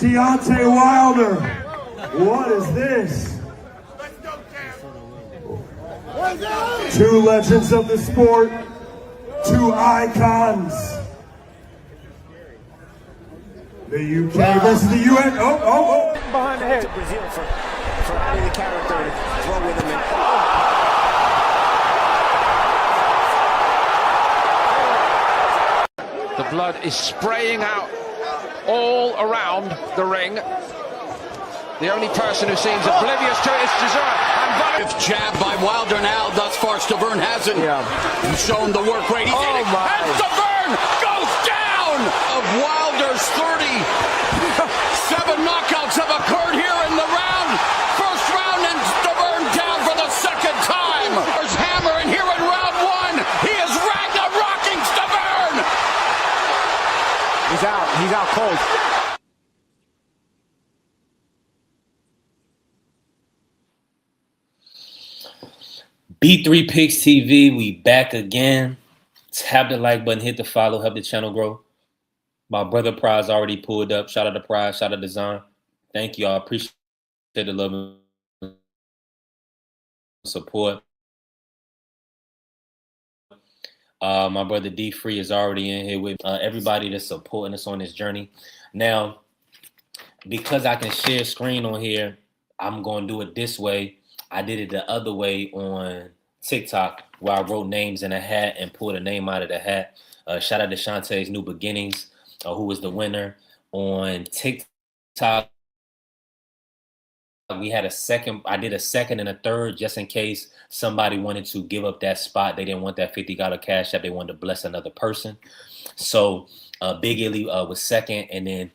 Deontay Wilder. What is this? Two legends of the sport, two icons. The UK versus the US. Oh. Behind the head. Brazil for having the character to throw with him. The blood is spraying out all around the ring. The only person who seems oblivious to it is Chisora. If jabbed by Wilder now, thus far Stavern hasn't shown the work rate. He's hitting, and Stavern goes down! Of Wilder's 37 knockouts have occurred here in the round. First round, and Stavern down for the second time. There's hammer, and here in round one, he is Ragnar-rocking Stavern! He's out cold. B3 Picks TV, we back again. Tap the like button, hit the follow, help the channel grow. My brother Prize already pulled up. Shout out to Prize, shout out to Zahn. Thank you all. Appreciate the love and support. My brother D Free is already in here with everybody that's supporting us on this journey. Now, because I can share screen on here, I'm going to do it this way. I did it the other way on TikTok where I wrote names in a hat and pulled a name out of the hat. Shout out to Shantae's New Beginnings, who was the winner on TikTok. We had a second. I did a second and a third just in case somebody wanted to give up that spot. They didn't want that $50 cash app. They wanted to bless another person. So Big Illy was second, and then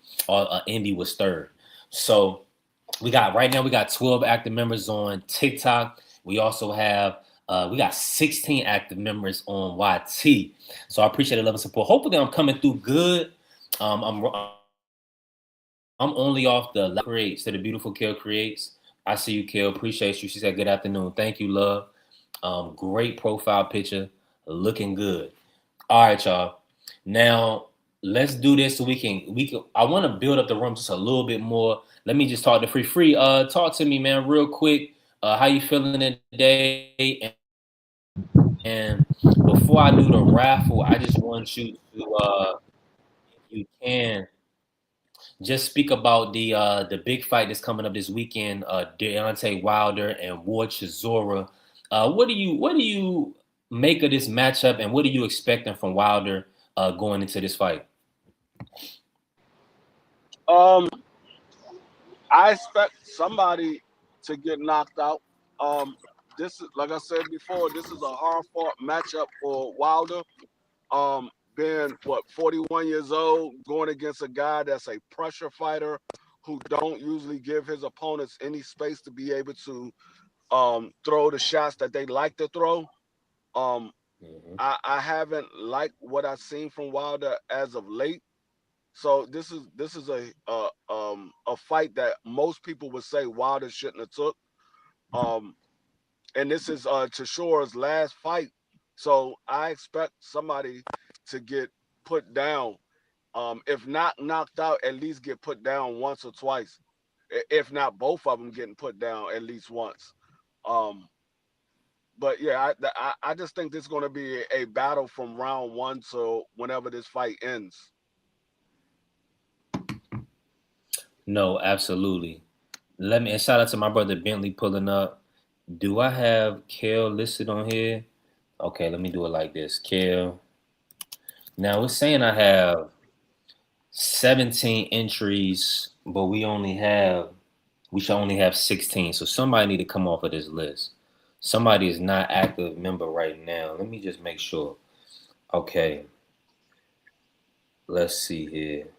Indy was third. So we got 12 active members on TikTok. We also have we got 16 active members on YT. So I appreciate the love and support. Hopefully I'm coming through good. I'm only off the creates to the beautiful Kill Creates. I see you, Kill. Appreciate you. She said good afternoon. Thank you, love. Great profile picture. Looking good. All right, y'all. Now let's do this so we can I want to build up the room just a little bit more. Let me just talk to Free. Talk to me, man, real quick. How you feeling today? And before I do the raffle, I just want you to, if you can, just speak about the big fight that's coming up this weekend. Deontay Wilder and Ward Chisora. What do you make of this matchup, and what are you expecting from Wilder going into this fight? I expect somebody to get knocked out. This is, like I said before, this is a hard-fought matchup for Wilder. Being 41 years old, going against a guy that's a pressure fighter who don't usually give his opponents any space to be able to throw the shots that they like to throw. I haven't liked what I've seen from Wilder as of late. So this is a fight that most people would say Wilder shouldn't have took. And this is Chisora's last fight. So I expect somebody to get put down. If not knocked out, at least get put down once or twice. If not both of them getting put down at least once. But yeah, I just think this is going to be a battle from round one to whenever this fight ends. No, absolutely. And shout out to my brother Bentley pulling up. Do I have Kel listed on here? Okay, let me do it like this. Kel. Now it's saying I have 17 entries, but we should only have 16. So somebody need to come off of this list. Somebody is not active member right now. Let me just make sure. Okay. Let's see here.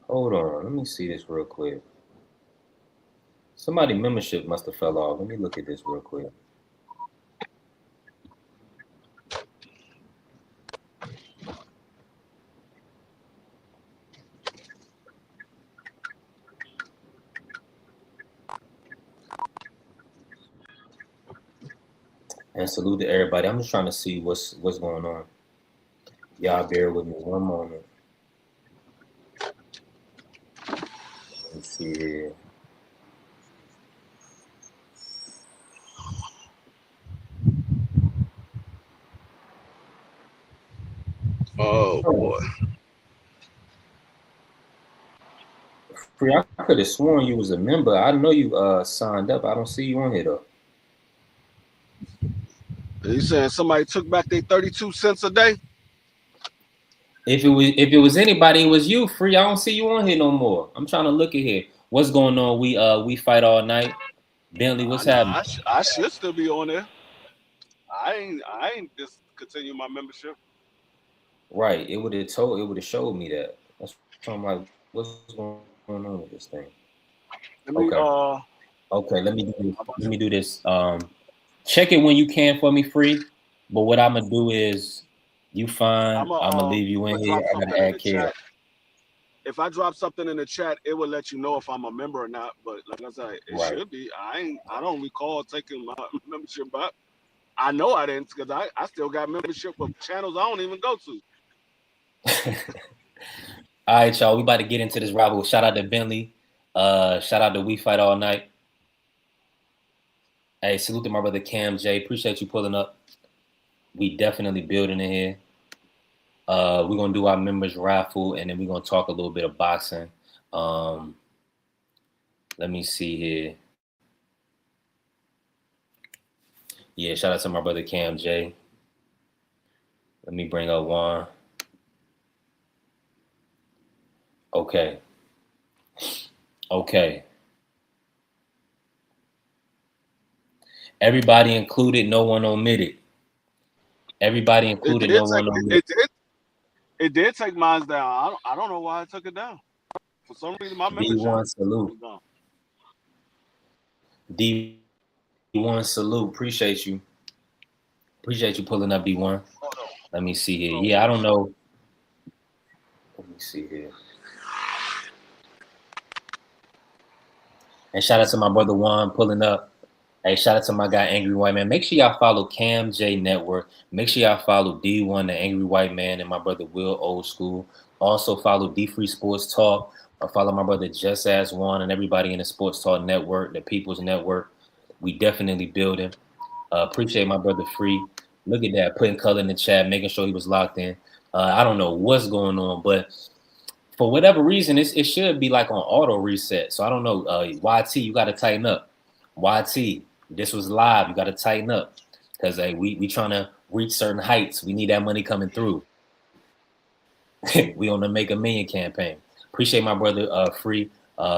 Hold on, let me see this real quick. Somebody membership must have fell off. Let me look at this real quick. And salute to everybody. I'm just trying to see what's going on. Y'all bear with me one moment. Let's see here. Oh boy. Free, I could have sworn you was a member. I know you signed up. I don't see you on here though. You saying somebody took back their 32 cents a day? If it was anybody, it was you. Free. I don't see you on here no more. I'm trying to look at here. What's going on? We fight all night. Bentley, what's happening? I should still be on there. I ain't discontinue my membership. Right. It would have showed me that. That's what I'm like, what's going on with this thing? Okay, let me do this. Check it when you can for me, Free. But what I'm gonna do is you find I'm gonna leave you in here. I gotta add care. If I drop something in the chat, it will let you know if I'm a member or not. But like I said, it should be. I don't recall taking my membership back. I know I didn't because I still got membership with channels I don't even go to. All right, y'all. We about to get into this rival. Shout out to Bentley. Shout out to We Fight All Night. Hey, salute to my brother Cam J. Appreciate you pulling up. We definitely building in here. We're gonna do our members raffle, and then we're gonna talk a little bit of boxing. Let me see here. Yeah, shout out to my brother Cam J. Let me bring up Juan. Okay. Everybody included, no one omitted. Everybody included, no one omitted. It did take mine down. I don't know why I took it down. For some reason, my membership D1 salute. D1 salute. Appreciate you pulling up, D1. Let me see here. Yeah, I don't know. Let me see here. And shout out to my brother Juan pulling up. Hey, shout out to my guy Angry White Man. Make sure y'all follow Cam J Network. Make sure y'all follow D1 the Angry White Man and my brother Will Old School. Also follow D Free Sports Talk. Or follow my brother Just As One and everybody in the Sports Talk Network, the People's Network. We definitely building. Appreciate my brother Free. Look at that, putting color in the chat, making sure he was locked in. I don't know what's going on, but for whatever reason, it should be like on auto reset. So I don't know. YT, you got to tighten up. YT, this was live. You got to tighten up because we trying to reach certain heights. We need that money coming through. We on the Make a Million campaign. Appreciate my brother Free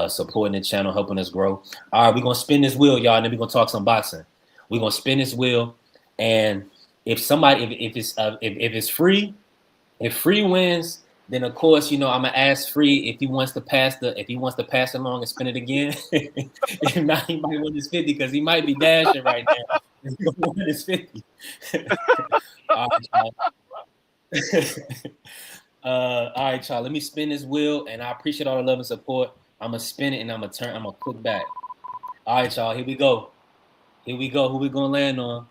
supporting the channel, helping us grow. All right, we're gonna spin this wheel, y'all, and then we're gonna talk some boxing. We're gonna spin this wheel, and if it's Free, if Free wins, then of course, I'm gonna ask Free if he wants to pass it along and spin it again. If not, he might win his 50 because he might be dashing right now. He's gonna win his 50. All right, y'all. Let me spin this wheel, and I appreciate all the love and support. I'm gonna spin it, and I'm gonna click back. All right, y'all. Here we go. Who we gonna land on?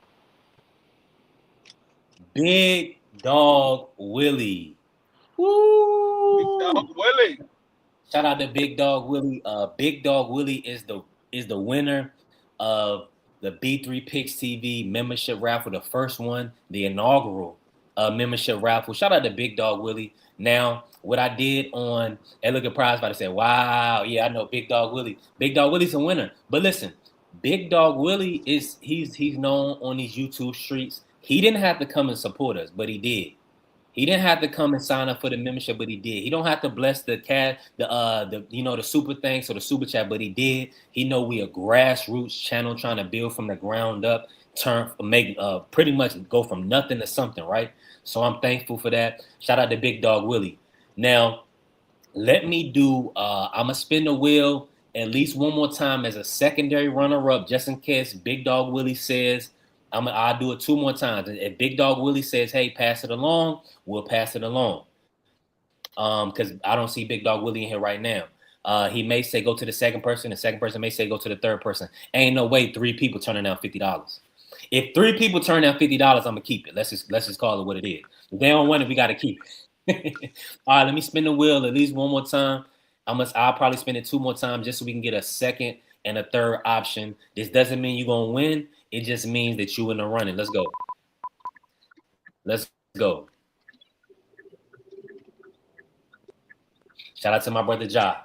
Big Dog Willie. Woo! Big Dog Willie. Shout out to Big Dog Willie. Big Dog Willie is the winner of the B3 Picks TV membership raffle, the first one, the inaugural membership raffle. Shout out to Big Dog Willie. Now, what I did on look at Prize Fighter said, wow, yeah, I know Big Dog Willie. Big Dog Willie's a winner. But listen, Big Dog Willie he's known on these YouTube streets. He didn't have to come and support us, but he did. He didn't have to come and sign up for the membership, but he did. He don't have to bless the super thanks or the super chat, but he did. He know we a grassroots channel trying to build from the ground up, pretty much go from nothing to something, right? So I'm thankful for that. Shout out to Big Dog Willie. Now, let me do. I'm gonna spin the wheel at least one more time as a secondary runner-up, just in case Big Dog Willie says. I'll do it two more times. If Big Dog Willie says, hey, pass it along, we'll pass it along. Because I don't see Big Dog Willie in here right now. He may say go to the second person. The second person may say go to the third person. Ain't no way 3 people turning down $50. If 3 people turn down $50, I'm gonna keep it. Let's just call it what it is. If they don't want it, we gotta keep it. All right, let me spin the wheel at least one more time. I'll probably spin it 2 more times just so we can get a second and a third option. This doesn't mean you're gonna win. It just means that you in the running. Let's go. Let's go. Shout out to my brother Ja.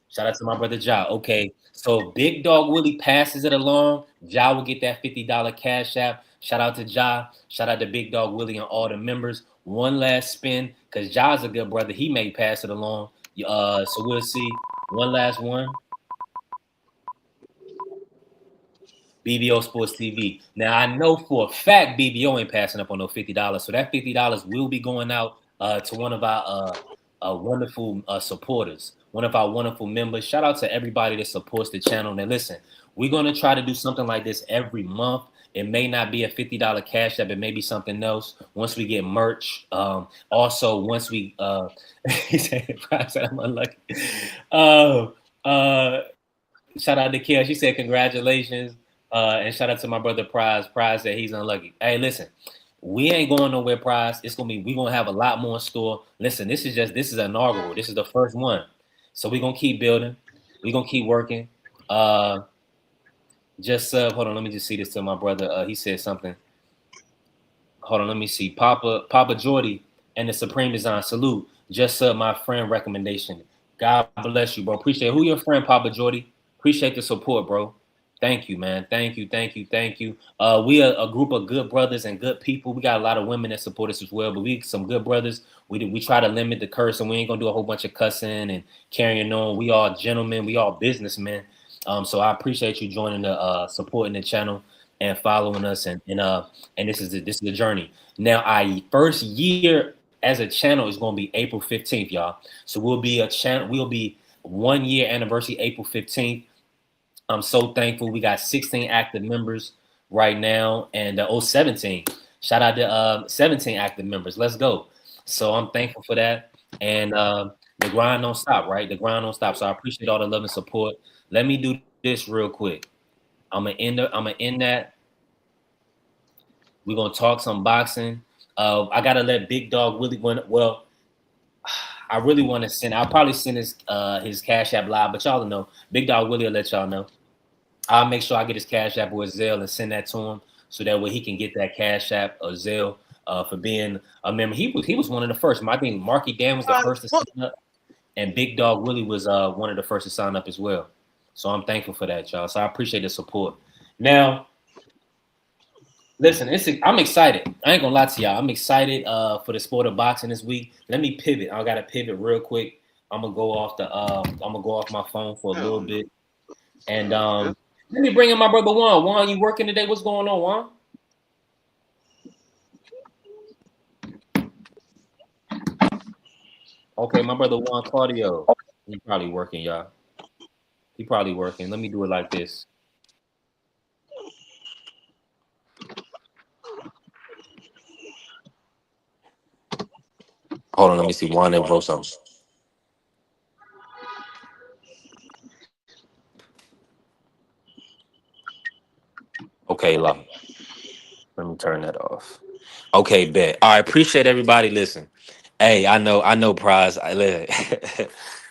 Shout out to my brother Ja. Okay, so Big Dog Willie passes it along. Ja will get that $50 cash app. Shout out to Ja. Shout out to Big Dog Willie and all the members. One last spin, because Ja's a good brother. He may pass it along. So we'll see. One last one. BBO Sports TV. Now I know for a fact BBO ain't passing up on no $50. So that $50 will be going out to one of our wonderful supporters, one of our wonderful members. Shout out to everybody that supports the channel. Now listen, we're gonna try to do something like this every month. It may not be a $50 cash app, it may be something else once we get merch. Also, once we he said I'm unlucky. Shout out to Kiel. She said congratulations. And shout out to my brother Prize. Prize said he's unlucky. Hey, listen, we ain't going nowhere, Prize. We're gonna have a lot more in store. Listen, this is inaugural. This is the first one. So we're gonna keep building. We're gonna keep working. Hold on, let me just see this to my brother. He said something. Hold on, let me see. Papa Jordy and the Supreme Design. Salute. Just my friend recommendation. God bless you, bro. Appreciate it. Who your friend, Papa Jordy? Appreciate the support, bro. Thank you, man. Thank you. We are a group of good brothers and good people. We got a lot of women that support us as well, but we some good brothers. We try to limit the curse, and we ain't gonna do a whole bunch of cussing and carrying on. We all gentlemen. We all businessmen. So I appreciate you joining the supporting the channel and following us, and this is the journey. Now, our first year as a channel is gonna be April 15th, y'all. So we'll be 1 year anniversary April 15th. I'm so thankful. We got 16 active members right now, and 17. Shout out to 17 active members. Let's go. So I'm thankful for that, and the grind don't stop, right? The grind don't stop. So I appreciate all the love and support. Let me do this real quick. I'm gonna end that. We're gonna talk some boxing. I gotta let Big Dog Willie win. Well, I really want to send. I'll probably send his Cash App live, but y'all know Big Dog Willie will let y'all know. I'll make sure I get his Cash App or his Zelle and send that to him, so that way he can get that Cash App or Zelle for being a member. He was one of the first. I think Marky Dan was the first to sign up, and Big Dog Willie was one of the first to sign up as well. So I'm thankful for that, y'all. So I appreciate the support. Now, listen, I'm excited. I ain't gonna lie to y'all. I'm excited for the sport of boxing this week. Let me pivot. I gotta pivot real quick. I'm gonna go off my phone for a little bit, and let me bring in my brother Juan. Juan, you working today? What's going on, Juan? Okay, my brother Juan Claudio. He probably working, y'all. He probably working. Let me do it like this. Hold on, let me see. Juan and bro something. Okay, let me turn that off. Okay, bet. All right, appreciate everybody. Listen, hey, I know, Prize.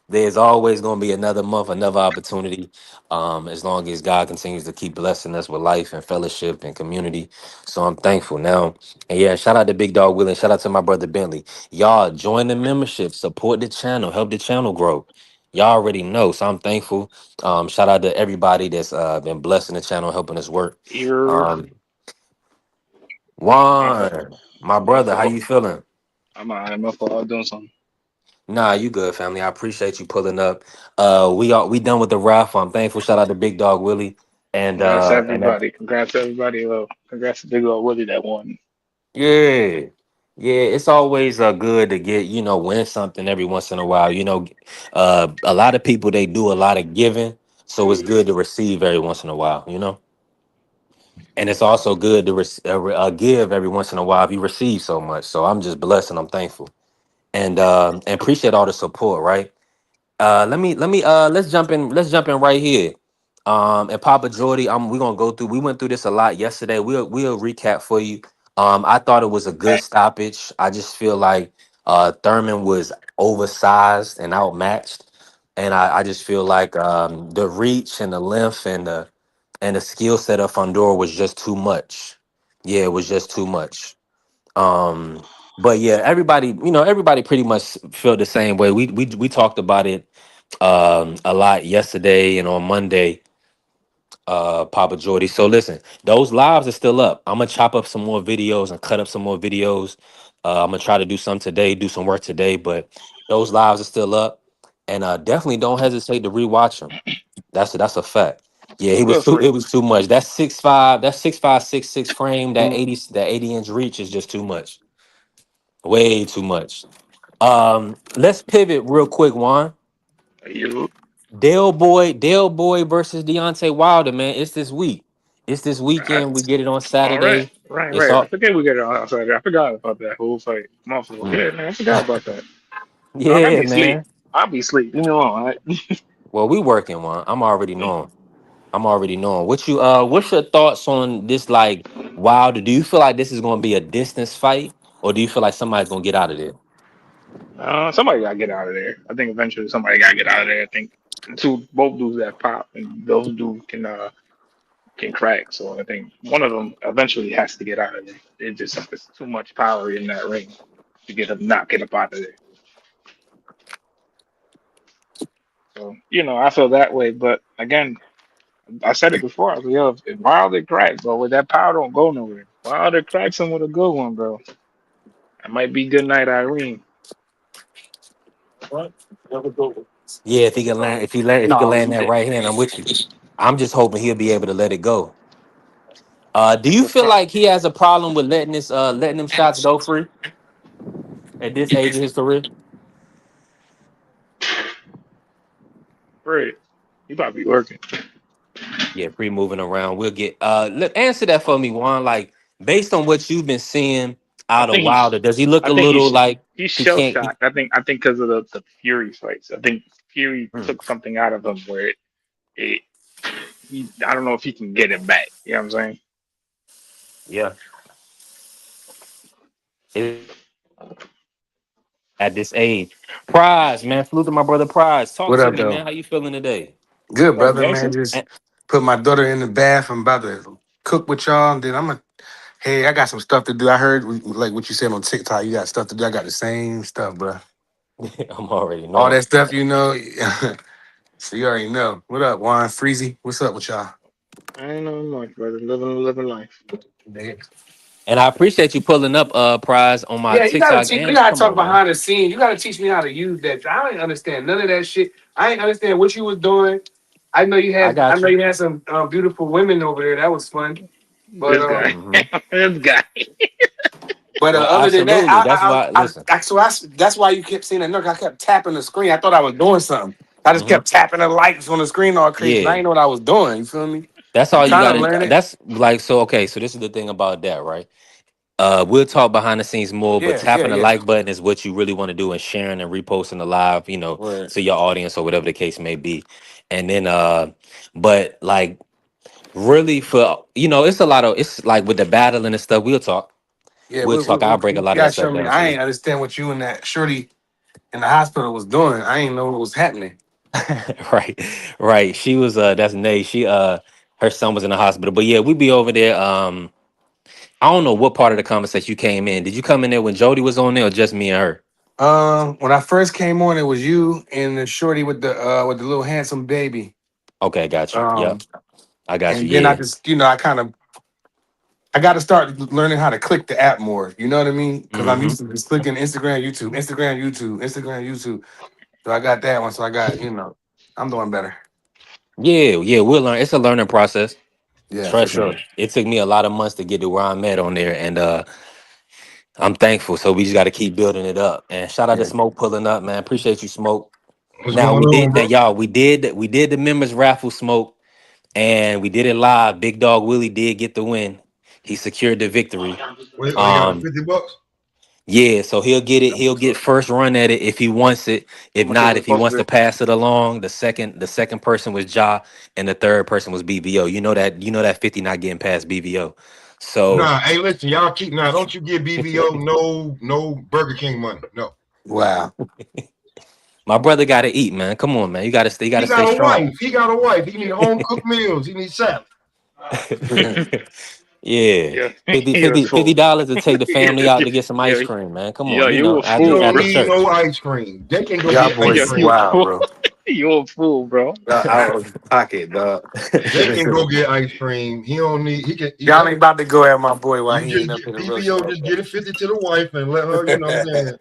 There's always gonna be another month, another opportunity. As long as God continues to keep blessing us with life and fellowship and community. So I'm thankful now. And yeah, shout out to Big Dog Willie. Shout out to my brother Bentley. Y'all join the membership, support the channel, help the channel grow. Y'all already know. So I'm thankful. Shout out to everybody that's been blessing the channel, helping us work. Juan, my brother, how you feeling? I'm all right. My fault. I was doing something. Nah, you good, family. I appreciate you pulling up. We done with the raffle. I'm thankful. Shout out to Big Dog Willie and Congrats to and that, everybody. Congrats to everybody. Congrats to Big Old Willie that won. yeah, yeah. It's always good to get win something every once in a while. A lot of people they do a lot of giving, so it's good to receive every once in a while. And it's also good to give every once in a while if you receive so much. So I'm just blessed and I'm thankful. And appreciate all the support, right? Let's jump in right here. And Papa Jordy, we're gonna go through. We went through this a lot yesterday. We'll recap for you. I thought it was a good stoppage. I just feel like Thurman was oversized and outmatched, and I just feel like the reach and the length and the skill set of Fondora was just too much. Yeah, it was just too much. Um, but yeah, everybody pretty much felt the same way. We talked about it a lot yesterday and on Monday, Papa Jordy. So listen, those lives are still up. I'm gonna chop up some more videos and cut up some more videos. I'm gonna try to do some today, do some work today, but those lives are still up, and definitely don't hesitate to rewatch them. That's a fact. Yeah, he was Feel too. free. It was too much. That 6'5", that 6'5", 6'6" frame, that 80 inch reach is just too much. Way too much. Let's pivot real quick, Juan. You Dale Boy versus Deontay Wilder, man. It's this week. It's this right? weekend. We get it on All right, Saturday. right, It's right. I all forget we got it on outside. I forgot about that whole fight. My fault. mm. Yeah, man, I forgot about that. I'll Yeah, be asleep. man. I'll be asleep. You know, all right? Well, we working one. I'm already knowing. I'm already knowing. What's your thoughts on this like Wilder? Do you feel like this is gonna be a distance fight, or do you feel like somebody's gonna get out of there? Somebody gotta get out of there. I think eventually somebody gotta get out of there. I think both dudes that pop and those dudes can crack. So I think one of them eventually has to get out of there. It's too much power in that ring to get him not get up out of there. So I feel that way. But again, I said it before. I was like, yo, if Wilder cracks, bro, with that power don't go nowhere. Wilder cracks him with a good one, bro. That might be good night, Irene. Yeah, if he can land, if he can land that right hand, I'm with you. I'm just hoping he'll be able to let it go. Do you feel like he has a problem with letting them shots go free at this age of his career? Great. He probably working. Yeah, free moving around. We'll get answer that for me, Juan. Like based on what you've been seeing I out of think he's Wilder, does he look I a think little like he's he shell can't? shocked. I think because of the Fury fights. I think Fury Mm, took something out of him where it I don't know if he can get it back. You know what I'm saying? yeah. It- at this age, Prize, man. Salute to my brother Prize. Talk What to up, me, man. though? How you feeling today? Good, What up, brother, man. gangster? Just And- put my daughter in the bath. I'm about to cook with y'all. And then hey, I got some stuff to do. I heard, like what you said on TikTok, you got stuff to do. I got the same stuff, bro. I'm already All knowing. that stuff, so you already know. What up, Juan Freezy? What's up with y'all? I ain't know much, brother. Living life. And I appreciate you pulling up Prize on my Yeah, you gotta TikTok. teach. You And gotta come talk on, man. behind the scenes. You gotta teach me how to use that. I ain't understand none of that shit. I ain't understand what you was doing. I know you I had. I got know you. you had some beautiful women over there. That was fun. But This guy. Hmm. This guy. Well, other than that, absolutely. That's why. Listen. that's why you kept seeing that. Look, I kept tapping the screen. I thought I was doing something. I just Hmm. kept tapping the lights on the screen all crazy. I Yeah. didn't know what I was doing. You feel me? That's I'm all you trying got to to. learn it. That's like so. Okay, so this is the thing about that, right? We'll talk behind the scenes more, but Yeah, yeah, tapping the yeah. like button is what you really want to do, and sharing and reposting the live, Word. to your audience or whatever the case may be. And then, but like really for it's a lot of it's like with the battling and stuff. We'll talk. Yeah, We'll talk. I'll break a you lot of gotta that show stuff me. down for I you. ain't understand what you and that shorty in the hospital was doing. I ain't know what was happening. Right, right. She was that's Nay. She her son was in the hospital, but yeah, we be over there. I don't know what part of the conversation you came in. Did you come in there when Jody was on there, or just me and her? When I first came on, it was you and the shorty with the little handsome baby. Okay, got you. Um, Yep, I got you. and then I Yeah. just I got to start learning how to click the app more. You know what I mean? Because I'm Hmm. used to just clicking Instagram, YouTube, Instagram, YouTube, Instagram, YouTube. So I got that one. So I got I'm doing better. Yeah, yeah. We'll learn. It's a learning process. Yeah, for Trust sure. me. It took me a lot of months to get to where I'm at on there, and I'm thankful. So we just got to keep building it up. And shout out to Yeah. Smoke pulling up, man. Appreciate you, Smoke. What's Now going we on, did bro? that, y'all. We did the members raffle, Smoke, and we did it live. Big Dog Willie did get the win. He secured the victory. Wait, oh, you got the Um, 50 bucks? Yeah, so he'll get it. He'll get first run at it if he wants it. How If much was not, it if he supposed wants to to be? pass it along, the second person was Ja, and the third person was BVO. You know that 50 not getting past BVO. So Nah, hey, listen, y'all keep now. Don't you give BVO no Burger King money. No. Wow. my brother got to eat, man. Come on, man. You got to stay. You got He to stay got a strong. wife. He got a wife. He need home cooked meals. He needs salad. Yeah, Yeah, 50 you're a 50 fool. $50 to take the family out to get some ice Yeah, cream, man. Come yeah, on, you a He after fool, don't after bro. need church. no ice cream. They can go Y'all get ice boys Yeah, is you a cream. wild, fool. bro. You a fool, bro. Out of pocket, dog. They can go get ice cream. He don't need. He can. Y'all ain't about to go at my boy while You he just ain't up in get the roast. BVO. Just get it 50 to the wife and let her. You know what I'm saying?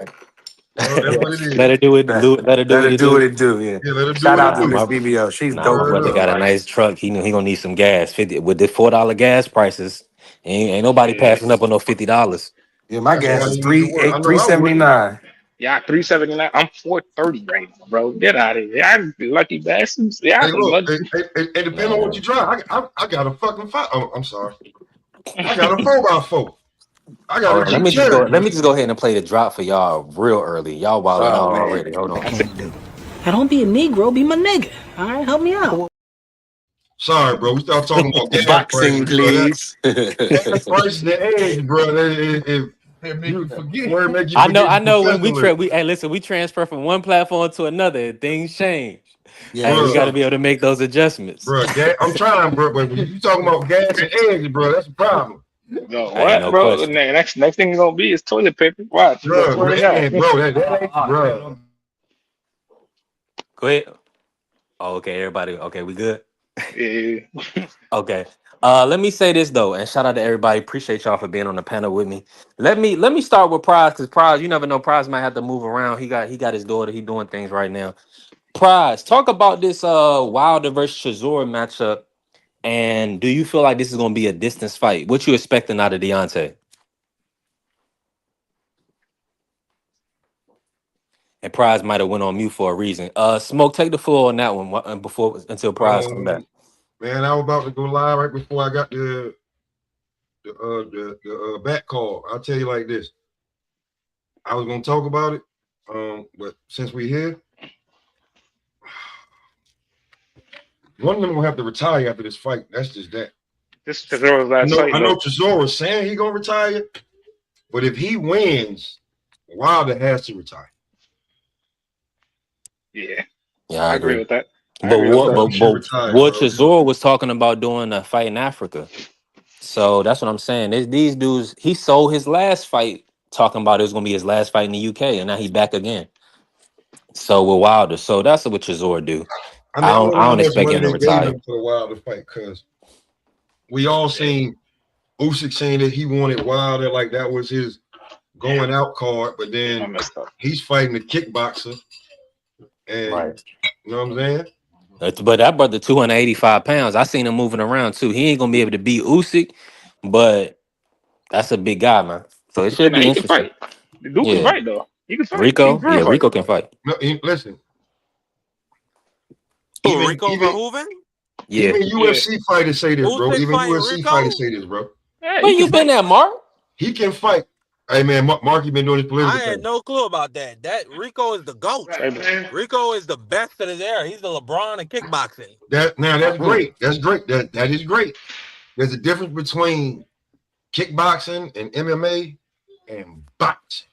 That's what it is. Let her do it. Let Let her do let what her it do what do. it do. Yeah. Yeah, let her do Shout what it out to Nah, do. Miss my BBL. She's nah, my dope Word in brother real up. got a life. nice truck. He gonna need some gas. 50 with the $4 gas prices. Ain't nobody Yeah, passing up on no $50. Yeah, my That's yeah. gas why is you need to work. I know three I seventy would. nine. Yeah, 379. I'm 430 right now, bro. Get out of here. Y'all lucky bastards. Y'all Hey, some look. lucky. It depends on what you Man. drive. I got a fucking five. Oh, I'm sorry. I got a 4x4. I got a Hold on. Let Jeep me just go. Cherokee. Let me just go ahead and play the drop for y'all real early. Y'all wilding Oh out man. already. Hold on. That's it. Now don't be a Negro, be my nigga. All right, help me out. Sorry, bro. We start talking about gas Boxing, prices, bro. That please. gas prices and eggs, bro. It make you forget. Word make you I know. forget I your know. When professionalism, hey, listen, we transfer from one platform to another. Things change. Yeah, Hey, for we bro. got to sure. be able to make those adjustments. Bro, I'm trying, bro. But when you talking about gas and eggs, bro, that's a problem, No, Hey, what, no bro? question. Next thing gonna be is toilet paper. Watch. I bro. swear to God. Man, bro, that ain't, bro. Go ahead. Oh, okay, everybody. Okay, we good. Yeah. Okay. Let me say this though, and shout out to everybody. Appreciate y'all for being on the panel with me. Let me start with Prize, because Prize, you never know. Prize might have to move around. He got his daughter. He doing things right now. Prize, talk about this Wilder versus Chisora matchup. And do you feel like this is gonna be a distance fight? What you expecting out of Deontay? And Prize might have went on mute for a reason. Smoke, take the floor on that one before until Prize come back. Man, I was about to go live right before I got the back call. I'll tell you like this. I was gonna talk about it, but since we're here, one of them gonna have to retire after this fight. That's just that. This is the last fight I know though. Chisora saying he gonna retire, but if he wins, Wilder has to retire. Yeah, Yeah, I I agree agree. with that. I But agree with what that. but, He should but retire, what bro. Chisora was talking about doing a fight in Africa. So that's what I'm saying. These dudes, he sold his last fight talking about it was gonna be his last fight in the UK, and now he back again. So with Wilder. So that's what Chisora do. I I mean, I don't wonder I how don't much expect money him to they gave retire. him for the Wilder fight, because we all seen Usyk saying that he wanted Wilder, like that was his going out card, but Damn, I then messed up. he's fighting a kickboxer, and Right. you know what I'm saying? But that brother 285 pounds. I seen him moving around too. He ain't gonna be able to beat Usyk, but that's a big guy, man. So it And should now be he can interesting. fight. The dude can Yeah. fight though. He can fight. He Rico? can real Yeah, fight. Rico can fight. No, listen, Who, even Rico even Verhoeven? Yeah. even Yeah, UFC fighters say this, bro. Usyk Even fighting UFC fighters Rico? say this, bro. yeah, he Where can you been fight. at, Mark? He can fight. Hey man, Marky been doing his political I had thing. no clue about that. That Rico is the GOAT. Rico is the best of his era. He's the LeBron of kickboxing. That's Hmm. great. That's great. That is great. There's a difference between kickboxing and MMA and boxing.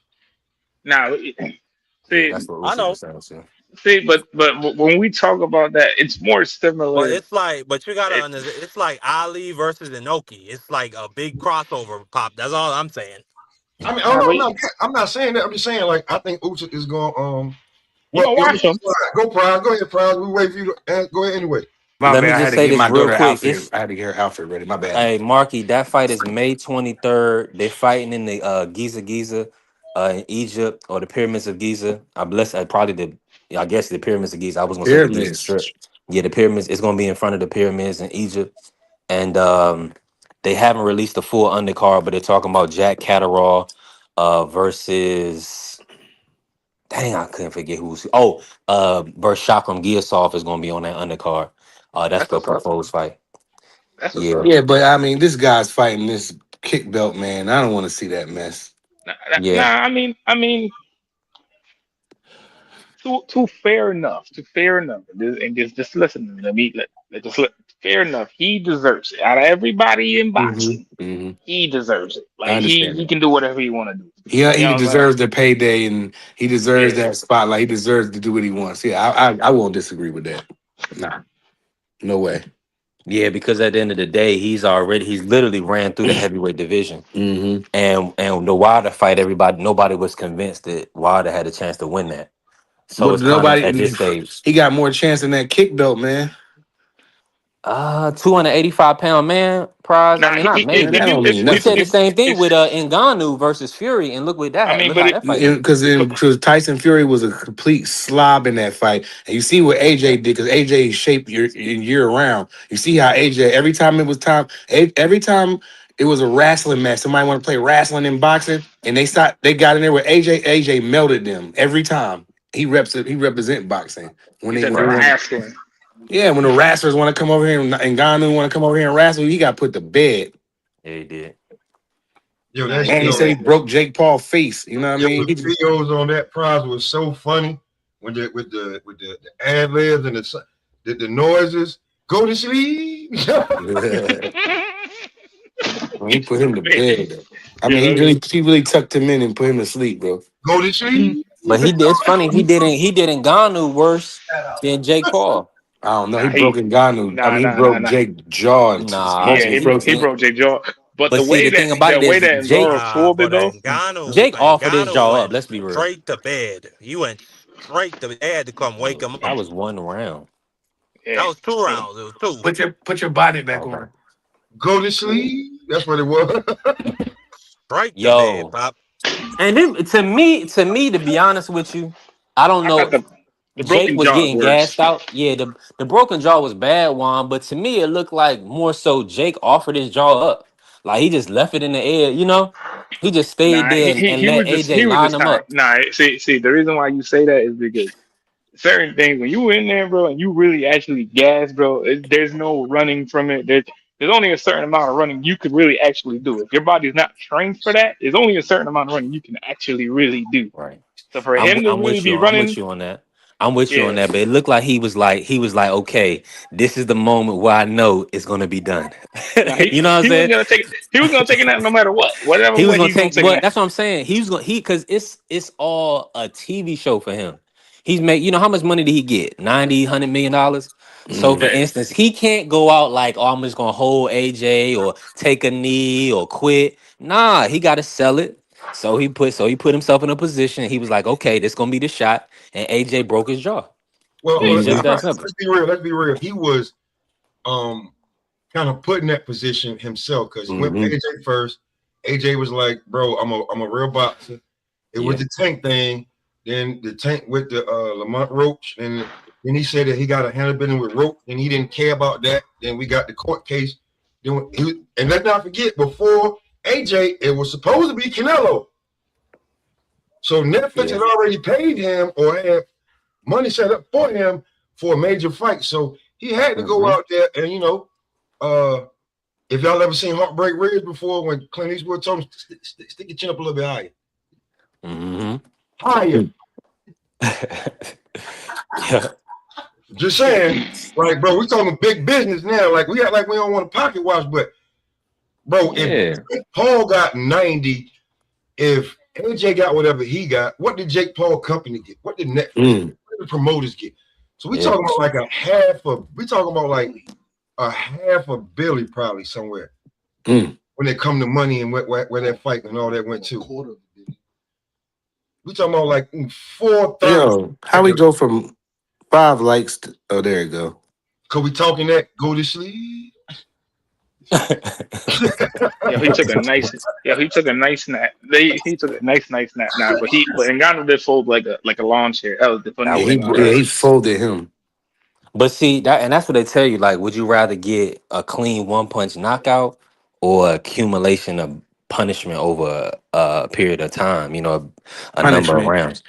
Now, Yeah, see, that's what I Usyk know. was saying too. but when we talk about that, it's more But similar. it's like, but you gotta It, understand, it's like Ali versus Inoki. It's like a big crossover pop. That's all I'm saying. I mean, oh nah, no, but I'm not saying that. I'm just saying, like, I think Usyk is going. you Well, gonna watch him. go Pride. Go ahead, Pride. We wait for you to go ahead anyway. My Let bad. me I had just to say get this my real daughter quick. outfit. I had to get her outfit ready. My bad. Hey, Marky, that fight is May 23rd. They fighting in the Giza in Egypt, or the pyramids of Giza. I guess the pyramids of Giza. I was gonna say the Giza Pyramids. Strip. Yeah, the pyramids. It's gonna be in front of the pyramids in Egypt, and they haven't released the full undercard, but they're talking about Jack Catterall versus. Dang, I couldn't forget who's. Oh, versus Shakram Giasov is gonna be on that undercard. That's That's the what's up. proposed fight. That's what's Yeah. up. Yeah, but I mean, this guy's fighting this kick belt, man. I don't want to see that mess. Yeah. I mean, to fair enough, and just listen to me. Fair enough. He deserves it. Out of everybody in boxing, he deserves it. I Like understand he it. can do whatever he want to do. You He know what I'm saying? deserves the payday and he deserves Yeah. that spotlight. He deserves to do what he wants. Yeah, I won't disagree with that. Nah, no way. Yeah, because at the end of the day, he's literally ran through the heavyweight division. Mm-hmm. And the Wilder fight, nobody was convinced that Wilder had a chance to win that. So But it's kind of at this stage. he got more chance in that kick belt, man. 285-pound man prize. I Nah, mean, not Man, maybe. that don't mean We said the nothing. same thing if with Ngannou versus Fury, and look what that I had. mean, Look how that fight ended. Because Tyson Fury was a complete slob in that fight, and you see what AJ did because AJ shaped year round. You see how AJ every time it was time, every time it was a wrestling match. Somebody want to play wrestling and boxing, and they got in there with AJ. AJ melted them every time. He represent boxing when you they said when the they Right. want. wrestling. Yeah, when the wrestlers want to come over here and Ngannou want to come over here and wrestle, he got put to bed. Yeah, he did. Yo, Nah, that's And he said he broke Jake Paul's face. You know what I yo, mean? the videos on that prize was so funny when with the ad libs and the noises. Go to sleep. He put him to bed. Though. I yeah, mean, he really tucked him in and put him to sleep, bro. Go to sleep. But it's funny. He didn't Ngannou worse than Jake Paul. I don't know. He nah, broke Ngannou. I mean, he broke nah. Jake's jaw into Nah, Yeah, multiple he pieces. broke Jay Jaw. But but see, the thing about it the way is that Laura pulled it But though, Jake offered his Ngannou jaw up. went Let's be real. straight to bed. He went straight to bed. They had to come wake him That up. was one round. yeah, That was 2 rounds. It was two. Put your body back Okay. on. Go to sleep. That's what it was. Straight to bed, Yo, Pop. and then to me, to be honest with you, I don't I thought know. the Jake broken was jaw is getting gassed worse. out. Yeah, the broken jaw was bad, Juan. But to me, it looked like more so Jake offered his jaw up. Like he just left it in the air, you know? He just stayed Nah, there and let he AJ was line just him tired. up. Nah, see, the reason why you say that is because certain things when you in there, bro, and you really actually gas, bro, there's no running from it. There's only a certain amount of running you could really actually do. If your body's not trained for that, there's only a certain amount of running you can actually really do. Right. So for him to I'm really with you. be I'm with running, you on that. I'm with you on yeah, that. But it looked like he was like, okay, this is the moment where I know it's gonna be done. nah, You know what I'm he was saying? gonna take it. He was gonna take it out no matter what. Whatever He was way gonna he's gonna take take it what? out. That's what I'm saying. He was gonna because it's all a TV show for him. He's made, you know, how much money did he get? 90, $100 million. So for Mm. instance, he can't go out like, oh, I'm just gonna hold AJ or take a knee or quit. Nah, he gotta sell it. So he put himself in a position. He was like, okay, this gonna be the shot, and AJ broke his jaw. Well, It's Mhm. just that simple. let's be real. Let's be real. He was kind of put in that position himself because he went with Mhm. AJ first. AJ was like, "Bro, I'm a real boxer." It was Yeah. the Tank thing. Then the Tank with the Lamont Roach, and then he said that he got a handle bidding with Roach, and he didn't care about that. Then we got the court case. And let's not forget, before AJ, it was supposed to be Canelo. So Netflix had already paid him or had money set up for him for a major fight. So he had to go out there and, if y'all ever seen Heartbreak Ridge before, when Clint Eastwood told him, stick your chin up a little bit higher. Mm-hmm. Higher. Yeah. Just saying, like, bro, we talking big business now. Like, we act like we don't want to pocket watch, but, bro, if Paul got 90, if AJ got whatever he got, what did Jake Paul company get? What did Netflix get? What did the promoters get? So we talking about like a half a billy probably somewhere when it come to money and where that fight and all that went to. We talking about like 4,000. Yo, how we go from 5 likes to, oh, there you go. Cause we talking that go to sleep. Yeah, he took a nice nap. He took a nice nap now, but Ngannou did fold like a lawn chair. That was the funny thing. He folded him. But see that's what they tell you. Like, would you rather get a clean one punch knockout or accumulation of punishment over a period of time? You know, a number of rounds.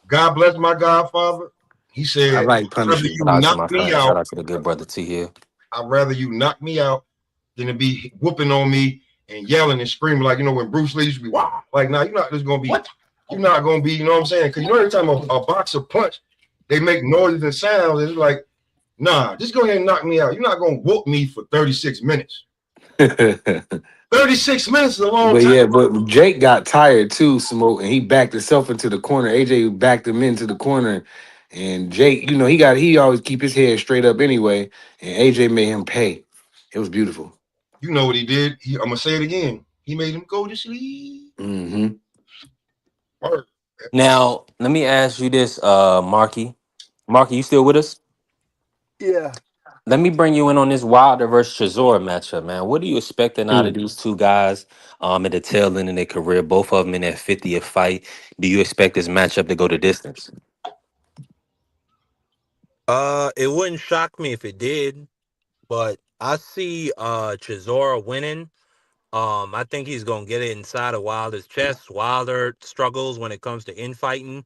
God bless my godfather. He said, I like "I'd rather punishment. you knock me out. Shout out to the good brother T here. I'd rather you knock me out than to be whooping on me and yelling and screaming like, you know, when Bruce Lee used to be, wow, like, now you're not just gonna be, you're not gonna be, you know what I'm saying? Because you know, every time a boxer punch, they make noises and sounds. It's like, nah, just go ahead and knock me out. You're not gonna whoop me for 36 minutes. 36 minutes is a long But time. yeah, but Jake got tired too, Smoke, and he backed himself into the corner. AJ backed him into the corner, and Jake, you know, he always keep his head straight up anyway, and AJ made him pay. It was beautiful. You know what he did? I'm gonna say it again. He made him go to sleep. Mm-hmm. Word. Now, let me ask you this, Marky. Marky, you still with us? Yeah. Let me bring you in on this Wilder versus Chisora matchup, man. What are you expecting out of these two guys at the tail end of their career? Both of them in their 50th fight. Do you expect this matchup to go the distance? It wouldn't shock me if it did, but I see Chisora winning. I think he's gonna get it inside of Wilder's chest. Wilder struggles when it comes to infighting.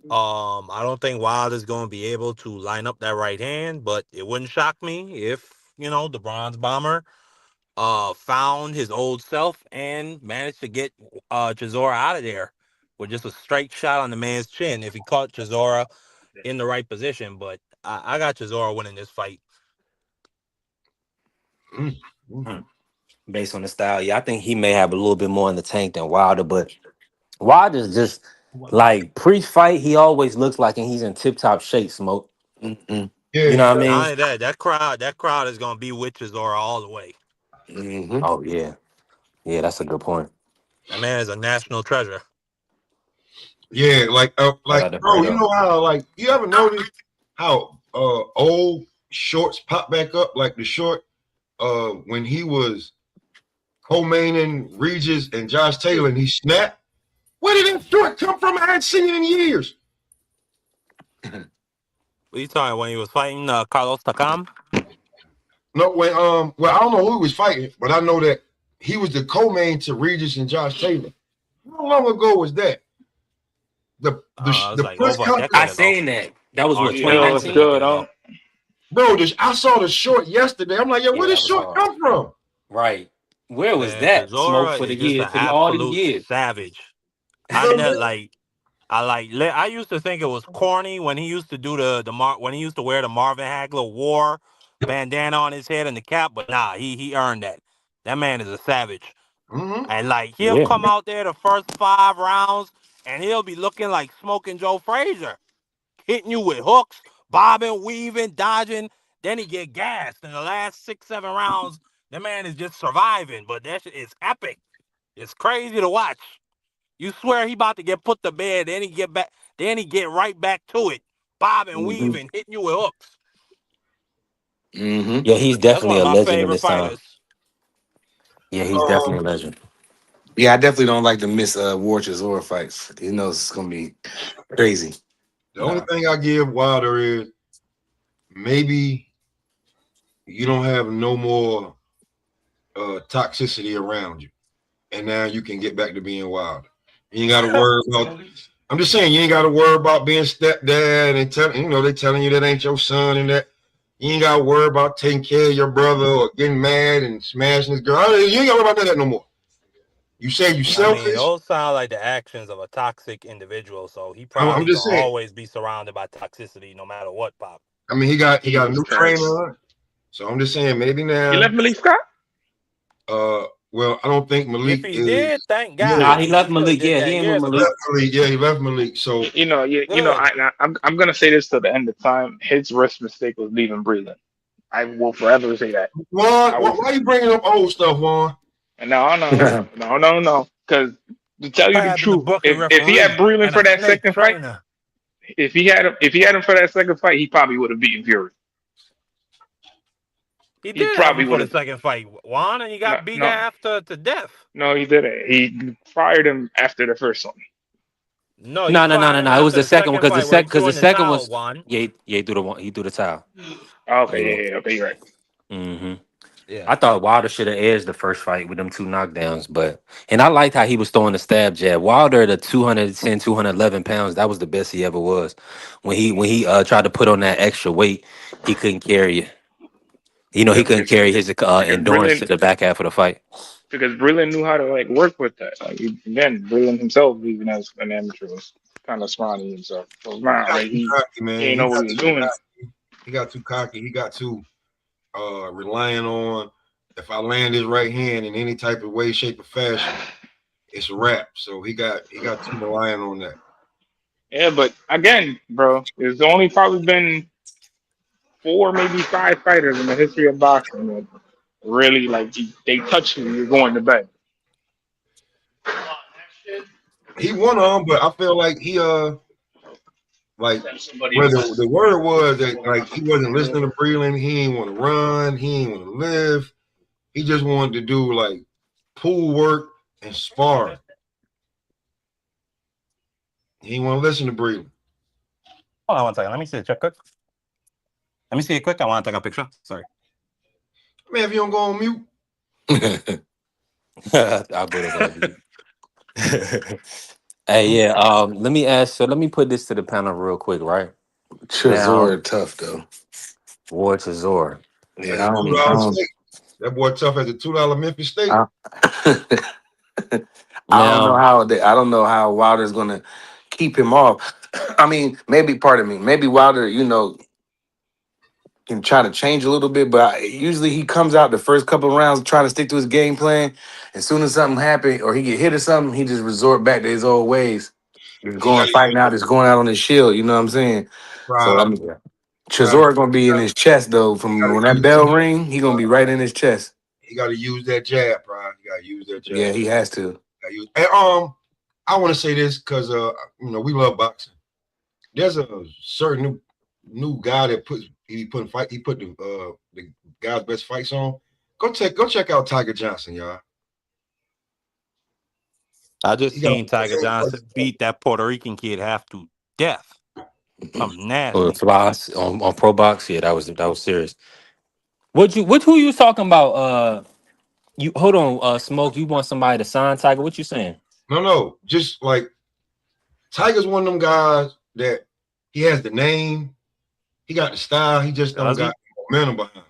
I don't think Wilder's gonna be able to line up that right hand, but it wouldn't shock me if, you know, the Bronze Bomber found his old self and managed to get Chisora out of there with just a straight shot on the man's chin if he caught Chisora in the right position. But I got Chisora winning this fight. Based on the style, yeah, I think he may have a little bit more in the tank than Wilder, but Wilder's just like pre-fight, he always looks like he's in tip-top shape, Smoke. Mm-hmm. Yeah, You know what I Not mean? only that crowd is gonna be with Chisora all the way. Mm-hmm. Oh, yeah. Yeah, that's a good point. That man is a national treasure. yeah, like Shout out to bro, you Fredo. know how, like, you ever notice how old shorts pop back up, like the short when he was co-maining Regis and Josh Taylor and he snapped? Where did that short come from? I hadn't seen it in years. What are you talking when he was fighting Carlos Takam? No, when well, I don't know who he was fighting, but I know that he was the co-main to Regis and Josh Taylor. How long ago was that? The It's like press over a conference, I decade ago. seen that. That was Or what, shit, Yeah, almost it's 2019? good, huh? bro. I saw the short yesterday. I'm like, yo, Yeah, where that did was short hard. come from? Right. Where was Man, that Smoke Chisora for the is just year, an for all these absolute years? savage. You I know what I'm never saying? I used to think it was corny when he used to do when he used to wear the Marvin Hagler war bandana on his head and the cap, but nah, he earned that. That man is a savage. Mm-hmm. And like he'll Yeah. come out there the first 5 rounds and he'll be looking like smoking Joe Frazier, hitting you with hooks, bobbing, weaving, dodging. Then he get gassed in the last 6, 7 rounds. The man is just surviving, but that shit is epic. It's crazy to watch. You swear he about to get put to bed, then he get back, then he get right back to it, bobbing, Mm-hmm. weaving, hitting you with hooks. Mm-hmm. Yeah, he's That's one definitely of a my legend in favorite this time. fighters. Yeah, he's definitely a legend. Yeah, I definitely don't like to miss War Chisora fights. He knows it's gonna be crazy. The only thing I give Wilder is maybe you don't have no more toxicity around you, and now you can get back to being Wilder. You ain't got to worry about. I'm just saying, you ain't got to worry about being stepdad and they telling you that ain't your son and that. You ain't got to worry about taking care of your brother or getting mad and smashing his girl. You ain't got to worry about that no more. You say you I mean, selfish. those sound like the actions of a toxic individual, so he I'm probably just gonna saying. always be surrounded by toxicity no matter what, Pop. I mean, he got a Jesus new Christ. trainer, so I'm just saying maybe You now. left Malik Scott? Well, I don't think If Malik he is. did, thank Yeah, Nah, God. he left He could have Malik. did Yeah, he that ain't with years he Malik. ago. left Malik. Yeah, he left Malik. So Good. I'm gonna say this to the end of time. His worst mistake was leaving Breland. I will forever say that. Juan, I why was are you bringing up old stuff, Juan? no. Because to tell you the Having the truth, booking if he had referee Breland and for a that snake second fight, trainer. if he had him for that second fight, he probably would have beaten Fury. He He did have probably him for would the have. second fight, Juan, and he No, got beat no, after to death. no, he didn't. He fired him after the first one. No, he No. fired him It was after the the second one second fight where he because threw the in the second towel, was Juan. yeah, he threw he threw the towel. Okay, Yeah. yeah, okay, you're right. Mm-hmm. Yeah. I thought Wilder should have edged the first fight with them 2 knockdowns, and I liked how he was throwing the stab jab. Wilder at 210, 211 pounds, that was the best he ever was. When he tried to put on that extra weight, he couldn't carry it. You know, he Yep. couldn't carry his And endurance to Breland, the back half of the fight. because Breland knew how to like work with that. Like again, Breland himself, even as an amateur, was kind of spawning himself. So nah, like Too cocky, he man. ain't He know what got he was too doing. cocky. He got too cocky. He got too relying on if I land his right hand in any type of way, shape, or fashion, it's a wrap. So he got too reliant on that. Yeah, but again, bro, there's only probably been 4, maybe 5 fighters in the history of boxing that really like they touch you, you're going to bed. He won on, but I feel like he like where the word was that like he wasn't listening to Breland. He ain't want to run. He ain't want to live. He just wanted to do like pool work and spar. He ain't want to listen to Breland. Hold on one second. Let me see it. Check quick. Let me see it quick. I want to take a picture. Sorry. Man, if you don't go on mute. I'll go to that. Hey, yeah. Let me ask. So let me put this to the panel real quick, right? Chisora tough though. War Chisora. As Yeah, a I $2 don't. steak. That boy tough as a $2 Memphis steak. I, I don't know Now, how I don't know how Wilder's gonna keep him off. I mean, maybe pardon me, maybe Wilder, can try to change a little bit, but usually he comes out the first couple of rounds trying to stick to his game plan. As soon as something happens or he get hit or something, he just resort back to his old ways. Just He got going to fighting use out, just going out on his shield. You know what I'm saying? So pride. Pride. Chisora gonna be in his chest though. From when that bell ring, he gonna be right in his chest. He got to use that jab, pride. He got to use that jab. Yeah, he has to. And I want to say this because we love boxing. There's a certain new guy that he put the guy's best fights on. Go check out Tiger Johnson, y'all. I just He got seen Tiger Johnson beat that Puerto Rican kid half to death. Something or nasty. Floss on Pro Box. Yeah, that was serious. Who you was talking about? You hold on, Smoke. You want somebody to sign Tiger? What you saying? no, just like Tiger's one of them guys that he has the name, he got the style, he just don't Does he? got momentum behind him.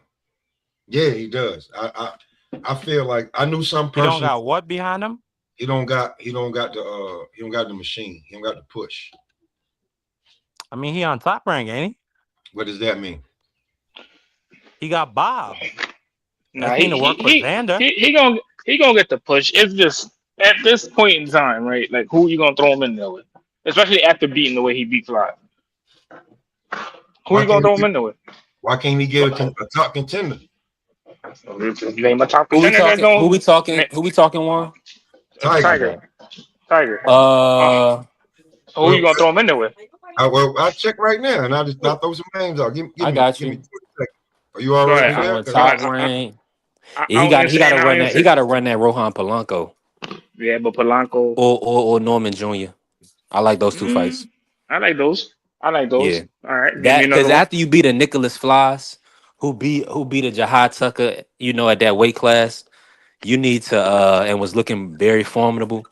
Yeah, he does. I feel like I knew some He don't person. got what behind him? He don't got the machine. He don't got the push. I mean, he on Top Rank, ain't he? What does that mean? He got Bob. Nah, That mean to work for Xander. he gonna get the push. It's just at this point in time, right? Like who you gonna throw him in there with? Especially after beating the way he beat Fly. Who Why you gonna can't throw he him in there with? why can't he get a top contender? Name a top Who we contender that talking? Who we don't talking? Who we talking? Juan? Tiger. Tiger. Who you Well, gonna throw him in there with? I'll check right now and I'll throw some names out. Give I me got 20 you. seconds. Are you Go already ahead. there? On 'Cause Top Rank. Yeah, I was gonna he say, got and to I was run gonna that. He say, got to run that Rohan Polanco yeah, but Polanco. or Norman Jr. I like those two fights. I like those. I like those. Yeah, All right, give me that because another one. after you beat a Nicholas Floss, who beat a Jahad Tucker, at that weight class, you need to and was looking very formidable.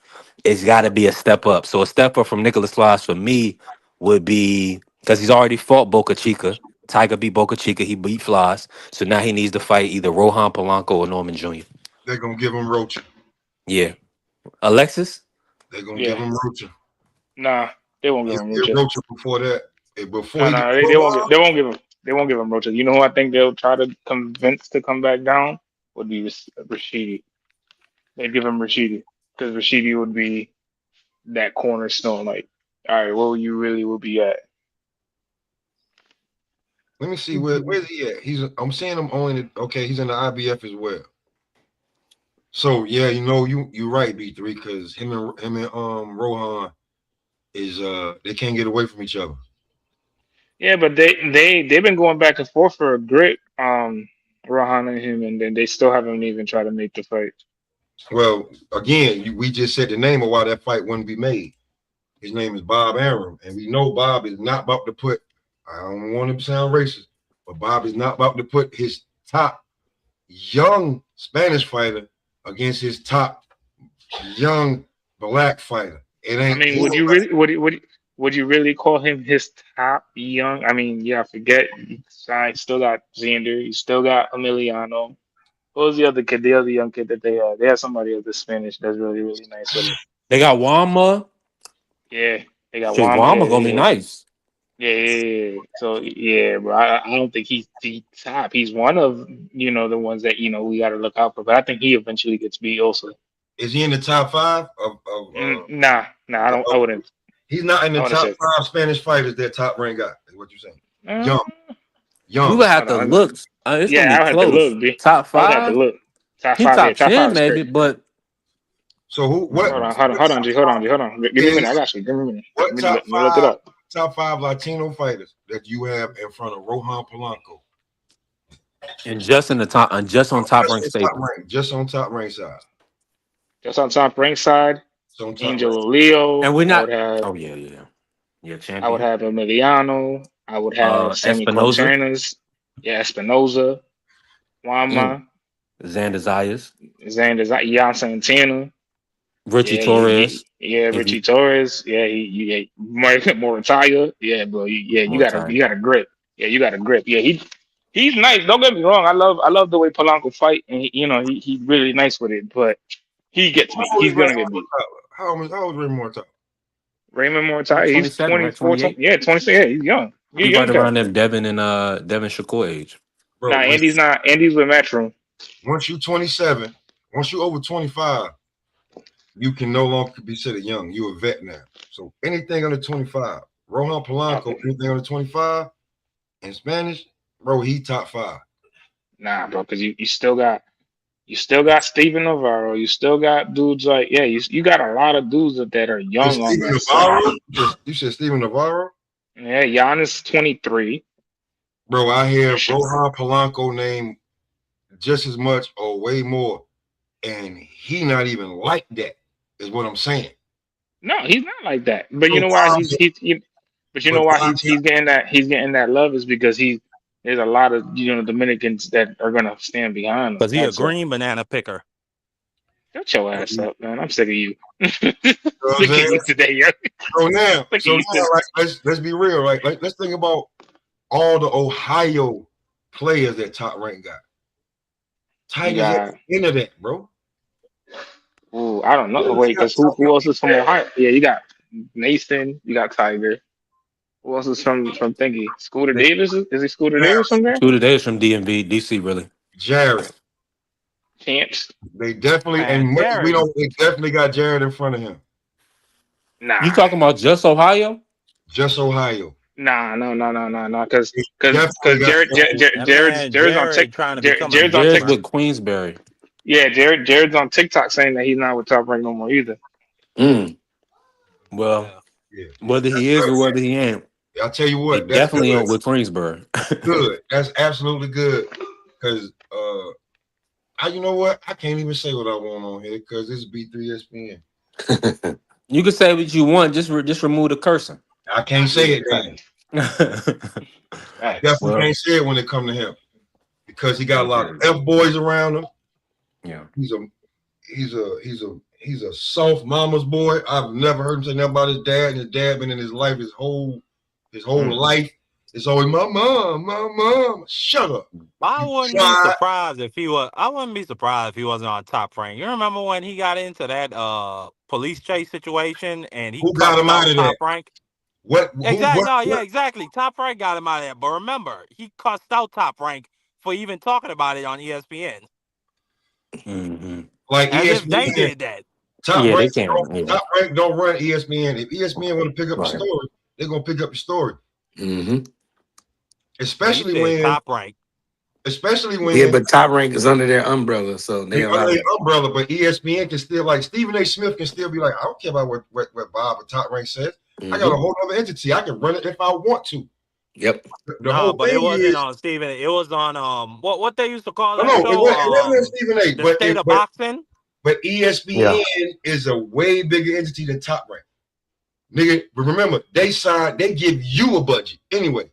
It's got to be a step up. So a step up from Nicholas Floss for me would be because he's already fought Boca Chica. Tiger beat Boca Chica. He beat Floss. So now he needs to fight either Rohan Polanco or Norman Jr. they're gonna give him Rocha. Yeah, Alexis. They're gonna give Yeah. him Rocha. Nah, they won't give He'll him get Rocha. Rocha before that. Before No, he gets no, they won't give him. They won't give him Rocha. You know who I think they'll try to convince to come back down would be Rashidi. They'd give him Rashidi because Rashidi would be that cornerstone. Like, all right, where you really will be at? let me see where's he at. I'm seeing him only he's in the IBF as well. So yeah, you're right, B3, because him and Rohan is they can't get away from each other. Yeah, but they've been going back and forth for a great Rohan and him, and then they still haven't even tried to make the fight. Well, again, we just said the name of why that fight wouldn't be made. His name is Bob Arum, and we know Bob is not about to put. I don't want to sound racist, but Bob is not about to put his top young Spanish fighter against his top young black fighter. It I ain't. mean, would you really call him his top young? I mean, yeah, forget. I still got Xander. You still got Emiliano. What was the other kid? The other young kid that they had? They had somebody of the Spanish that's really really nice with it. They got Wama. Yeah, they got Shit, Wama. Wama gonna be Yeah, yeah, nice. yeah. So yeah, bro. I don't think he's the top. He's one of the ones that we got to look out for. But I think he eventually gets beat also. Is he in the top 5 Nah, I don't. I wouldn't. He's not in I the wouldn't top say. 5 Spanish fighters that Top Rank got. Is what you're saying? Uh, Young, We young. would have hold to on. look. It's gonna Yeah, be I would have to close. look, B. Top I would have to 5. look. Top He 5, yeah. top Top 5 10 is maybe, crazy. but So who? What? Hold on, G. Hold on, G. Hold on. Give me a minute. I got you. Give me a minute. What Let me look it up. top 5 Latino fighters that you have in front of Rohan Polanco? and just in the top, and just on Top Rank stable. Just on Top Rank side. Just on top rank side, Just on Top Angel Rank. Leo. And we're I would not. have. Oh yeah, I champion. would have Emiliano. I would have Sammy Espinoza, Contreras. Yeah, Espinoza. Wama. Xander Zayas, Xander. Jan Santana. Richie Torres, Yeah, if you Richie Torres. Yeah, Moritaya. Yeah, bro. You more got time. a grip. Yeah, you got a grip. Yeah, he's nice. Don't get me wrong. I love the way Polanco fight, and he really nice with it. But he gets beat. He's gonna get beat. How old is Raymond Mortal? Raymond Like Moritaya. He's 27, right? 24. 28. Yeah, 26. Yeah, he's young. He's He a right young cat. around them Devin Shakur age. Bro, Nah, Andy's not. Andy's with Matchroom. once you 27, once you over 25, you can no longer be considered young. You're a vet now. So anything under 25, Rohan Polanco, Okay. anything under 25 in Spanish, bro, he top 5. Nah, bro, because you still got Steven Navarro. You still got dudes like you got a lot of dudes that are young on Steven that side. Navarro? You said Steven Navarro? Yeah, Giannis 23. Bro, I hear Rohan Polanco name just as much or way more, and he not even like that, is what I'm saying. No, he's not like that. But you know why he's getting that love is because there's a lot of Dominicans that are gonna stand behind him. Because he a That's all. green banana picker. Shut your ass up, man. I'm sick of you. You know what I'm Sick of you saying? today, yo. So now, like, let's be real, right? Like, let's think about all the Ohio players that Top Rank got. Tigers at the end of that, bro. Ooh, I don't know. Wait, because who else is from Ohio? Yeah, you got Nathan, you got Tiger. Who else is from Thingy? Scooter Davis? Is he Scooter Davis from there? Scooter Davis from DMV, DC, really. Jared. Champs. They definitely, Man, and Jared. they definitely got Jared in front of him. Nah. You talking about just Ohio? Just Ohio. Nah. Because Definitely Jared's on TikTok. trying to become Jared's on Jared's TikTok. with Queensberry. Yeah, Jared's on TikTok saying that he's not with Top Rank no more either. Well, Yeah. whether he is or whether he ain't, I'll tell you what, he definitely on with Queensberry. good. That's absolutely good. Because you know what? I can't even say what I want on here because this is B3 ESPN. You can say what you want, just remove the cursing. I can't say it then. Definitely can't say it when it come to him. Because he got a lot of F boys around him. Yeah. He's a soft mama's boy. I've never heard him say nothing about his dad, and his dad been in his life his whole life. It's always my mom. Shut up. I wouldn't be surprised if he was. I wouldn't be surprised if he wasn't on Top Rank. You remember when he got into that police chase situation and he got him out of Top that? Rank? What? Exactly. Top Rank got him out of there. But remember, he cussed out Top Rank for even talking about it on ESPN. Mm-hmm. Like as ESPN, if they did that. Top Rank don't run ESPN. If ESPN want to pick up a story, they're gonna pick up the story. Mm-hmm. Especially when Top Rank. Especially when but Top Rank is under their umbrella, so they under their umbrella. But ESPN can still, like, Stephen A. Smith can still be like, I don't care about what Bob or Top Rank says. I got a whole other entity. I can run it if I want to. Yep. But it wasn't on Stephen. It was on what they used to call that show. It wasn't on Stephen A. The State of Boxing. But ESPN is a way bigger entity than Top Rank, nigga. But remember, they give you a budget anyway.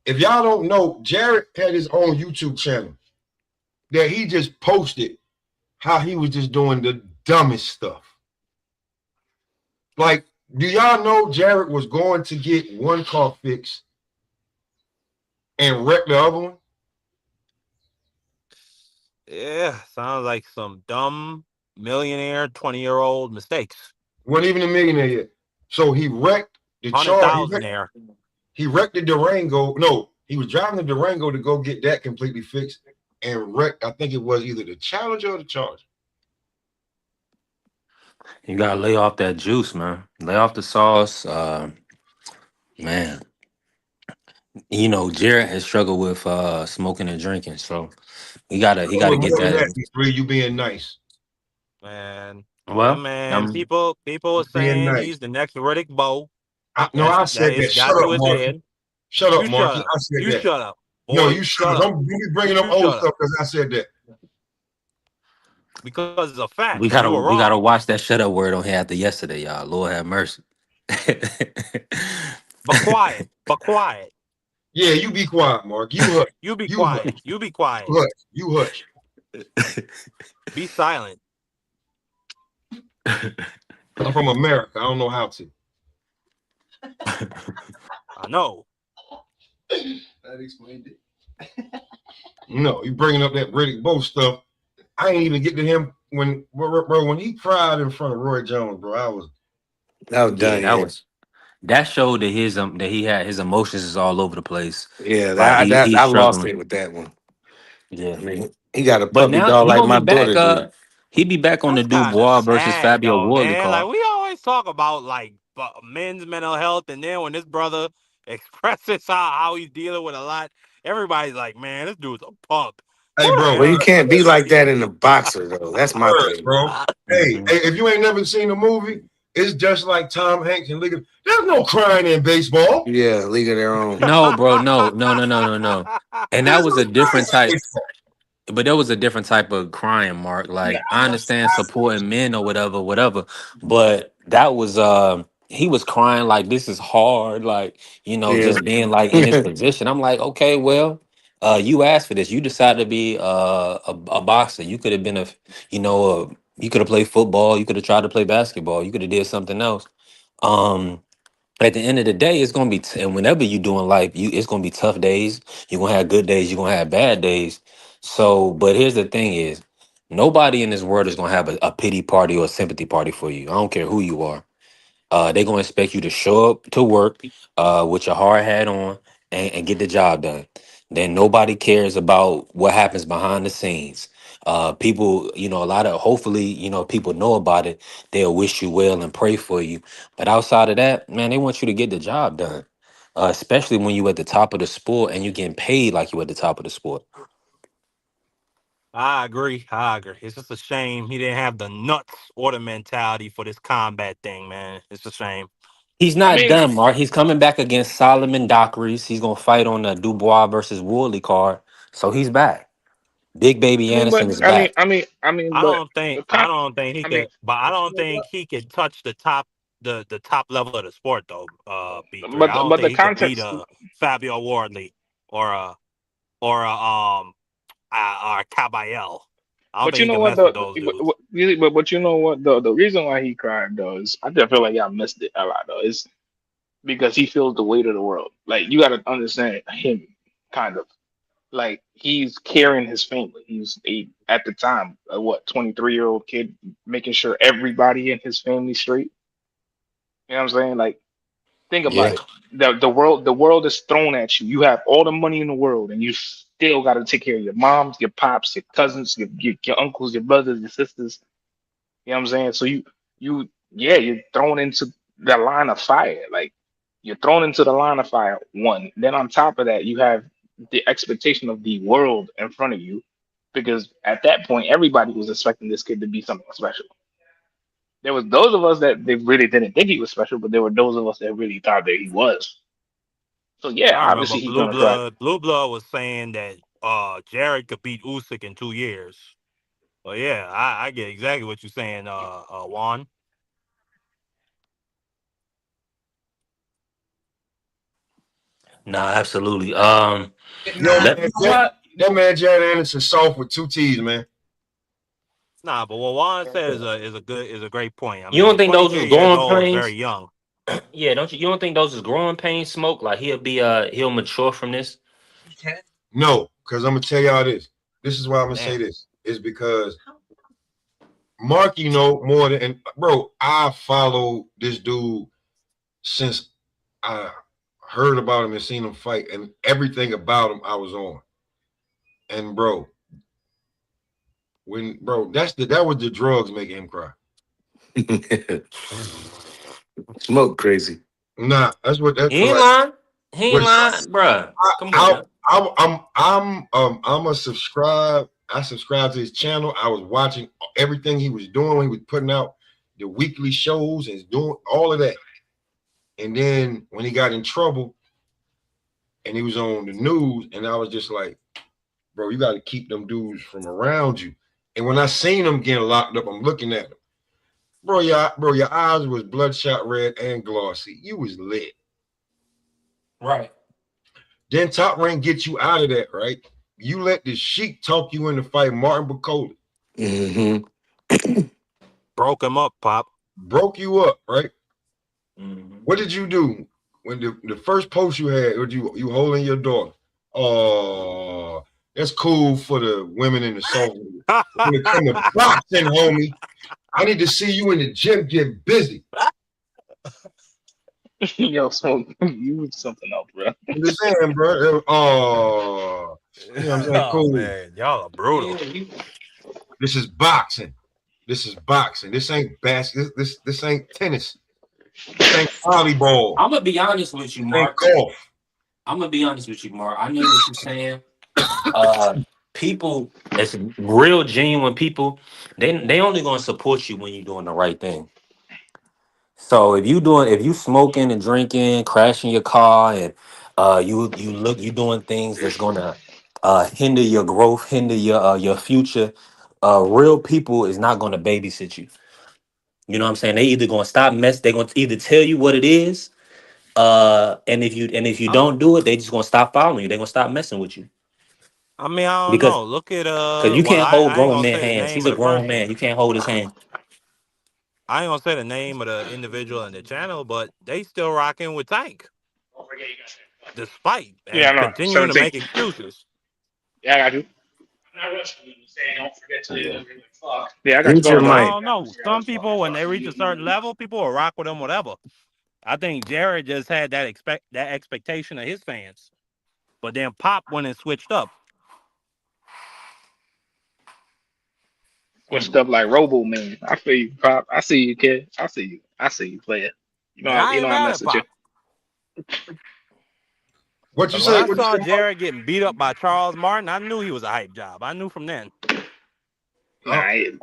If y'all don't know, Jared had his own YouTube channel that he just posted how he was just doing the dumbest stuff. Like, do y'all know Jared was going to get one car fixed and wreck the other one? Yeah, sounds like some dumb millionaire 20-year-old mistakes. Wasn't even a millionaire yet. So he wrecked the char. 100,000 there. He wrecked the Durango. No, he was driving the Durango to go get that completely fixed and wrecked. I think it was either the Challenger or the Charger. You gotta lay off that juice, man. Lay off the sauce. Man, you know, Jared has struggled with smoking and drinking, so he gotta With get more than that. that, B3, you being nice. Man, yeah, Well, man. People are Being saying nice. he's the next Riddick Bowe. No, I That said it's that. Shut got up, to his Marky. head. Shut up, You shut Marky. up. I said You that. shut up. No, Boy, you shut up. up. Don't be bringing up You old shut stuff up. because I said that. Because it's a fact. we You gotta were we gotta wrong. watch that shut up word on here after yesterday, y'all. Lord have mercy. But quiet. But quiet. Yeah, you be quiet, Mark. You hush. You be You hush. quiet. You be quiet. You hush. You hush. Be silent. I'm from America. I don't know how to. I know. That explained it. No, you bringing up that Riddick Bowe stuff. I ain't even get to him when he cried in front of Roy Jones, bro. I was That was Yeah, done. Yeah, that showed that he had his emotions is all over the place. yeah. Like That he's I lost struggling. it with that one. Yeah. I mean, he got a But puppy now dog he like gonna my be back. daughter do. He be back on the That's kind of Dubois versus sad, Fabio though, Worley man. Like, card. we always talk about, like, men's mental health, and then when this brother expresses how he's dealing with a lot, everybody's like, man, this dude's a punk. hey, Who the bro. Well, hell you is this can't be like dude? that in the boxer though. That's my Word, thing. bro. Hey, Mhm. if you ain't never seen the movie, it's just like Tom Hanks and League of. There's no crying in baseball. Yeah, League of Their Own. No, bro, no. And that There's was no a different crying in type. baseball. But there was a different type of crying, Mark. Yeah, Like I understand supporting men or whatever. But that was he was crying like this is hard, like, you know, Yeah. just being like in his position. I'm like, okay, well, you asked for this. You decided to be a boxer. You could have been you could have played football, you could have tried to play basketball, you could have did something else. Um at the end of the day, it's gonna be, and whenever you do in life, it's gonna be tough days. You're gonna have good days. You're gonna have bad days. So, but here's the thing: is nobody in this world is gonna have a pity party or a sympathy party for you. I don't care who you are. They're gonna expect you to show up to work with your hard hat on and get the job done. Then nobody cares about what happens behind the scenes. People, a lot of, hopefully, people know about it. They'll wish you well and pray for you. But outside of that, man, they want you to get the job done. Especially when you at the top of the sport and you're getting paid like you at the top of the sport. I agree. It's just a shame he didn't have the nuts or the mentality for this combat thing, man. It's a shame. He's I not mean, done, Mark. He's coming back against Solomon Dockery. He's gonna fight on the Dubois versus Woodley card. So he's back. Big Baby Anderson is back. but the I con- don't think he I mean, could, but I don't think he could touch the top level of the sport though. B3. I don't but think the he could beat context. Fabio Wardley or or Caballel. I don't But think you he know can what? mess with those dudes. But you know what? The reason why he cried though is I just feel like y'all missed it a lot though. Is because he feels the weight of the world. Like you got to understand him, kind of. Like he's carrying his family. At the time, a 23-year-old kid, making sure everybody in his family straight. You know what I'm saying? Like think about Yeah. it. The world is thrown at you. You have all the money in the world, and you still got to take care of your moms, your pops, your cousins, your uncles, your brothers, your sisters. You know what I'm saying? So you're thrown into the line of fire. Like you're thrown into the line of fire. One. Then on top of that, you have the expectation of the world in front of you, because at that point, everybody was expecting this kid to be something special. There was those of us that they really didn't think he was special, but there were those of us that really thought that he was. So yeah, I remember obviously he's gonna cry. Blue Blood was saying that Jared could beat Usyk in 2 years. Well, yeah, I get exactly what you're saying, Juan. Nah, absolutely. Yo, Let man, that man Jared Anderson soft with two T's, man. Nah, but what Juan said is a great point. I You don't mean, think those is 23 years growing old is very pains? young. Yeah, don't you? You don't think those is growing pains? Smoke like he'll mature from this. No, because I'm gonna tell y'all this. This is why I'm gonna say Damn. this. is because Mark, you know, more than, and bro, I followed this dude since I heard about him and seen him fight, and everything about him I was on. And bro, that was the drugs making him cry. Smoke crazy. Nah, that's what that's He what ain't like lying. He ain't what lying, bruh. Come on I, now. I'm a subscribe. I subscribed to his channel. I was watching everything he was doing when he was putting out the weekly shows and doing all of that. And then when he got in trouble and he was on the news, and I was just like, bro, you got to keep them dudes from around you. And when I seen him getting locked up, I'm looking at him. Bro, your eyes was bloodshot red and glossy. You was lit. Right. Then Top Rank gets you out of that, right? You let the Sheik talk you into fight Martin Bacola. Broke him up, Pop. Broke you up, right? Mm-hmm. What did you do when the first post you had? Was you holding your daughter? Oh, that's cool for the women in the soul. When it comes to boxing, homie, I need to see you in the gym get busy. Yo, Smoke, you something else, bro. I'm just saying, bro. Oh, you know what I'm saying? Oh Cool. man, y'all are brutal. This is boxing. This is boxing. This ain't basket. This ain't tennis. This ain't volleyball. I'm gonna be honest with you, This ain't Mark. golf. I'm gonna be honest with you, Mark. I know what you're saying. People, it's real genuine people. They only gonna support you when you're doing the right thing. So if you smoking and drinking, crashing your car, and you doing things that's gonna hinder your growth, hinder your future, real people is not gonna babysit you. You know what I'm saying? They either gonna stop mess. They're gonna either tell you what it is, and if you don't do it, they just gonna stop following you. They're gonna stop messing with you I mean, I don't because know. Look at you well, can't hold I ain't grown gonna man say the hands. name He's of a the grown person. man. You can't hold his hand. I ain't gonna say the name of the individual in the channel, but they still rocking with Tank, despite Yeah, and no, continuing to 17. make excuses. Yeah, I got you. Yeah. Yeah, I got you. Mute Go your ahead, But go ahead. I mic. don't know. Some people, when they reach a certain level, people will rock with them, whatever. I think Jared just had that expectation of his fans, but then Pop went and switched up. Switched up like Robo Man. I feel you, Pop. I see you, kid. I see you. I see you, player. And I You know ain't I mad mess at with you. Pop. What you Because when say? I What you saw say, Mark? Jared getting beat up by Charles Martin, I knew he was a hype job. I knew from then. Oh, Nah, he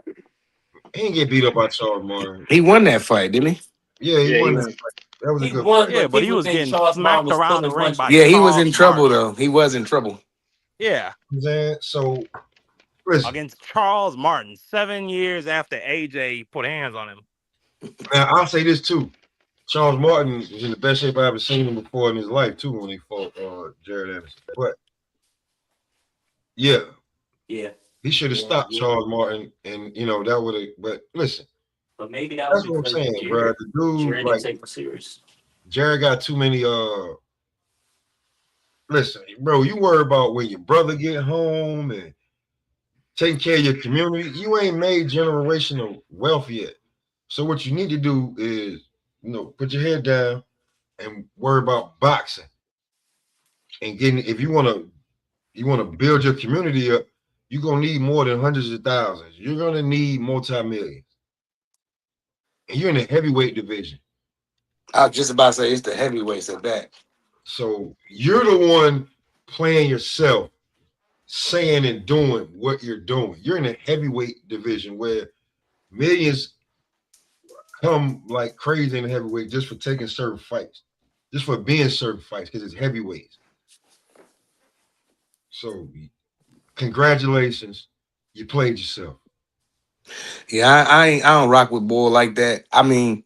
didn't get beat up by Charles Martin. He won that fight, didn't he? Yeah, he yeah, won he that won. fight. That was a He good won, fight. Yeah, but but he people was think getting Charles Brown smacked was around the pulling ring punches. by Yeah, he was Charles in trouble Martin. though. He was in trouble. Yeah, You know what I'm saying? So listen, against Charles Martin, 7 years after AJ put hands on him. now I'll say this too. Charles Martin was in the best shape I ever seen him before in his life too when he fought Jared Anderson. But yeah, Yeah, he should have yeah, stopped yeah. Charles Martin, and you know that would have. But listen, But maybe that was that's what I'm because saying, bro. The dude, Jared didn't like take him serious. Jared, got too many. Listen, bro, you worry about when your brother get home and taking care of your community. You ain't made generational wealth yet. So what you need to do is, put your head down and worry about boxing and getting. If you want to build your community up, you're gonna need more than hundreds of thousands. You're gonna need multi-millions, and you're in the heavyweight division. I was just about to say it's the heavyweights at that. So you're the one playing yourself, saying and doing what you're doing. You're in a heavyweight division where millions come like crazy in the heavyweight just for taking certain fights, just for being certain fights because it's heavyweights. So congratulations, you played yourself. Yeah, I don't rock with bull like that. I mean,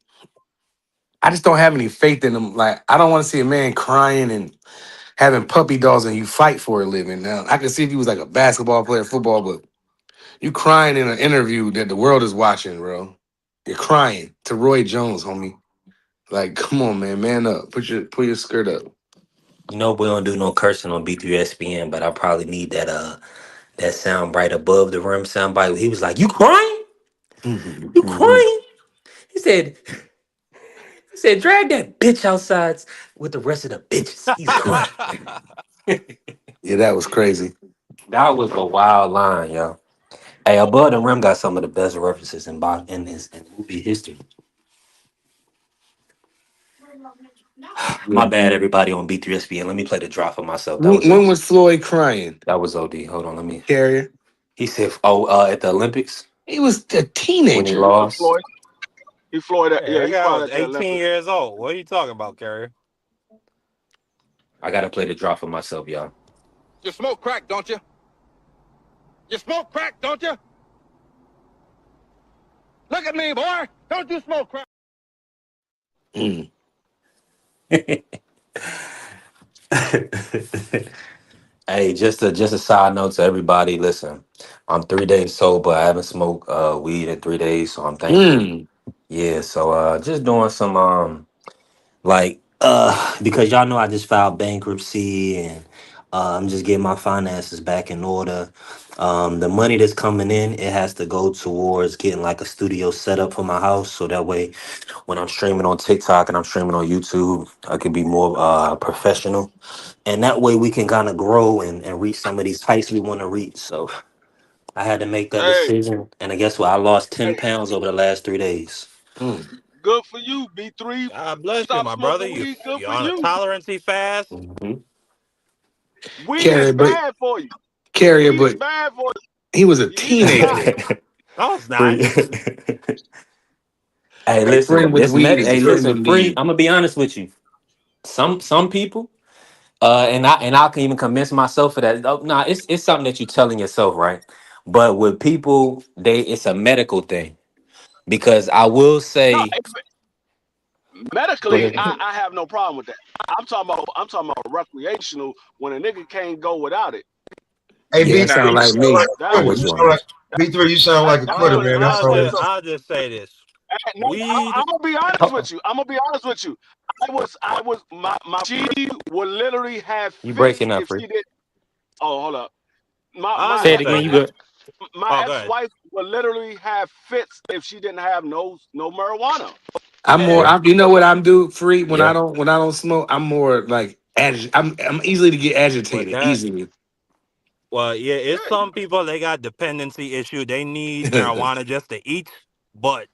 I just don't have any faith in him. Like, I don't want to see a man crying and having puppy dogs and you fight for a living. Now, I can see if he was like a basketball player, football, but you crying in an interview that the world is watching, bro. You're crying to Roy Jones, homie. Like, come on, man up. Put your skirt up. You know we don't do no cursing on B3SPN, but I probably need That sound right above the rim sound bite. He was like, "You crying? You Mhm. crying?" He said, "He said, drag that bitch outside with the rest of the bitches." He's crying. Yeah, that was crazy. That was a wild line, yo. Hey, above the rim got some of the best references in movie history. My Yeah. bad, everybody on B3SPN. Let me play the drop for myself. When was Floyd crying? That was OD. Hold on, let me. Carrier. He said, "Oh, at the Olympics He was a when he teenager. He lost." Floyd. He Floyd. Yeah, Yeah, that he guy cried was at the 18 Olympics. years old. What are you talking about, Carrier? I gotta play the drop for myself, y'all. You smoke crack, don't you? You smoke crack, don't you? Look at me, boy. Don't you smoke crack? Mm. Hey, just a side note to everybody. Listen, I'm 3 days sober. I haven't smoked weed in 3 days, so I'm thankful. Mm. Yeah, so just doing some like because y'all know I just filed bankruptcy and I'm just getting my finances back in order. The money that's coming in, it has to go towards getting like a studio set up for my house, so that way when I'm streaming on TikTok and I'm streaming on YouTube, I can be more professional, and that way we can kind of grow and reach some of these heights we want to reach. So I had to make that Hey, decision, and I guess what, I lost hey, 10 pounds over the last 3 days. Mm. good for you, B3. God bless you, Stop my brother. smoking weed. Good You for on a you. tolerancy fast? Mhm. Weed is Carrier, but bad for you. Carrier, Weed is but bad for he was a you. You need to stop. teenager. No, it's not. Free. Hey, A friend listen, with this weed med. is a Hey, friend listen, with free. need. I'm gonna be honest with you. Some people, and I can even convince myself of that. Oh, nah, it's something that you're telling yourself, right? But with people, it's a medical thing because I will No, say, go medically, ahead. I have no problem with that. I'm talking about recreational when a nigga can't go without it. Hey, Yeah, that B3, Nah, sound you like sound me. like a That I'm quitter. with You you on sound like this. B3. You sound like a quitter, I'll man. That's I'll all. just It is. I'll just say this: No, weed. I'm gonna be honest Oh, with you. I'm gonna be honest with you. She would literally have you fits breaking up, if free? she did. Oh, hold up. My I'll my Say just it ex- say again. You my this. good? ex my Oh, go ahead. ex-wife would literally have fits if she didn't have no marijuana. I'm more. And Yeah, You know what I'm do free yeah. when I don't smoke. I'm more like I'm easily to get But agitated that easily. Well, yeah, yeah, it's some people they got dependency issue. They need marijuana just to eat. But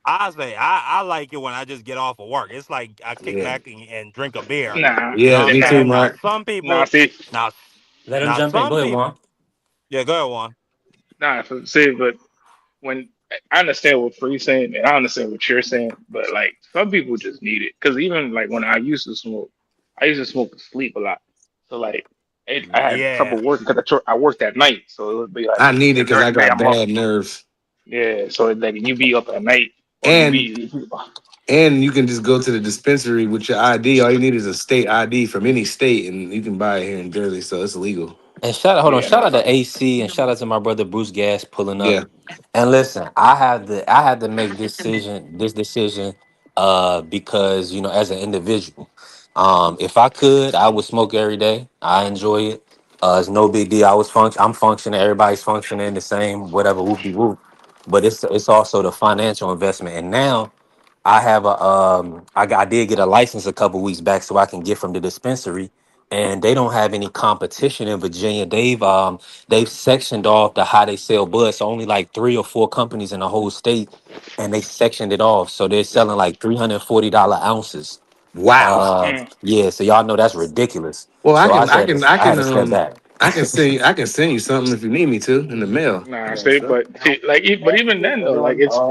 I say I like it when I just get off of work. It's like I kick Yeah, back and drink a beer. nah, You know yeah, what I'm me too, nah, saying? Now Mark. some nah. people See, now Let him now jump in. Go some ahead, people Juan. yeah, go ahead one. nah. See, but when I understand what Free's saying, and I understand what you're saying, but like some people just need it. Because even like when I used to smoke, I used to smoke to sleep a lot. So like, I had Yeah. trouble working because I worked at night. So it would be like I need it the because I next day got I'm up. bad nerves, Yeah. So like you be up at night, or you and be. you can just go to the dispensary with your ID. All you need is a state ID from any state, and you can buy it here in Jersey, so it's legal. And Yeah. shout Nah. out to AC and shout out to my brother Bruce Gas pulling up. Yeah, And listen, I had to make this decision because, as an individual. If I could, I would smoke every day. I enjoy it. It's no big deal. I'm functioning, everybody's functioning the same, whatever, whoop de whoop. But it's also the financial investment. And now I have I did get a license a couple weeks back so I can get from the dispensary, and they don't have any competition in Virginia. They've sectioned off the how they sell bud. So only like 3 or 4 companies in the whole state, and they sectioned it off. So they're selling like $340 ounces. wow. Mm. Yeah, so y'all know that's ridiculous. Well, So I had to step back. I can send you something if you need me to in the mail. Nah. See, but see, like, but even then though, like it's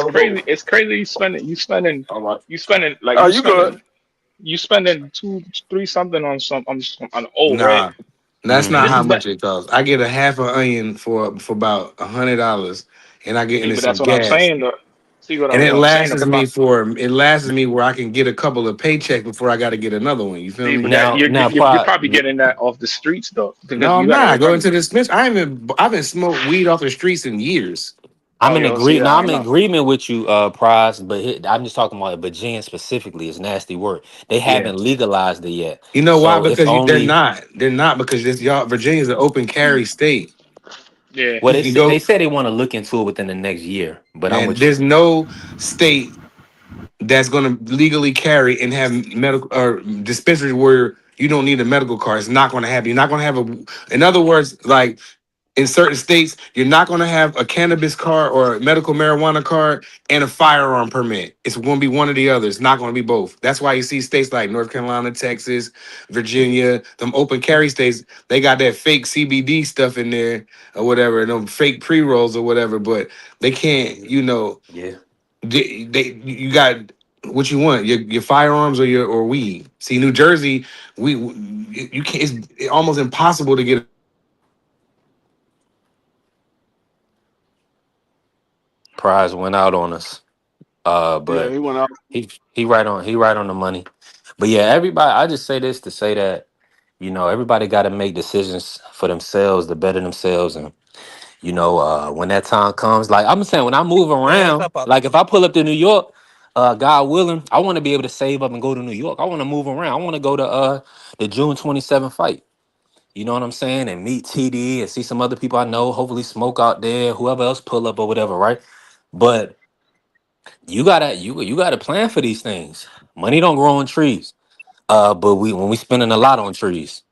crazy. It's crazy. You spending 2, 3 something on on old, right? Nah, that's not This how Hmm. is that. much it costs. I get a half an onion for about $100, and I get See, into but some that's what I'm gas, saying though. See and what I'm saying? Because my it lasts me where I can get a couple of paychecks before I got to get another one. You feel see, but me? that Now, you're Pride. probably getting that off the streets though, because No, you I'm got to not. I go remember. into this Smith. I haven't smoked weed off the streets in years. Oh, yo, see, I I'm don't in know. agreement with you, Prize, but I'm just talking about Virginia specifically. It's nasty work. They Yeah. haven't legalized it yet, You know why? so it's Because they're only not. They're not because this y'all Virginia's an open carry state. Yeah. Well, You can they go, said they want to look into it within the next year, but I'm man. with you. There's no state that's going to legally carry and have medical or dispensaries where you don't need a medical card. It's not going to happen. You're not going to have a. In other words, like in certain states, you're not going to have a cannabis card or a medical marijuana card and a firearm permit. It's going to be one or the other. It's not going to be both. That's why you see states like North Carolina, Texas, Virginia, them open carry states. They got that fake CBD stuff in there or whatever, and them fake pre rolls or whatever. But they can't, Yeah. you got what you want, your firearms or your or weed. See, New Jersey, we you can't. It's almost impossible to get. Prize went out on us. Yeah, But he went out. he right on the money. But yeah, everybody. I just say this to say that everybody got to make decisions for themselves to better themselves, and when that time comes, like I'm saying, when I move Hands around, up, up. like if I pull up to New York, God willing, I want to be able to save up and go to New York. I want to move around. I want to go to the June 27th fight. You know what I'm saying? And meet TD and see some other people I know. Hopefully, smoke out there. Whoever else pull up or whatever, right? But you gotta plan for these things. Money don't grow on trees. But when we spending a lot on trees.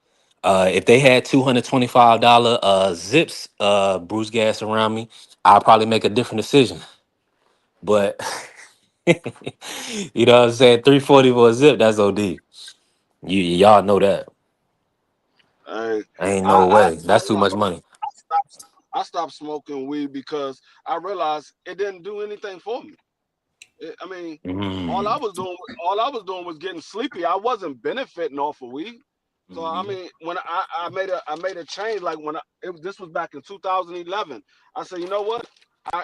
If they had $225 zips Bruce gas around me, I'll probably make a different decision. But you know what I'm saying? 340 for a zip, that's OD. Y'all know that. I, Ain't I, no I, way. That's too much money. stopped, I stopped smoking weed because I realized it didn't do anything for me. I mean, all I Mm. was doing, all I was doing was getting sleepy. I wasn't benefiting off of weed. So I Mhm. mean, when I made a change, like this was back in 2011. I said, you know what?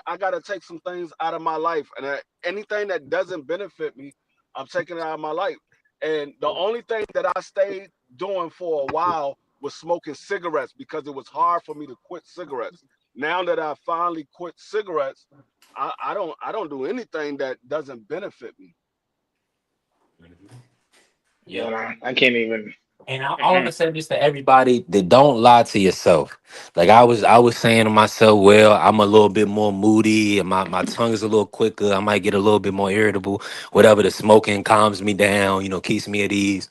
I got to take some things out of my life, and anything that doesn't benefit me, I'm taking it out of my life. And the only thing that I stayed doing for a while was smoking cigarettes because it was hard for me to quit cigarettes. Now that I finally quit cigarettes, I don't do anything that doesn't benefit me. Yeah, Yeah. nah, I can't even. And I Mm-mm. always say this to everybody that don't lie to yourself. Like I was saying to myself, well, I'm a little bit more moody and my tongue is a little quicker. I might get a little bit more irritable. Whatever, the smoking calms me down, keeps me at ease.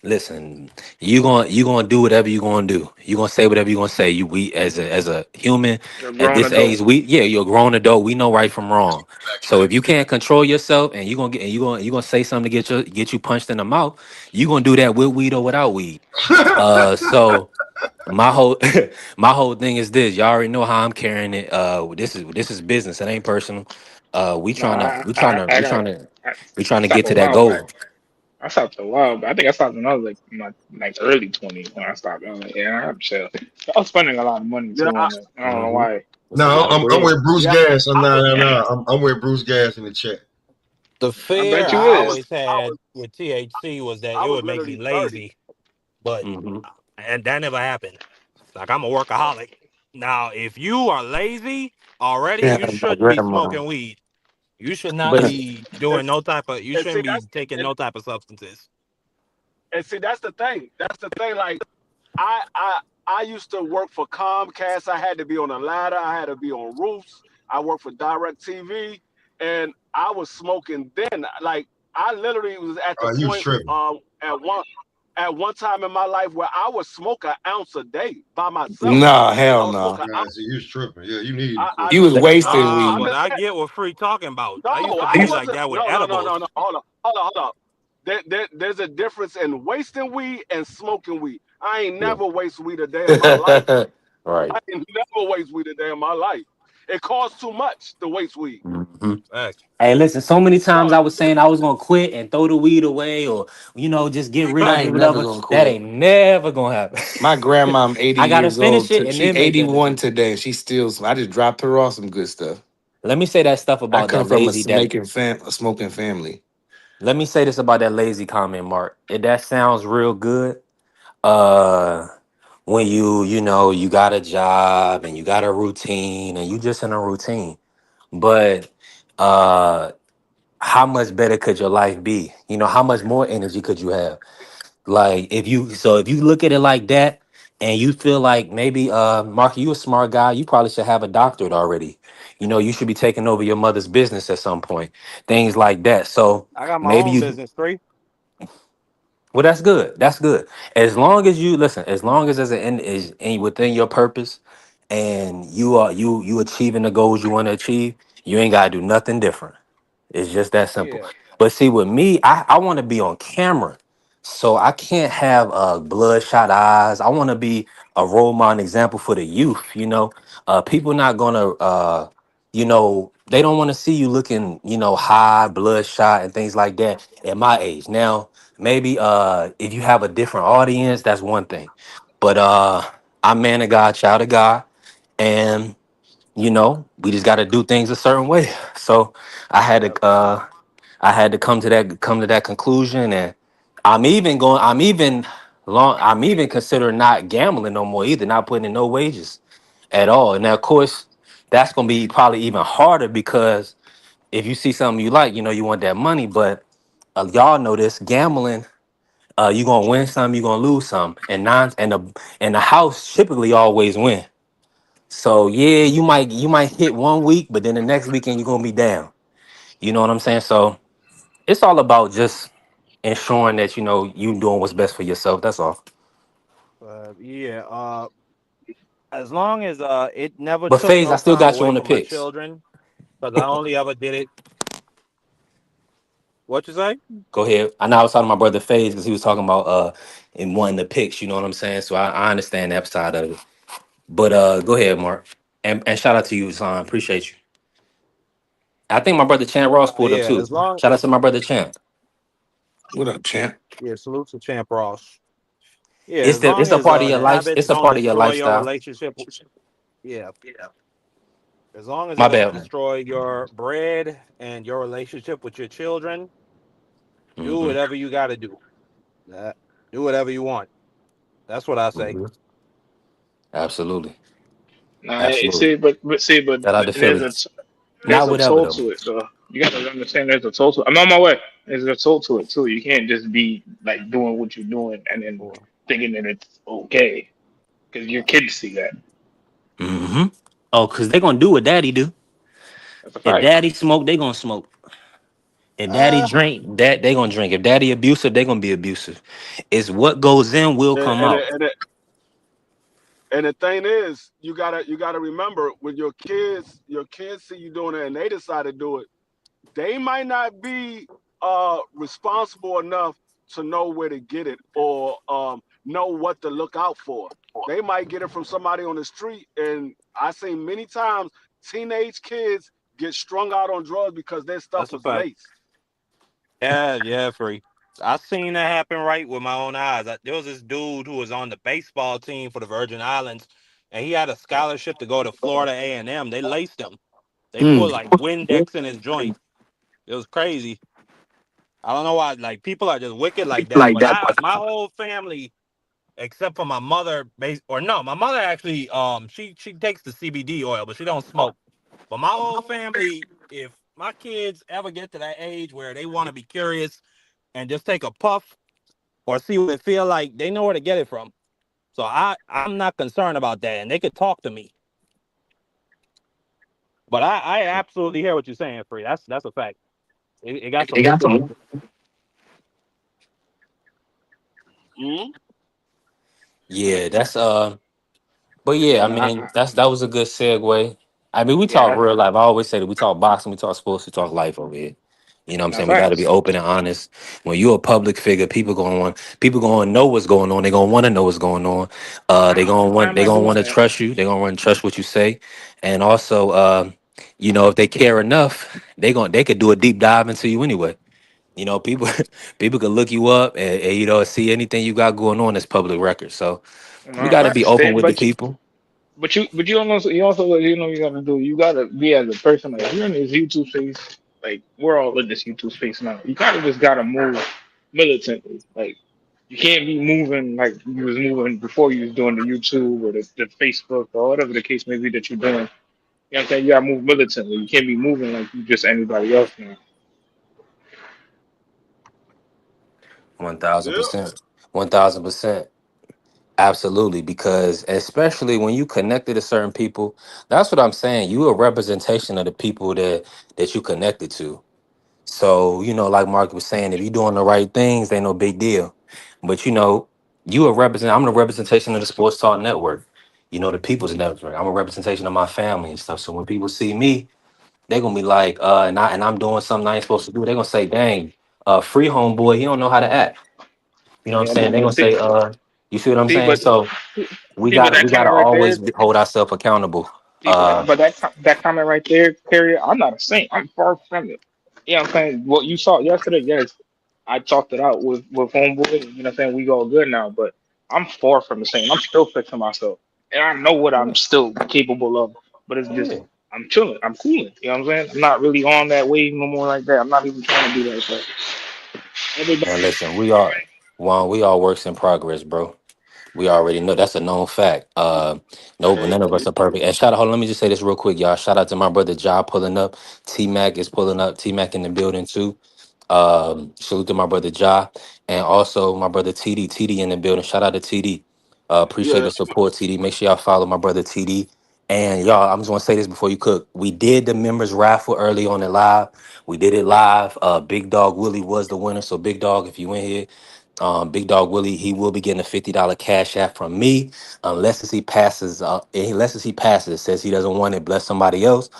Listen, you gonna do whatever you gonna do. You gonna say whatever you gonna say. We as a human You're a at grown this adult. age, you're a grown adult. We know right from wrong. So if you can't control yourself and you gonna say something to get you punched in the mouth, you gonna do that with weed or without weed. So my whole my whole thing is this. Y'all already know how I'm carrying it. This is business. It ain't personal. We No, trying to we trying to I we got. trying to I we trying to stopped get a to that while back. goal. I stopped a while, but I think I stopped when I was like in my like early 20s when I stopped. I was like, yeah, I'm chill. I was spending a lot of money Yeah, too on it. I don't know Hmm. why. It's a No, lot of I'm bread. with Bruce yeah. Gas. I was, I'm with Bruce Gas in the chat. The I fear bet you I I was, is. always I had was, with THC was that I it was would make me literally 30. lazy, but Hmm. and that never happened. Like I'm a workaholic. Now, if you are lazy already, Yeah, you my shouldn't be grandma. smoking weed. You should not But be And, doing no type of. You and see shouldn't be taking no type of substances. that's the thing. That's the thing. Like I I I used to work for Comcast. I had to be on a ladder. I had to be on roofs. I worked for Direct TV, and I was smoking then. Like I literally was at the You was point tripping. at one time in my life where I would smoke an ounce a day by myself. Nah, I hell would smoke no. an Nah, ounce. see, you was tripping. Yeah, you need to I quit. He was wasting Nah, I'm weed. but just I saying. get what Free talking about. No, I used to I be He's like wasn't. that with No, edibles. no. Hold on. There's a difference in wasting weed and smoking weed. I ain't yeah. never waste weed a day in my life. Right. I ain't never waste weed a day in my life. It costs too much to waste weed. Hmm. Facts. Hey, listen, so many times No, I was saying I was gonna quit and throw the weed away or just get rid I of it, ain't never whatever. gonna That quit. ain't never gonna happen. My grandma, I'm 80 I gotta years finish old. it and She then make that 81 decision. today. And she still. I just dropped her off some good stuff. Let me say that stuff I about come that from a lazy that smoking family. let me say this about that lazy comment, Mark. That sounds real good. Uh when you got a job and you got a routine and you just in a routine. But uh how much better could your life be? How much more energy could you have? Like if you look at it like that, and you feel like maybe Mark, you a smart guy, you probably should have a doctorate already. You know, you should be taking over your mother's business at some point, things like that. So I got my maybe own you, business, three. well, that's good. That's good. As long as you listen, as long as there's an end is within your purpose, and you achieving the goals you want to achieve, you ain't gotta do nothing different. It's just that simple. Yeah. But see, with me, I want to be on camera. So I can't have bloodshot eyes. I want to be a role model example for the youth. You know, people not gonna, they don't want to see you looking, high, bloodshot, and things like that at my age. Now, maybe if you have a different audience, that's one thing. But I'm man of God, child of God, and we just got to do things a certain way. So I had Yeah. to I had to come to that conclusion, and I'm even considering not gambling no more either, not putting in no wages at all. And now, of course, that's gonna be probably even harder because if you see something you like, you want that money. But y'all know this gambling, you gonna win some, you gonna lose some, and the house typically always win. So yeah, you might hit one week, but then the next weekend you're gonna be down. You know what I'm saying? So it's all about just ensuring that you doing what's best for yourself. That's all. Yeah. As long as it never But took Faze, I no still time got you away on the from my picks. children, because I only ever did it. What you say? Go ahead. I know I was talking to my brother Faze because he was talking about in wanting the picks. You know what I'm saying? So I understand that side of it. But go ahead, Mark, and shout out to you, son. Appreciate you. I think my brother Champ Ross pulled up Yeah. too. As long. Shout out to my brother Champ. What up, champ? Yeah. Salute to Champ Ross. Yeah. It's As the long it's a as part of your the life. habits It's a don't part of your destroy your lifestyle. relationship. Yeah. As long as it My don't bad. destroy your bread and your relationship with your children, do Hmm. whatever you got to do. Uh, do whatever you want. That's what I say. Hmm. Absolutely. Nah, Absolutely. see, but Shout out to there's Philly. there's Not a whatever toll though. to it, though. You gotta understand there's a toll to it. I'm on my way. There's a toll to it too. You can't just be like doing what you're doing and then thinking that it's okay because your kids see that. Hmm. Oh, because they're gonna do what daddy do. That's a If fact. daddy smoke, they gonna smoke. If daddy drink, that they gonna drink. If daddy abusive, they gonna be abusive. It's what goes in will And come and out. it, and, it, and the thing is, you gotta remember when your kids see you doing it and they decide to do it, they might not be responsible enough to know where to get it or know what to look out for. They might get it from somebody on the street, and I seen many times teenage kids get strung out on drugs because their stuff That's a was fact. laced. Yeah, yeah, free. I seen that happen right with my own eyes. There was this dude who was on the baseball team for the Virgin Islands, and he had a scholarship to go to Florida A&M. They laced him. They put Mm. like Windex in his joint. It was crazy. I don't know why. Like people are just wicked like that. But my whole family, except for my mother, or no, my mother actually, she takes the CBD oil, but she don't smoke. But my whole family, if my kids ever get to that age where they want to be curious and just take a puff or see what it feel like, they know where to get it from. So I'm not concerned about that, and they could talk to me. But I absolutely hear what you're saying, Free. That's a fact. It got some. Mhm. Yeah, that's but yeah, I And mean that was a good segue. I mean, we talk yeah, real life. I always say that we talk boxing, we talk sports, we talk life over here. You know what I'm no saying? We got to be facts. open and honest. When you're a public figure, people going to know what's going on. They're going to want to know what's going on. Why am They I going to doing want to that? trust you. They're going to want to trust what you say. And also if they care enough, they could do a deep dive into you anyway. People people could look you up and see anything you got going on as public record. So we No got to be facts. open with the people. You gotta do. You gotta be as a person. Like if you're in this YouTube space. Like we're all in this YouTube space now. You kind of just gotta move militantly. Like you can't be moving like you was moving before you was doing the YouTube or the Facebook or whatever the case may be that you're doing. You know what I'm saying? You gotta move militantly. You can't be moving like you just anybody else now. 1,000%. Yeah. 1,000%. Absolutely, because especially when you connected to certain people, that's what I'm saying. You a representation of the people that you connected to. So, like Mark was saying, if you're doing the right things, ain't no big deal. But I'm a representation of the Sports Talk Network. The people's network. I'm a representation of my family and stuff. So when people see me, they're gonna be like, and I'm doing something I ain't supposed to do, they're gonna say, dang, free homeboy, he don't know how to act. You know what I'm Yeah, saying? They're gonna but see, say, you see what I'm see, saying? but So we see, but got that we gotta comment right there. always hold ourselves accountable. See, but that comment right there, Carrie, I'm not a saint. I'm far from it. You know what I'm saying? What you saw yesterday, yes, I talked it out with homeboy. You know what I'm saying? We all good now, but I'm far from the saint. I'm still fixing myself, and I know what I'm still capable of. But it's just Yeah. I'm chilling. I'm cooling. You know what I'm saying? I'm not really on that wave no more like that. I'm not even trying to do that. So Man, everybody, listen, we all works in progress, bro. We already know that's a known fact. No, but Hey, none of us are perfect. And shout out, hold on, let me just say this real quick, y'all. Shout out to my brother Ja pulling up. T Mac is pulling up. T Mac in the building too. Salute to my brother Ja, and also my brother TD. TD in the building. Shout out to TD. Appreciate yeah, the support, TD. Make sure y'all follow my brother TD. And y'all, I'm just gonna say this before you cook. We did the members raffle early on the live. We did it live. Big Dog Willie was the winner. So Big Dog, if you in here, Big Dog Willie, he will be getting a $50 cash app from me, unless as he passes. Unless as he passes, says he doesn't want it, bless somebody else.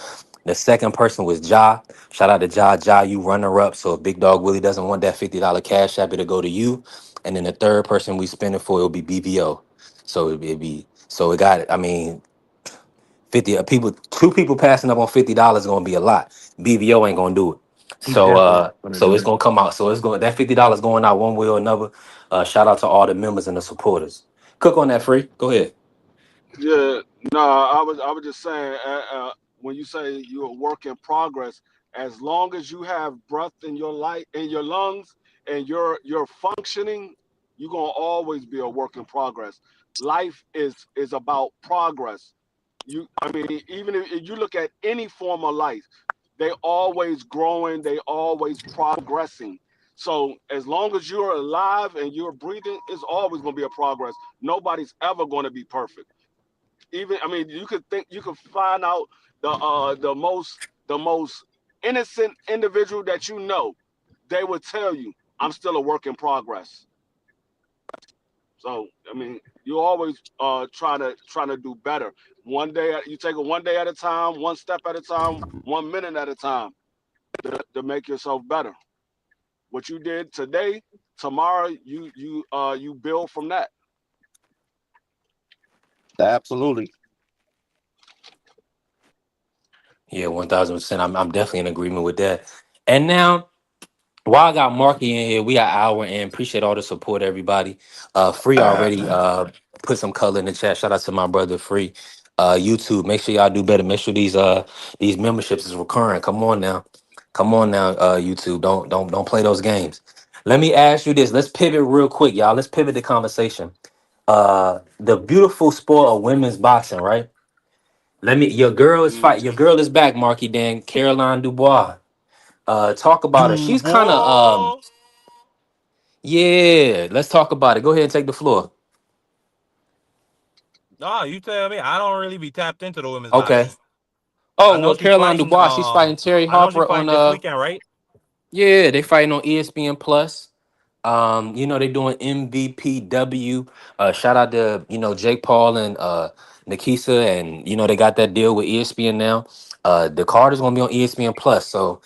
The second person was Ja. Shout out to Ja. Ja, you runner up. So if Big Dog Willie doesn't want that $50 cash app, it'll go to you. And then the third person we spend it for, it'll be BVO. So it got it. I mean, 50 people, two people passing up on $50 is gonna be a lot. BVO ain't gonna do it. He So definitely gonna so do it's it. gonna come out. So it's going that $50 going out one way or another. Shout out to all the members and the supporters. Cook on that, free. Go ahead. yeah. No, I was just saying, when you say you're a work in progress, as long as you have breath in your life, in your lungs, and you're functioning, you're gonna always be a work in progress. Life is about progress. I mean, even if you look at any form of life, they always growing, they always progressing. So as long as you're alive and you're breathing, it's always going to be a progress. Nobody's ever going to be perfect. Even, I mean, you could find out the most innocent individual that you know, they would tell you, I'm still a work in progress. So I mean, you always trying to do better. You take it one day at a time, one step at a time, 1 minute at a time to make yourself better. What you did today, tomorrow, you build from that. Absolutely. Yeah, 1000%. I'm definitely in agreement with that. And now, while I got Marky in here, we are hour in. Appreciate all the support, everybody. Free already put some color in the chat. Shout out to my brother Free. YouTube, make sure y'all do better. Make sure these memberships is recurring. Come on now. Come on now, YouTube. Don't play those games. Let me ask you this. Let's pivot real quick, y'all. Let's pivot the conversation. The beautiful sport of women's boxing, right? Your girl is Mm. fight. Your girl is back, Marky Dan. Caroline Dubois. Talk about her. She's kind of Dubois. yeah, let's talk about it. Go ahead and take the floor. No, you tell me. I don't really be tapped into the women's Okay. boxing. I Oh, know well, she Caroline fighting. Dubois, she's fighting Terry I know she Harper on fighting this weekend, right? yeah, they fighting on ESPN Plus. They doing MVPW. Shout out to, Jake Paul and Nikisa, and they got that deal with ESPN now. The card is gonna be on ESPN Plus, so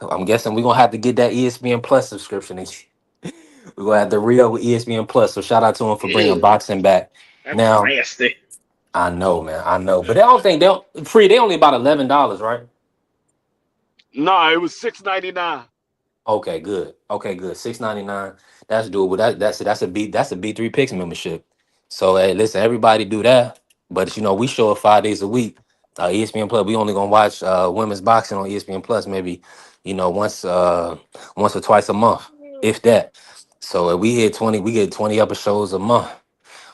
I'm guessing we're gonna have to get that ESPN Plus subscription. We're gonna have to re-up with ESPN Plus. So shout out to him for bringing ew, boxing back. that's Now, nasty. I know, man. I know. But they don't free, they only about $11, right? Nah, it was 6.99. Okay, good. Okay, good. 6.99. That's doable. That's a B3 Picks membership. So hey, listen, everybody do that. But we show up 5 days a week. ESPN Plus, we only gonna watch women's boxing on ESPN Plus maybe, once or twice a month, if that. So if we get 20 episodes a month.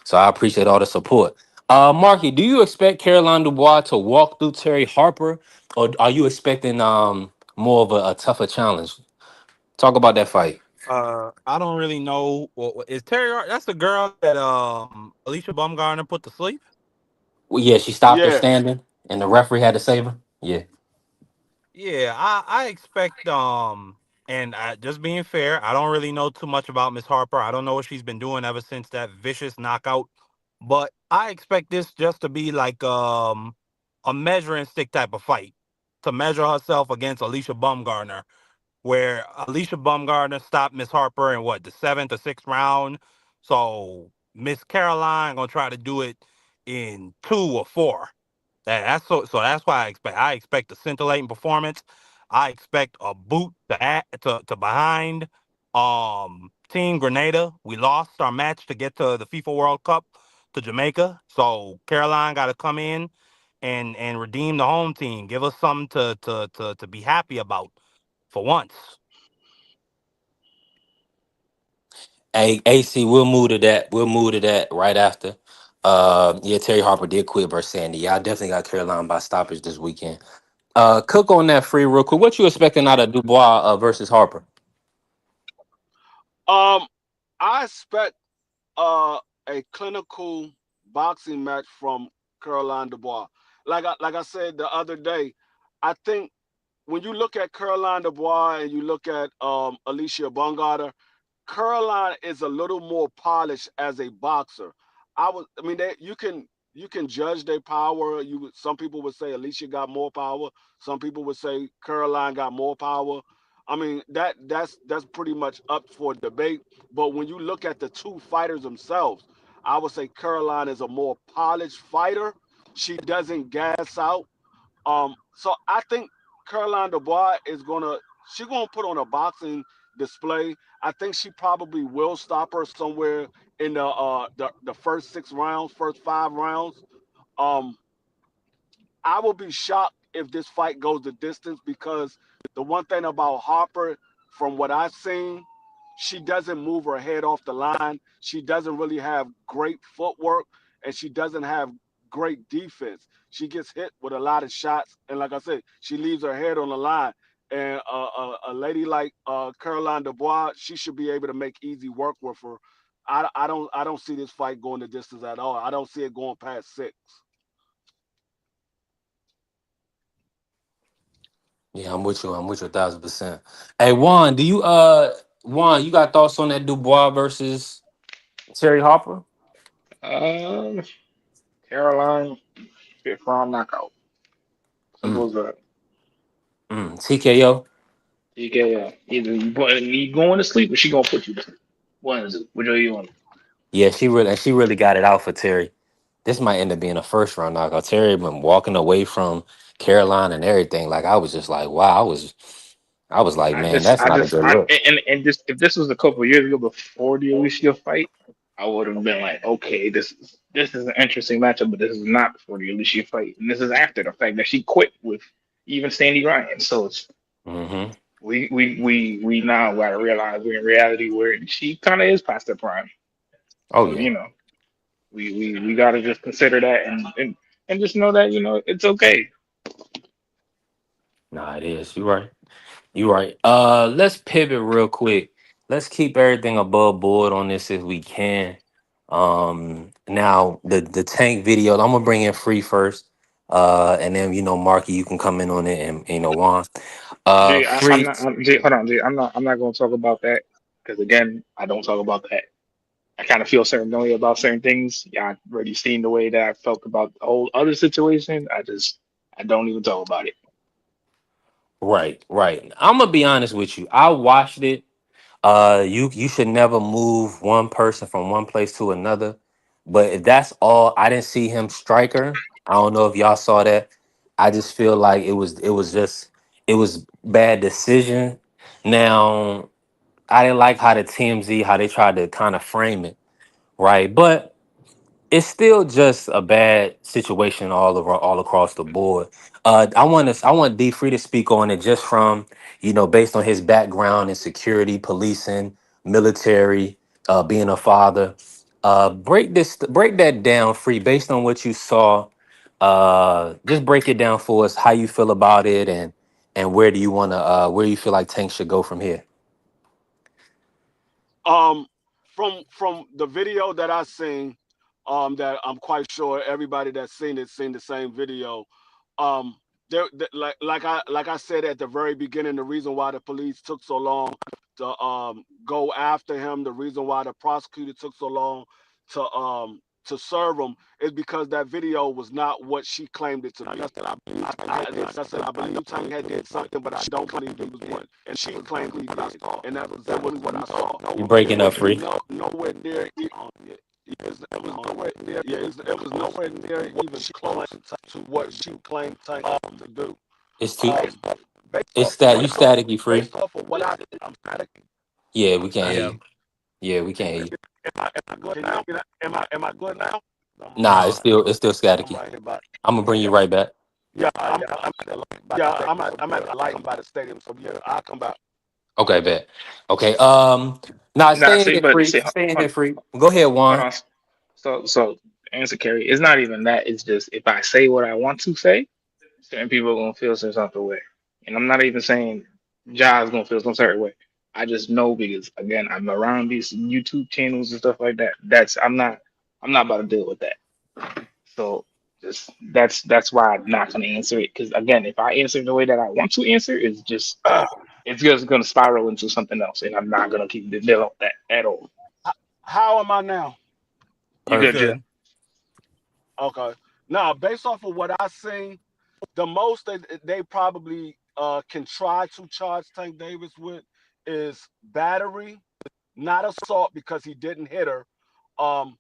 So I appreciate all the support. Marky, do you expect Caroline Dubois to walk through Terry Harper, or are you expecting more of a tougher challenge? Talk about that fight. I don't really know. Is Terry? That's the girl that Alicia Baumgartner put to sleep. Well, yeah, she stopped her Yeah. standing, and the referee had to save her. Yeah. Yeah, I expect and just being fair, I don't really know too much about Miss Harper. I don't know what she's been doing ever since that vicious knockout, but I expect this just to be like a measuring stick type of fight to measure herself against Alicia Baumgartner, where Alicia Baumgartner stopped Miss Harper in what, the seventh or sixth round. So Miss Caroline gonna try to do it in two or four. That's that's why I expect a scintillating performance. I expect a boot to behind Team Grenada. We lost our match to get to the FIFA World Cup to Jamaica. So Caroline got to come in and redeem the home team. Give us something to be happy about for once. Hey, AC, we'll move to that. We'll move to that right after. Yeah, Terry Harper did quit versus Sandy. Yeah, I definitely got Carolina by stoppage this weekend. Cook on that free real quick. What you expecting out of Dubois versus Harper? Um, I expect uh a clinical boxing match from Caroline Dubois. Like I said the other day, I think when you look at Caroline Dubois and you look at Alicia Baumgartner, Caroline is a little more polished as a boxer. I mean, you can judge their power. Some people would say Alicia got more power. Some people would say Caroline got more power. I mean, that's pretty much up for debate. But when you look at the two fighters themselves, I would say Caroline is a more polished fighter. She doesn't gas out. So I think Caroline Dubois she's gonna put on a boxing display. I think she probably will stop her somewhere in the first 6 rounds, first 5 rounds. Um, I will be shocked if this fight goes the distance because the one thing about Harper, from what I've seen, she doesn't move her head off the line. She doesn't really have great footwork, and she doesn't have great defense. She gets hit with a lot of shots, and like I said, she leaves her head on the line. And a lady like Caroline Dubois, she should be able to make easy work with her. I don't see this fight going the distance at all. I don't see it going past 6. Yeah, I'm with you. I'm with you 1,000%. Hey, Juan, Juan, you got thoughts on that Dubois versus Terry Harper? Um, Caroline, fifth round knockout. Simple Mm, as that. TKO. You can either you going to sleep or she gonna put you to sleep. One is it. Which are you on? Yeah, she really got it out for Terry. This might end up being a first round knockout. Terry been walking away from Carolina and everything. Like I was just like, wow, I was like, man, that's not a good look. And just if this was a couple of years ago before the Alicia fight, I would have been like, okay, this is an interesting matchup, but this is not before the Alicia fight, and this is after the fact that she quit with even Sandy Ryan. So it's Hmm. we now gotta realize we're in reality where she kind of is past her prime. Oh So yeah, we gotta just consider that and just know that it's okay. nah, it is. You right. You right. Let's pivot real quick. Let's keep everything above board on this if we can. Now the tank video. I'm gonna bring in Free first. And then Marky, you can come in on it, and Juan. I'm Free. not. Jay, hold on, Jay. I'm not going to talk about that because again, I don't talk about that. I kind of feel certain way about certain things. Yeah, I've already seen the way that I felt about the whole other situation. I don't even talk about it. Right, right. I'm gonna be honest with you. I watched it. You should never move one person from one place to another. But if that's all, I didn't see him striker. I don't know if y'all saw that. I just feel like it was bad decision. Now I didn't like how the TMZ how they tried to kind of frame it, right? But it's still just a bad situation all across the board. I want D Free to speak on it just from based on his background in security, policing, military, being a father. Break that down, Free, based on what you saw. Just break it down for us, how you feel about it, and where do you want to where you feel like Tank should go from here. Um, from the video that I seen, that I'm quite sure everybody that's seen the same video. Um, like I said at the very beginning, the reason why the police took so long to go after him, the reason why the prosecutor took so long to serve him is because that video was not what she claimed it to be. I believe Tank had did something, but I don't believe he was what and she claimed he did, and that was what I saw. You're breaking It up, was free. nowhere near. It was nowhere near. Yeah, it was nowhere near even close to what she claimed Tank to do. It's too. It's Based that you staticky, free. based off of what I'm static. Yeah, we can't hear Yeah. you. Yeah, we can't hear you. Am I good now? Am I good now? Nah, No. it's still I'm staticky. right here by. I'm gonna bring you right back. Yeah, I'm at the light by the stadium. So yeah, I'll come back. Okay, bet. Okay. Nah, Nah, stay in see, here, but free. see, Stay in here, free. Go ahead, hold Juan. on. So answer Kerry. It's not even that. It's just if I say what I want to say, certain people are gonna feel some type of way. And I'm not even saying Jai's gonna feel some certain way. I just know because again, I'm around these YouTube channels and stuff like that. I'm not about to deal with that. So just that's why I'm not gonna answer it. Because again, if I answer the way that I want to answer, it's just gonna spiral into something else, and I'm not gonna keep dealing with that at all. How am I now? You You good, Perfect. Jeff? good? Okay. Now, based off of what I seen, the most that they probably can try to charge Tank Davis with is battery, not assault because he didn't hit her. Um,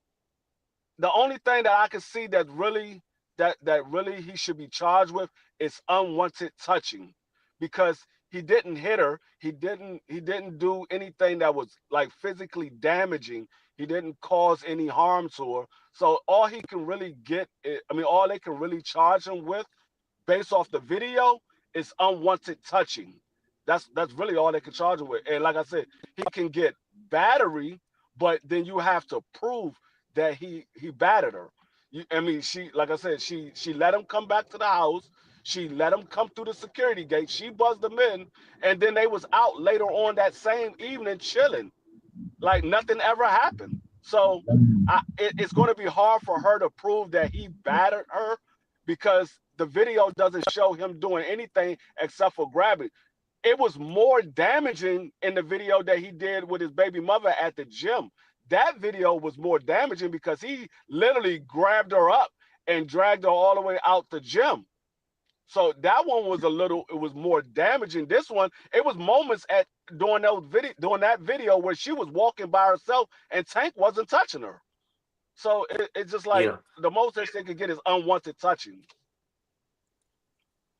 the only thing that I can see that really he should be charged with is unwanted touching, because he didn't hit her. He didn't do anything that was like physically damaging. He didn't cause any harm to her. So all he can really all they can really charge him with based off the video is unwanted touching. That's really all they can charge him with. And like I said, he can get battery, but then you have to prove that he battered her. She, like I said, she let him come back to the house. She let him come through the security gate. She buzzed him in, and then they was out later on that same evening chilling like nothing ever happened. So it's going to be hard for her to prove that he battered her because the video doesn't show him doing anything except for grabbing. It was more damaging in the video that he did with his baby mother at the gym. That video was more damaging because he literally grabbed her up and dragged her all the way out the gym. So that one was it was more damaging. This one, it was moments at during that video where she was walking by herself and Tank wasn't touching her. So it's just like Yeah. the most that they could get is unwanted touching.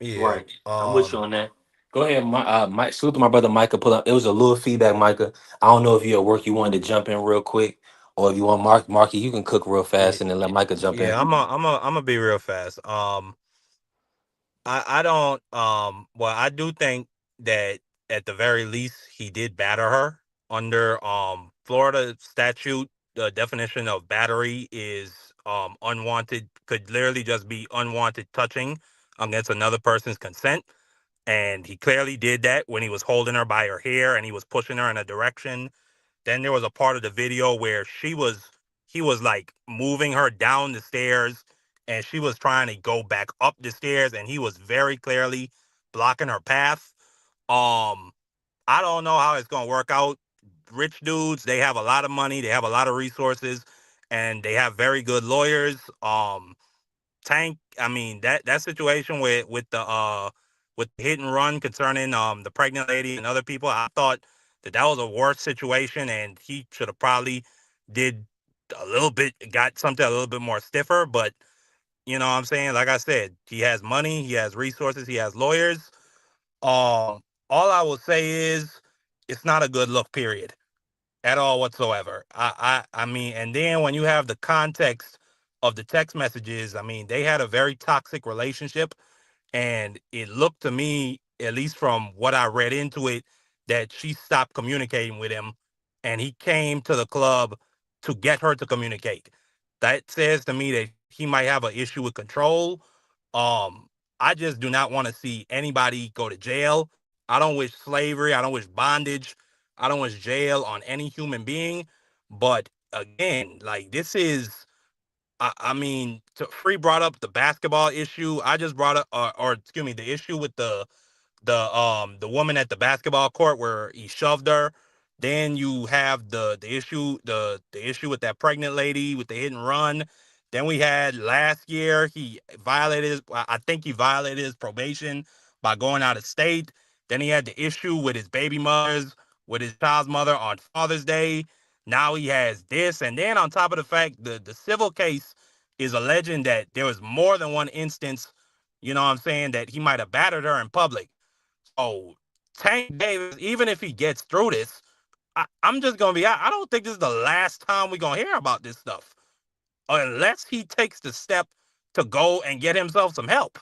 Yeah. Right. I'm with you on that. Go ahead, Mike. Salute to my brother Micah. Pull up. It was a little feedback, Micah. I don't know if you at work. You wanted to jump in real quick, or if you want Marky, you can cook real Yeah. fast and then let Micah jump in. Yeah. I'm gonna be real fast. I don't well, I do think that at the very least he did batter her under Florida statute. The definition of battery is unwanted, could literally just be unwanted touching against another person's consent, and he clearly did that when he was holding her by her hair and he was pushing her in a direction. Then there was a part of the video where he was like moving her down the stairs and she was trying to go back up the stairs and he was very clearly blocking her path. Um, I don't know how it's gonna work out. Rich dudes, they have a lot of money, they have a lot of resources, and they have very good lawyers. Tank, I mean that situation with the hit and run concerning the pregnant lady and other people, I thought that was a worse situation, and he should have probably did a little bit, got something a little bit more stiffer. But you know what I'm saying? Like I said, he has money, he has resources, he has lawyers. All I will say is it's not a good look. Period at all whatsoever. I mean, and then when you have the context of the text messages, I mean, they had a very toxic relationship, and it looked to me, at least from what I read into it, that she stopped communicating with him, and he came to the club to get her to communicate. That says to me that he might have an issue with control. Um, I just do not want to see anybody go to jail. I don't wish slavery. I don't wish bondage I don't wish jail on any human being. But again, like this is, I mean, Free brought up the basketball issue. I just brought up, or excuse me, the issue with the woman at the basketball court where he shoved her. Then you have the issue with that pregnant lady with the hit and run. Then we had last year he violated I think he violated his probation by going out of state. Then he had the issue with his baby mothers, with his child's mother on Father's Day. Now he has this, and then on top of the fact the civil case is alleging that there was more than one instance, you know what I'm saying, that he might have battered her in public. Oh, Tank Davis, even if he gets through this, I'm just gonna be. I don't think this is the last time we're gonna hear about this stuff, unless he takes the step to go and get himself some help.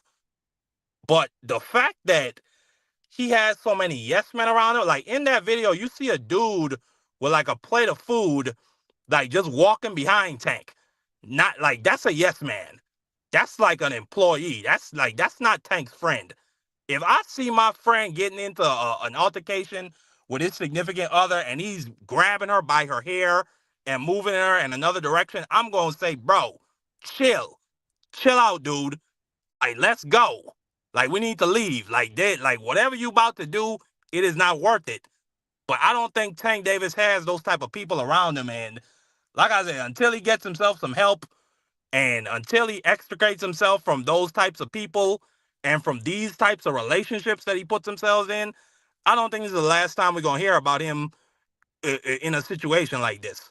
But the fact that he has so many yes men around him, like in that video, you see a dude with like a plate of food, like just walking behind Tank. Not like that's a yes man. That's like an employee. That's not Tank's friend. If I see my friend getting into an altercation with his significant other and he's grabbing her by her hair and moving her in another direction, I'm going to say, bro, chill. Chill out, dude. Like, let's go. Like, we need to leave. Like, whatever you about to do, it is not worth it. But I don't think Tank Davis has those type of people around him. And like I said, until he gets himself some help, and until he extricates himself from those types of people and from these types of relationships that he puts himself in, I don't think this is the last time we're going to hear about him in a situation like this.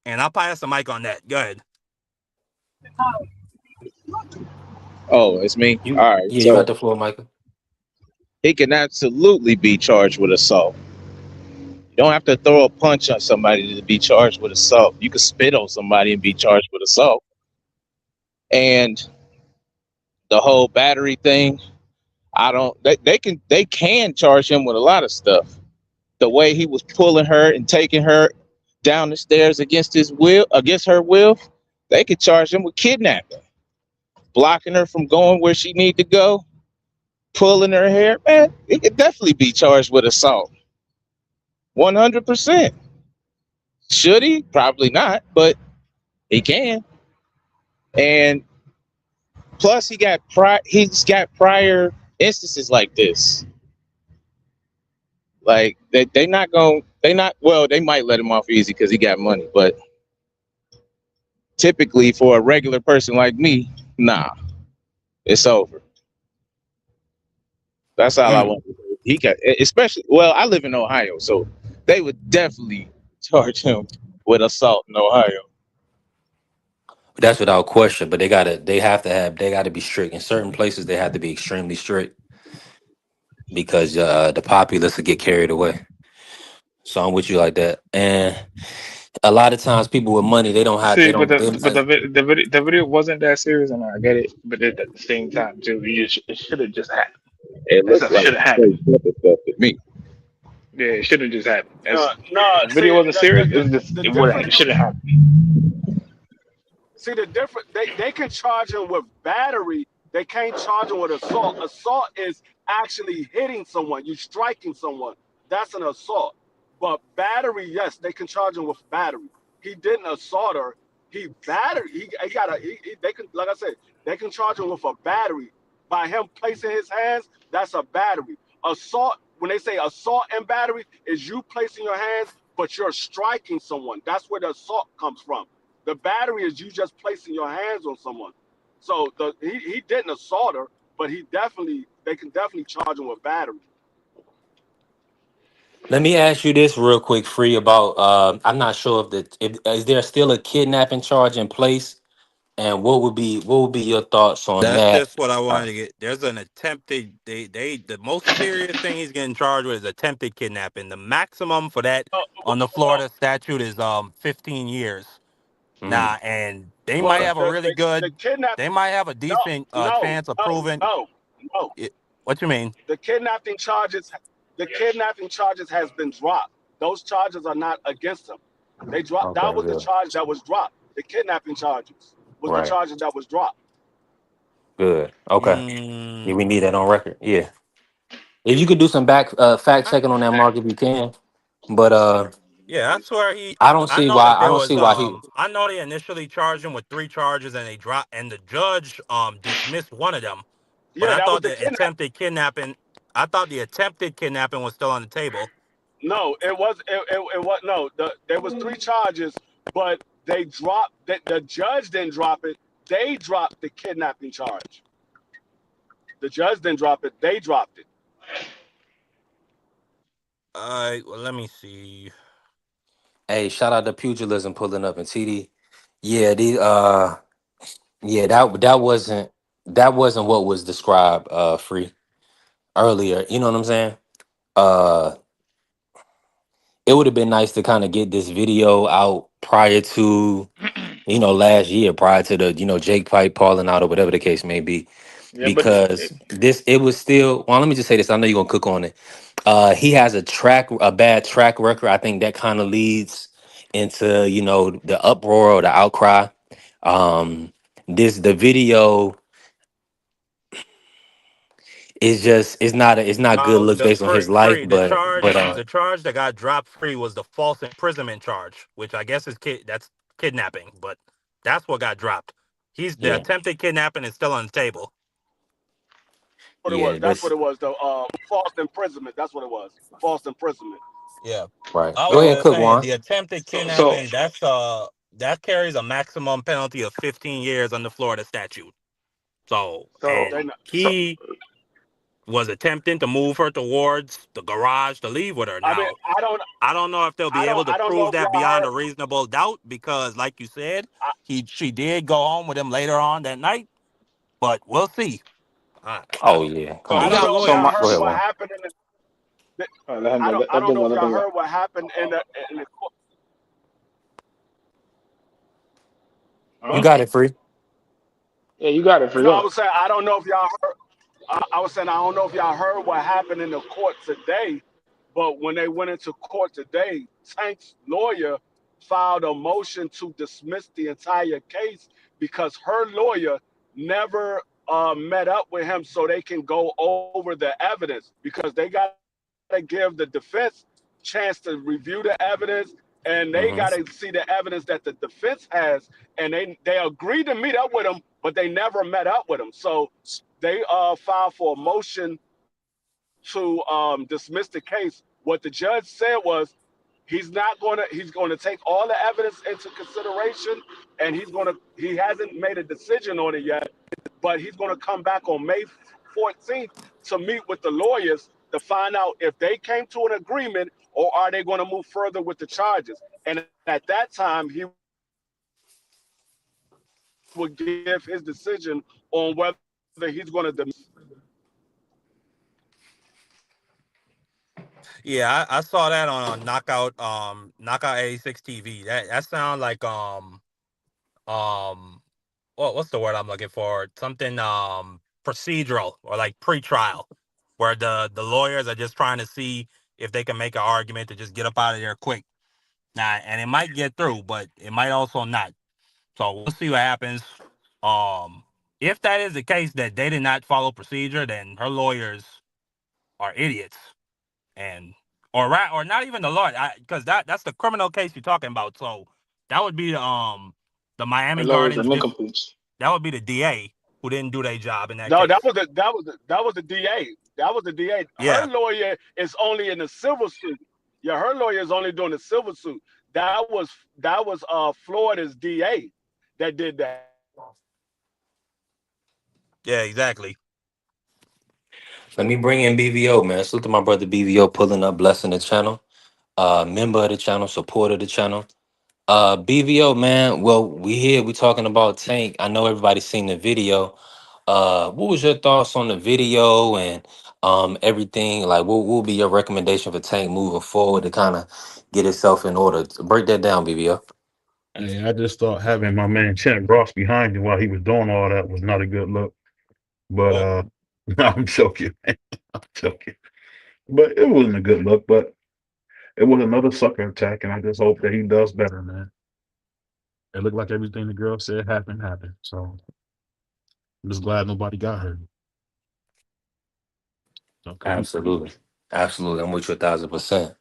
And I'll pass the mic on that. Go ahead. Oh, it's me. All right. You got So the floor, Michael. he can absolutely be charged with assault. You don't have to throw a punch on somebody to be charged with assault. You can spit on somebody and be charged with assault. And the whole battery thing, I don't. They can charge him with a lot of stuff. The way he was pulling her and taking her down the stairs against her will, they could charge him with kidnapping, blocking her from going where she need to go, pulling her hair. Man, it could definitely be charged with assault. 100%. Should he? Probably not, but he can. And plus, he's got prior instances like this. Like they might let him off easy because he got money, but typically for a regular person like me, nah, it's over. That's all I want. He got, especially, well, I live in Ohio, so they would definitely charge him with assault in Ohio. That's without question, but they gotta be strict. In certain places, they have to be extremely strict because the populace will get carried away. So I'm with you like that. And a lot of times, people with money, they don't have, they See, but don't. the video wasn't that serious, and I get it. But at the same time, too, it should have just happened. It That looks stuff like should have happened. stuff to me. Yeah, it should have just happened. No, The video see wasn't serious. the, It the would have. difference. It should have happened. See the difference. They can charge him with battery. They can't charge him with assault. Assault is actually hitting someone. You striking someone. That's an assault. But battery, yes, they can charge him with battery. He didn't assault her. He battered. They can, like I said, they can charge him with a battery by him placing his hands. That's a battery. Assault. When they say assault and battery, is you placing your hands, but you're striking someone. That's where the assault comes from. The battery is you just placing your hands on someone. So he didn't assault her, but they can definitely charge him with battery. Let me ask you this real quick, Free. About I'm not sure if is there still a kidnapping charge in place, and what would be your thoughts on That's that? just what I wanted to get. There's an attempted. The most serious thing he's getting charged with is attempted kidnapping. The maximum for that on the Well, Florida statute is 15 years. Mm, Nah, and they might okay. have a really the good. kidnapping. They might have a No, decent no, chance of no, proving no, no. it. What you mean? The kidnapping charges. The kidnapping charges has been dropped. Those charges are not against him. They dropped. Okay, That was the good. charge that was dropped. The kidnapping charges was the Right. charges that was dropped. Good. Okay. Yeah, Mm, we need that on record. Yeah. If you could do some fact I, checking on that, Mark, if you can. But Yeah, I swear he. I don't I see know why. that I there don't was. see why he. I know they initially charged him with 3 charges, and they dropped, and the judge dismissed one of them. But Yeah, I that was thought the the kidnap. attempted kidnapping. I thought the attempted kidnapping was still on the table. No, it was. It was no. There was 3 charges, but they dropped. The judge didn't drop it. They dropped the kidnapping charge. The judge didn't drop it. They dropped it. Well, let me see. Hey, shout out to pugilism pulling up and TD. Yeah, yeah, that wasn't what was described free earlier. You know what I'm saying? Uh it would have been nice to kind of get this video out prior to, last year, prior to the, Jake Pipe falling out or whatever the case may be. Yeah, but Because it was still, well, let me just say this. I know you're gonna cook on it. He has a bad track record. I think that kind of leads into, the uproar or the outcry. The video is just, it's not good Now look the based on his life, free but the charge that got dropped free was the false imprisonment charge, which I guess is that's kidnapping, but that's what got dropped. The yeah, attempted kidnapping is still on the table. What it was. yeah, That's what that's it was. The false imprisonment. That's what it was. False imprisonment. Yeah, right. I Go was ahead, just cook saying one. the attempted so kidnapping that carries a maximum penalty of 15 years under Florida statute. So so They and not, so he was attempting to move her towards the garage to leave with her. I mean, Now I don't know if they'll be able to I don't know prove if that y'all beyond heard. a reasonable doubt because, like you said, I, she did go home with him later on that night. But we'll see. Uh, Oh yeah, come I he on. don't got know if so y'all lawyers. my Go heard ahead, what one. happened in the. let him go. I Let don't them know go. if Let y'all them go. heard what happened in the court. You Huh? got it, free. Yeah, you got it, free. No, I Go. was saying I don't know if y'all heard. I was saying I don't know if y'all heard what happened in the court today, but when they went into court today, Tank's lawyer filed a motion to dismiss the entire case because her lawyer never met up with him so they can go over the evidence because they got to give the defense chance to review the evidence and they Hmm. got to see the evidence that the defense has and they agreed to meet up with him but they never met up with him so they filed for a motion to dismiss the case. What the judge said was he's going to take all the evidence into consideration and he hasn't made a decision on it yet, but he's going to come back on May 14th to meet with the lawyers to find out if they came to an agreement or are they going to move further with the charges. And at that time, he would give his decision on whether he's going to. Yeah, I saw that on Knockout 86 TV. That sounds like um what's the word I'm looking for? Something procedural or like pre-trial, where the lawyers are just trying to see if they can make an argument to just get up out of there quick. Now, and it might get through, but it might also not. So we'll see what happens. Um, if that is the case that they did not follow procedure, then her lawyers are idiots, and or not even the lawyer, because that's the criminal case you're talking about. So that would be the My Miami lawyers are Gardens. nincompoops. That would be the DA who didn't do their job in that No, case. that was the DA. That was the DA. Her Yeah, lawyer is only in the civil suit. Yeah, her lawyer is only doing the civil suit. That was Florida's DA that did that. yeah, exactly. Let me bring in BVO, man. Salute to my brother BVO pulling up, blessing the channel. Member of the channel, supporter of the channel. BVO, man. Well, we here. We talking about Tank. I know everybody's seen the video. What was your thoughts on the video and everything? Like, what will be your recommendation for Tank moving forward to kind of get itself in order? Break that down, BVO. Hey, I just thought having my man Chad Ross behind him while he was doing all that was not a good look. But Well, no, I'm joking, man. I'm joking. But it wasn't a good look. But it was another sucker attack, and I just hope that he does better, man. It looked like everything the girl said happened. So I'm just glad nobody got hurt. So, cause he, Absolutely, absolutely. I'm with you 1,000%.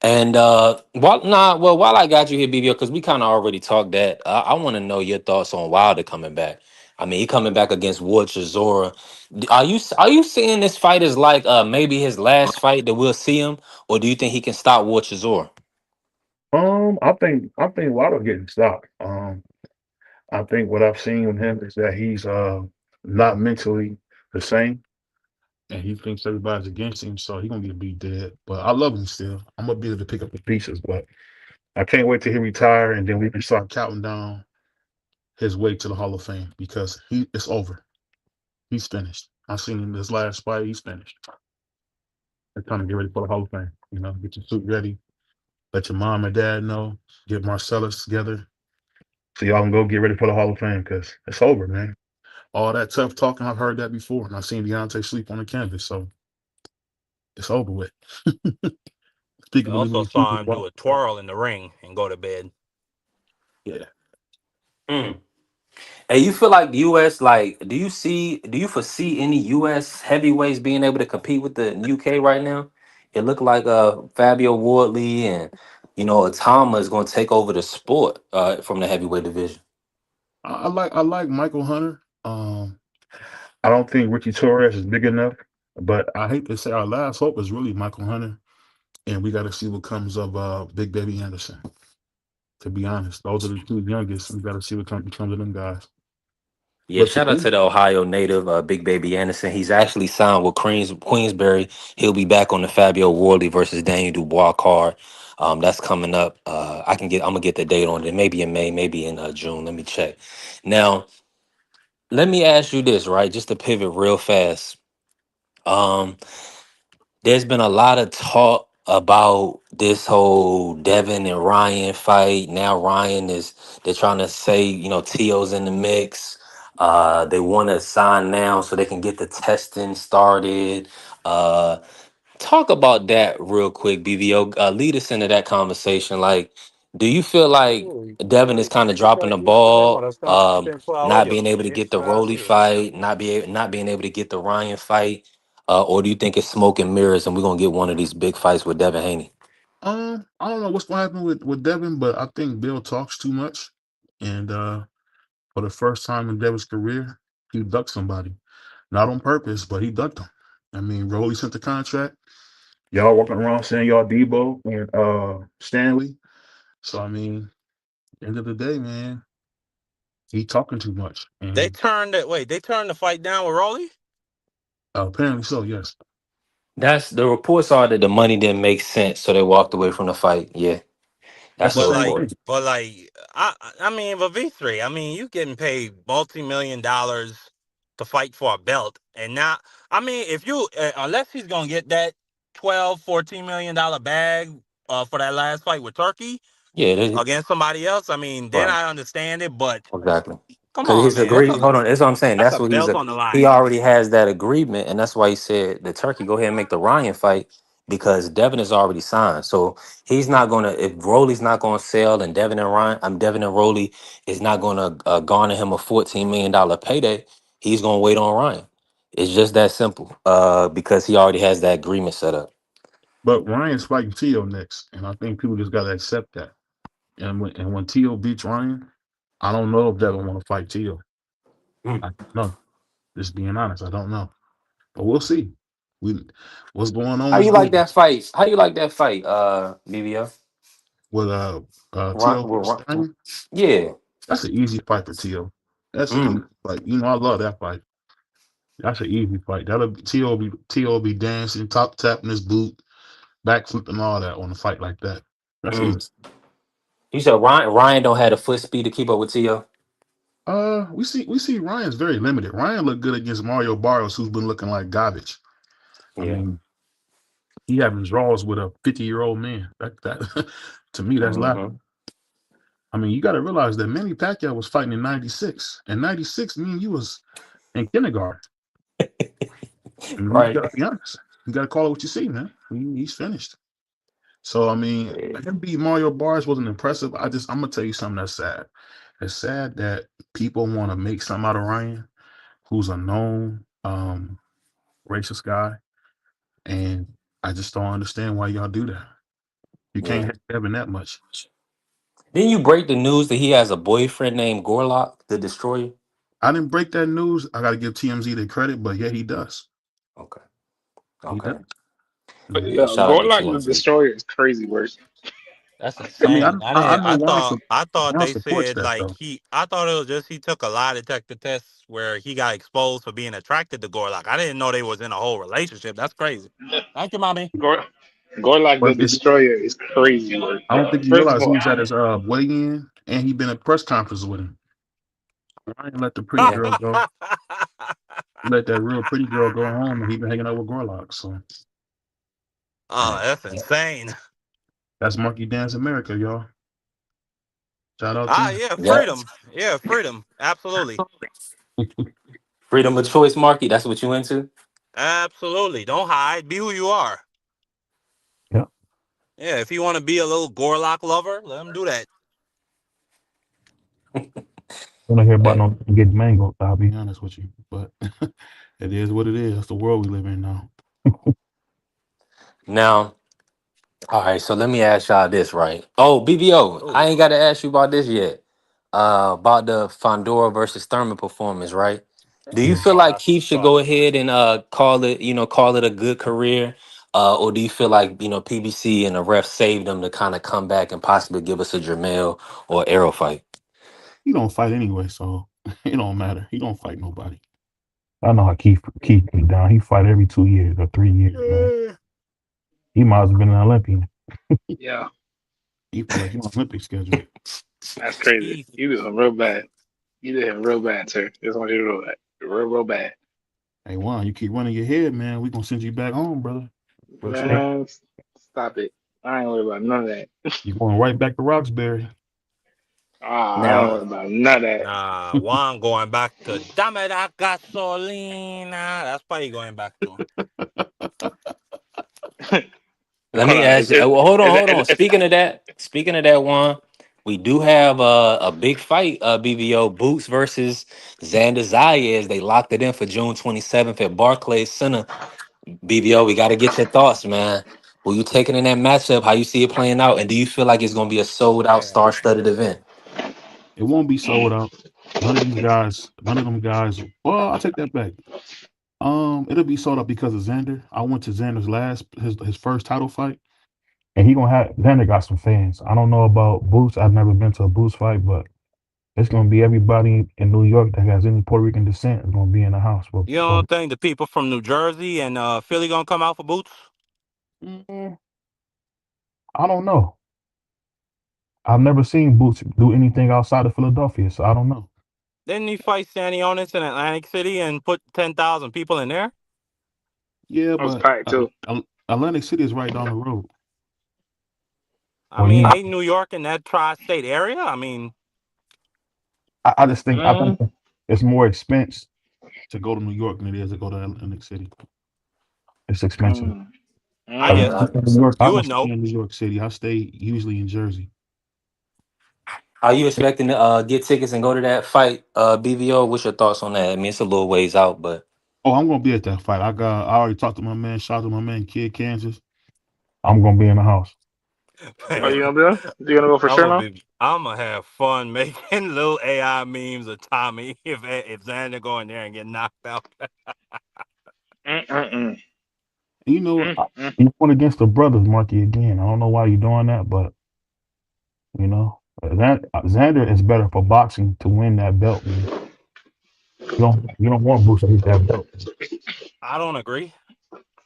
And while I got you here, BBO, because we kind of already talked that, I want to know your thoughts on Wilder coming back. I mean, he coming back against Wood Chisora. Are you seeing this fight as like maybe his last fight that we'll see him, or do you think he can stop Wood Chisora? I think Waddle getting stopped. I think what I've seen with him is that he's not mentally the same, and he thinks everybody's against him, so he's gonna get beat dead. But I love him still. I'm gonna be able to pick up the pieces, but I can't wait till he retire, and then we can start counting down his way to the Hall of Fame because it's over. He's finished. I've seen him this last fight. He's finished. It's time to get ready for the Hall of Fame. Get your suit ready. Let your mom and dad know. Get Marcellus together so y'all can go get ready for the Hall of Fame because it's over, man. All that tough talking, I've heard that before, and I've seen Deontay sleep on the canvas, so it's over with. I Speaking of also losing saw people, him do a twirl in the ring and go to bed. yeah. Mm. Hey, you feel like the U.S. like? Do you foresee any U.S. heavyweights being able to compete with the UK right now? It looked like Fabio Wardley and Atama is going to take over the sport from the heavyweight division. I like Michael Hunter. I don't think Ricky Torres is big enough, but I hate to say our last hope is really Michael Hunter, and we got to see what comes of Big Baby Anderson. To be honest, those are the two youngest. We got to see what comes of them guys. Yeah, But shout out today, to the Ohio native, Big Baby Anderson. He's actually signed with Queensbury. He'll be back on the Fabio Wardley versus Daniel Dubois card. That's coming up. I'm gonna get the date on it. Maybe in May, maybe in June. Let me check. Now, let me ask you this, right? Just to pivot real fast. Um, there's been a lot of talk about this whole Devin and Ryan fight. Now they're trying to say, Tio's in the mix. They want to sign now so they can get the testing started. Uh, Talk about that real quick, BVO. Lead us into that conversation. Like, do you feel like Devin is kind of dropping the ball, not being able to get the Rolly fight, not being able to get the Ryan fight, or do you think it's smoke and mirrors and we're gonna get one of these big fights with Devin Haney? I don't know what's going to happen with Devin, but I think Bill talks too much, and for the first time in Devin's career, he ducked somebody, not on purpose, but he ducked him. I mean, Rolly sent the contract. Y'all walking around saying y'all Debo and Stanley. So I mean, end of the day, man, he talking too much, They and turned it. Wait, they turned the fight down with Rolly. apparently so. Yes, That's the reports are that the money didn't make sense, so they walked away from the fight. Yeah, that's that's the the But same like, report. thing. I mean, for V3, I mean, you getting paid multi-million-dollars to fight for a belt, and now, I mean, if you unless he's gonna get that 12, $14 million bag for that last fight with Turkey Yeah, against somebody else, I mean, then right. I understand it. But Exactly. come Because on, his man, agree. Hold on, that's what I'm saying. that's That's a what belt on the he line. already has that agreement, and that's why he said the Turkey go ahead and make the Ryan fight because Devin is already signed. So he's not gonna if Rolly's not gonna sell, and Devin and Rolly is not gonna garner him a $14 million payday. He's gonna wait on Ryan. It's just that simple. Because he already has that agreement set up. But Ryan's fighting Tio next, and I think people just got to accept that. And when Tio beats Ryan, I don't know if Devin want to fight Tio. Mm. I don't know. Just being honest, I don't know. But we'll see. We what's going on How is you like good. that fight? How you like that fight, BBF? With Tio Ryan, Ryan, yeah. that's an easy fight for Tio. That's an easy Mm. fight. I love that fight. That's an easy fight. Tio will be dancing, top tapping his boot, back flipping all that on a fight like that. That's easy. Mm. You said Ryan don't have the foot speed to keep up with Tio. We see Ryan's very limited. Ryan looked good against Mario Barrios, who's been looking like garbage. I Yeah. mean, he having draws with a 50-year-old man. That to me, that's Hmm. laughable. I mean, you got to realize that Manny Pacquiao was fighting in '96, and '96 mean you was in kindergarten. I mean, you Right. got to be honest. You got to call it what you see, man. He's finished. So I mean, Yeah. him beat Mario Barrios wasn't impressive. I'm gonna tell you something that's sad. It's sad that people want to make something out of Ryan, who's a known racist guy, and I just don't understand why y'all do that. You can't have having that much. Didn't you break the news that he has a boyfriend named Gorlock, the Destroyer? I didn't break that news. I got to give TMZ the credit, but yeah, he does. Okay. He Okay. does. But Yeah, shout out to Gorlock the TMZ. Destroyer is crazy work. That's I mean, insane. I know I thought Juan they supports said that like though. I thought it was just he took a lie detector test where he got exposed for being attracted to Gorlock. I didn't know they was in a whole relationship. That's crazy. Thank you, mommy. Gorlock the But it's, Destroyer is crazy work, I don't bro. think you First of realize he all, was at his weigh-in and he been at press conferences with him. I ain't let the pretty yeah, girl go. Let that real pretty girl go home, and he been hanging out with Gorlock. So Oh, that's insane. that's Monkey Dance America, y'all. Shout out to Ah, him. yeah, Yeah. freedom. Yeah, freedom. Absolutely. Freedom of choice, Marky. That's what you into? Absolutely. Don't hide. Be who you are. Yeah. Yeah, if you want to be a little Gorlock lover, let him do that. I don't hear about Hey, no get mango. I'll be honest with you, but it is what it is. That's the world we live in now. now, all right, so let me ask y'all this, right? Oh, BBO, I Oh, ain't got to ask you about this yet. About the Fondora versus Thurman performance, right? Do you Yeah. feel oh, like that's Keith should tough. go ahead and call it a good career? Or do you feel like, PBC and the ref saved them to kind of come back and possibly give us a Jamel or Arrow fight? He don't fight anyway, so it don't matter. He don't fight nobody. I know how Keith get down. He fight every 2 years or 3 years, man. Yeah. He might have been an Olympian. yeah, He feel like he's on Olympic schedule. that's crazy. Keith. You did him real bad. You did him real bad, sir. Just want you to know that. Real bad. Hey Juan, you keep running your head, man. We gonna send you back home, brother. For sure. Man, stop it. I ain't worried about none of that. You going right back to Roxbury. I ain't Now, worried about none of Nah, Juan going back to Dame da gasolina. That's why he going back to. that. let Hold me on. ask you. Well, hold on. Speaking of that, one, we do have a big fight. BBO Boots versus Xander Zayas. They locked it in for June 27th at Barclays Center. BBO, we got to get your thoughts, man. Who you taking in that matchup? How you see it playing out, and do you feel like it's going to be a sold out, Yeah. star studded event? It won't be sold out. None of them guys. Well, I take that back. It'll be sold out because of Xander. I went to Xander's his first title fight, and he gonna have Xander got some fans. I don't know about Boots. I've never been to a Boots fight, but it's gonna be everybody in New York that has any Puerto Rican descent is gonna be in the house. You don't think the people from New Jersey and Philly gonna come out for Boots? Mm, I don't know. I've never seen Boots do anything outside of Philadelphia, so I don't know. Didn't he fight Stanionis in Atlantic City and put 10,000 people in there? Yeah, was but packed too. Atlantic City is right down the road. I Well, you mean, know, ain't New York in that tri-state area? I mean, I just think I Mm, think it's more expense to go to New York than it is to go to Atlantic City. It's expensive. mm, I I guess mm. don't stay in New York. I you don't would stay know. in New York City. I stay usually in Jersey. Are you expecting to get tickets and go to that fight, BVO? What's your thoughts on that? I mean, it's a little ways out, but Oh, I'm gonna be at that fight. I already talked to my man. Shout out to my man, Kid Kansas. I'm gonna be in the house. Are Man, you gonna be there? You gonna go for sure now? I'm gonna have fun making little AI memes of Tommy if Xander go in there and get knocked out. Mm-mm-mm. And you know, Mm-mm. you went against the brothers, Marky, again. I don't know why you're doing that, but that Xander is better for boxing to win that belt, man. You don't want Boots to get that belt. I don't agree.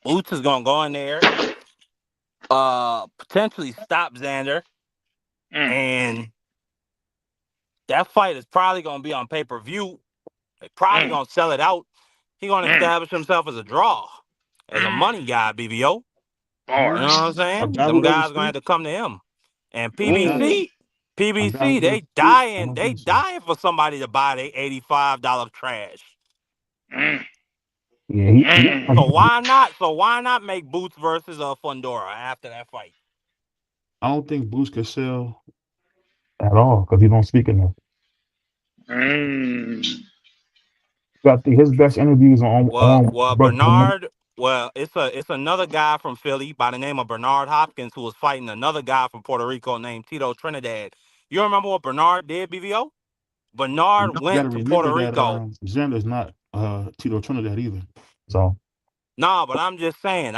Boots is gonna go in there, potentially stop Xander, Mm, and that fight is probably gonna be on pay-per-view. They probably mm, gonna sell it out. He gonna mm, establish himself as a draw, as a mm. money guy, BBO. You know what Bars. I'm A saying? guy Them who doesn't guys gonna have speak. to come to him. And A guy, Ooh. a guy PBC, who they doesn't speak. I dying, don't they think so. dying for somebody to buy their $85 trash. Mm, Yeah, he mm. So why not? So why not make Boots versus Fundora after that fight? I don't think Boots can sell at all because he don't speak enough. Mm. I think his best interviews on Well, Brother Promotion. Well, it's another guy from Philly by the name of Bernard Hopkins who was fighting another guy from Puerto Rico named Tito Trinidad. You remember what Bernard did, BVO? You Bernard got to went to remember Puerto that Rico. Xander's not Tito Trinidad either. So Nah, but I'm just saying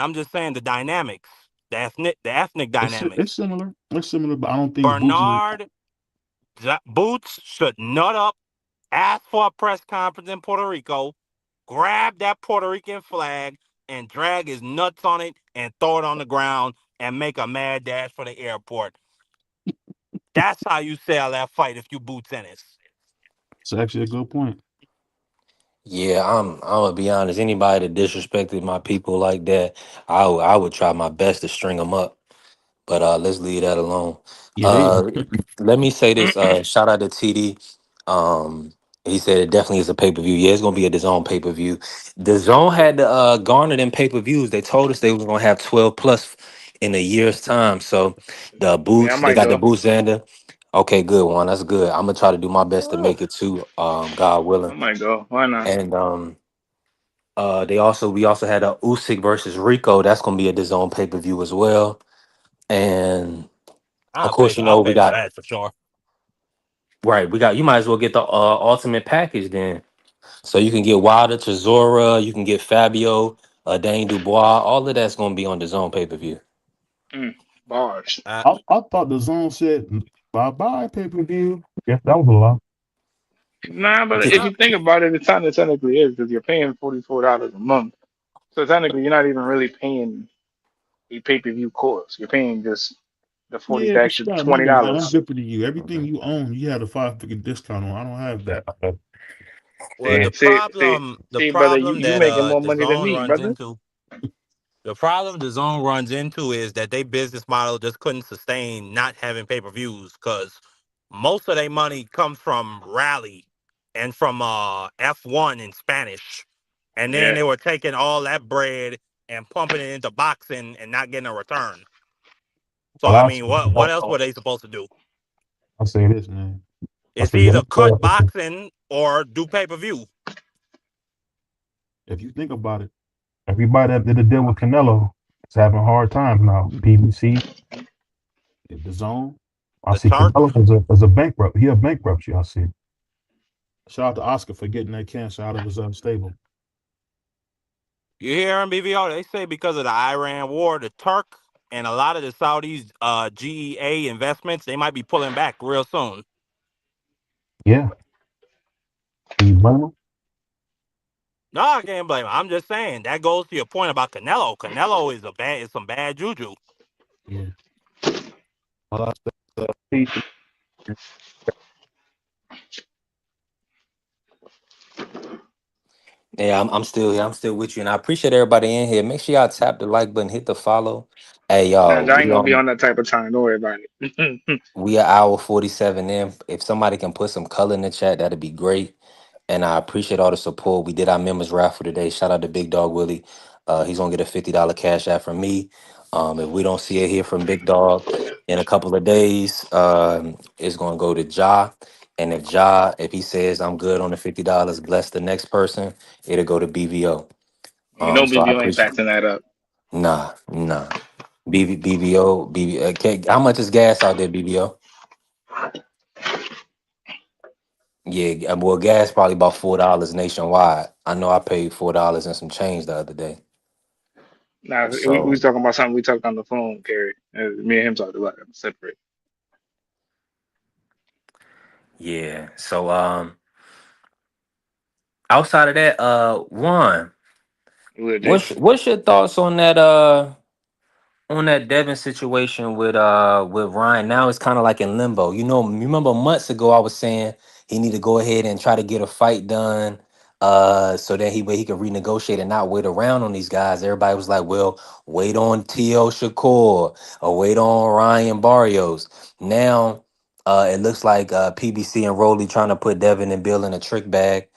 the dynamics, the ethnic it's dynamics. similar. It's similar, but I don't think Boots would. Bernard Boots should nut up, ask for a press conference in Puerto Rico, grab that Puerto Rican flag and drag his nuts on it and throw it on the ground and make a mad dash for the airport. That's how you sell that fight if you Boots Ennis. It's actually a good point. Yeah, I'm gonna be honest. Anybody that disrespected my people like that, I would try my best to string them up. But let's leave that alone. Yeah, they. Uh, Let me say this. Shout out to TD. Um, he said it definitely is a pay per view. Yeah, it's gonna be a DAZN pay per view. DAZN had to garner them pay per views. They told us they was gonna have 12 plus in a year's time. So the Yeah, I boots, they might got the go. boots Xander. Okay, good one. That's good. I'm gonna try to do my best to make it too. God I willing. might go. Why not? And we also had a Usyk versus Rico. That's gonna be a DAZN pay per view as well. And of course, you I'll know we pay for got that for sure. right. We got you. Might as well get the ultimate package then, so you can get Wilder, Chisora, you can get Fabio, Dane Dubois. All of that's gonna be on the Zone pay per view. Mm, bars. Uh, I thought the zone said bye bye pay per view. Yes, that was a lot. Nah, but if uh, you think about it, it kind of technically is because you're paying $44 a month. So technically, you're not even really paying a pay per view course. You're paying just the Yeah, but extra you gotta twenty remember, man, I'm dollars. different than you. Everything you own, you had a 5 figure discount on. I don't have that. well, Yeah. the See, brother, problem you that making more the money than zone me, runs brother. into The problem the zone runs into is that their business model just couldn't sustain not having pay per views because most of their money comes from Rally and from F1 in Spanish. And then Yeah. they were taking all that bread and pumping it into boxing and not getting a return. So Well, I mean, what else were they supposed to do? I'll say this, man. I It's say, yeah, either cut boxing or do pay per view. if you think about it, everybody that did a deal with Canelo is having hard times now. PBC, the zone. I The see Turk, Canelo as a bankrupt. He a bankruptcy. I see. Shout out to Oscar for getting that cancer out of his stable. you hear him, BVO? They say because of the Iran war, the Turk and a lot of the Saudis' GEA investments, they might be pulling back real soon. Yeah. Can you blame him? No, I can't blame him. I'm just saying that goes to your point about Canelo. Canelo is some bad juju. Yeah. Well, peace. Yeah, I'm still here. I'm still with you, and I appreciate everybody in here. Make sure y'all tap the like button, hit the follow. Hey, Nah, y'all, I ain't gonna be on that type of time. Don't worry about it. we are hour 47 in. If somebody can put some color in the chat, that'd be great. And I appreciate all the support. We did our members raffle today. Shout out to Big Dog Willie. He's gonna get a $50 cash out from me. If we don't see it here from Big Dog in a couple of days, it's gonna go to Ja. And if he says I'm good on the $50, bless the next person, it'll go to BVO. You know, So I BBO ain't appreciate. passing that up. Nah. Okay, how much is gas out there, BBO? Yeah, well, gas probably about $4 nationwide. I know I paid $4 and some change the other day. Nah, we was So talking about something we talked on the phone, Gary. Me and him talked about it separate. yeah. So outside of that, Juan, Legit. what's your thoughts on that Devin situation with Ryan? Now it's kind of like in limbo. You know, remember months ago I was saying he need to go ahead and try to get a fight done, so that he could renegotiate and not wait around on these guys. Everybody was like, well, wait on T.O. Shakur or wait on Ryan Barrios. Now it looks like PBC and Rolly trying to put Devin and Bill in a trick bag,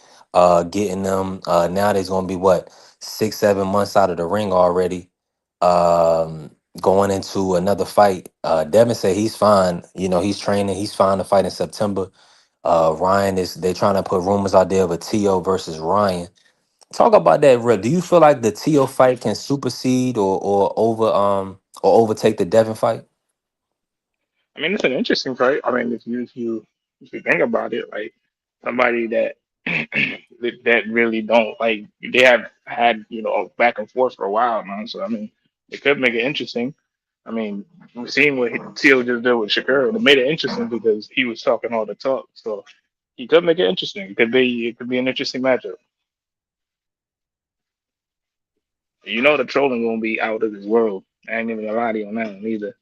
getting them. Now there's gonna be what, 6-7 months out of the ring already. Going into another fight. Devin said he's fine. You know, he's training. He's fine to fight in September. Ryan they're trying to put rumors out there of a T.O. versus Ryan. Talk about that, real. Do you feel like the Tio fight can supersede or overtake the Devin fight? I mean, it's an interesting fight. I mean, if you think about it, like somebody that that really don't like, they have had a back and forth for a while now. So I mean, it could make it interesting. I mean, we've seen what Teal just did with Shakur. It made it interesting because he was talking all the talk. So he could make it interesting. It could be an interesting matchup. The trolling gonna be out of this world. I ain't even gonna lie to you on that one either.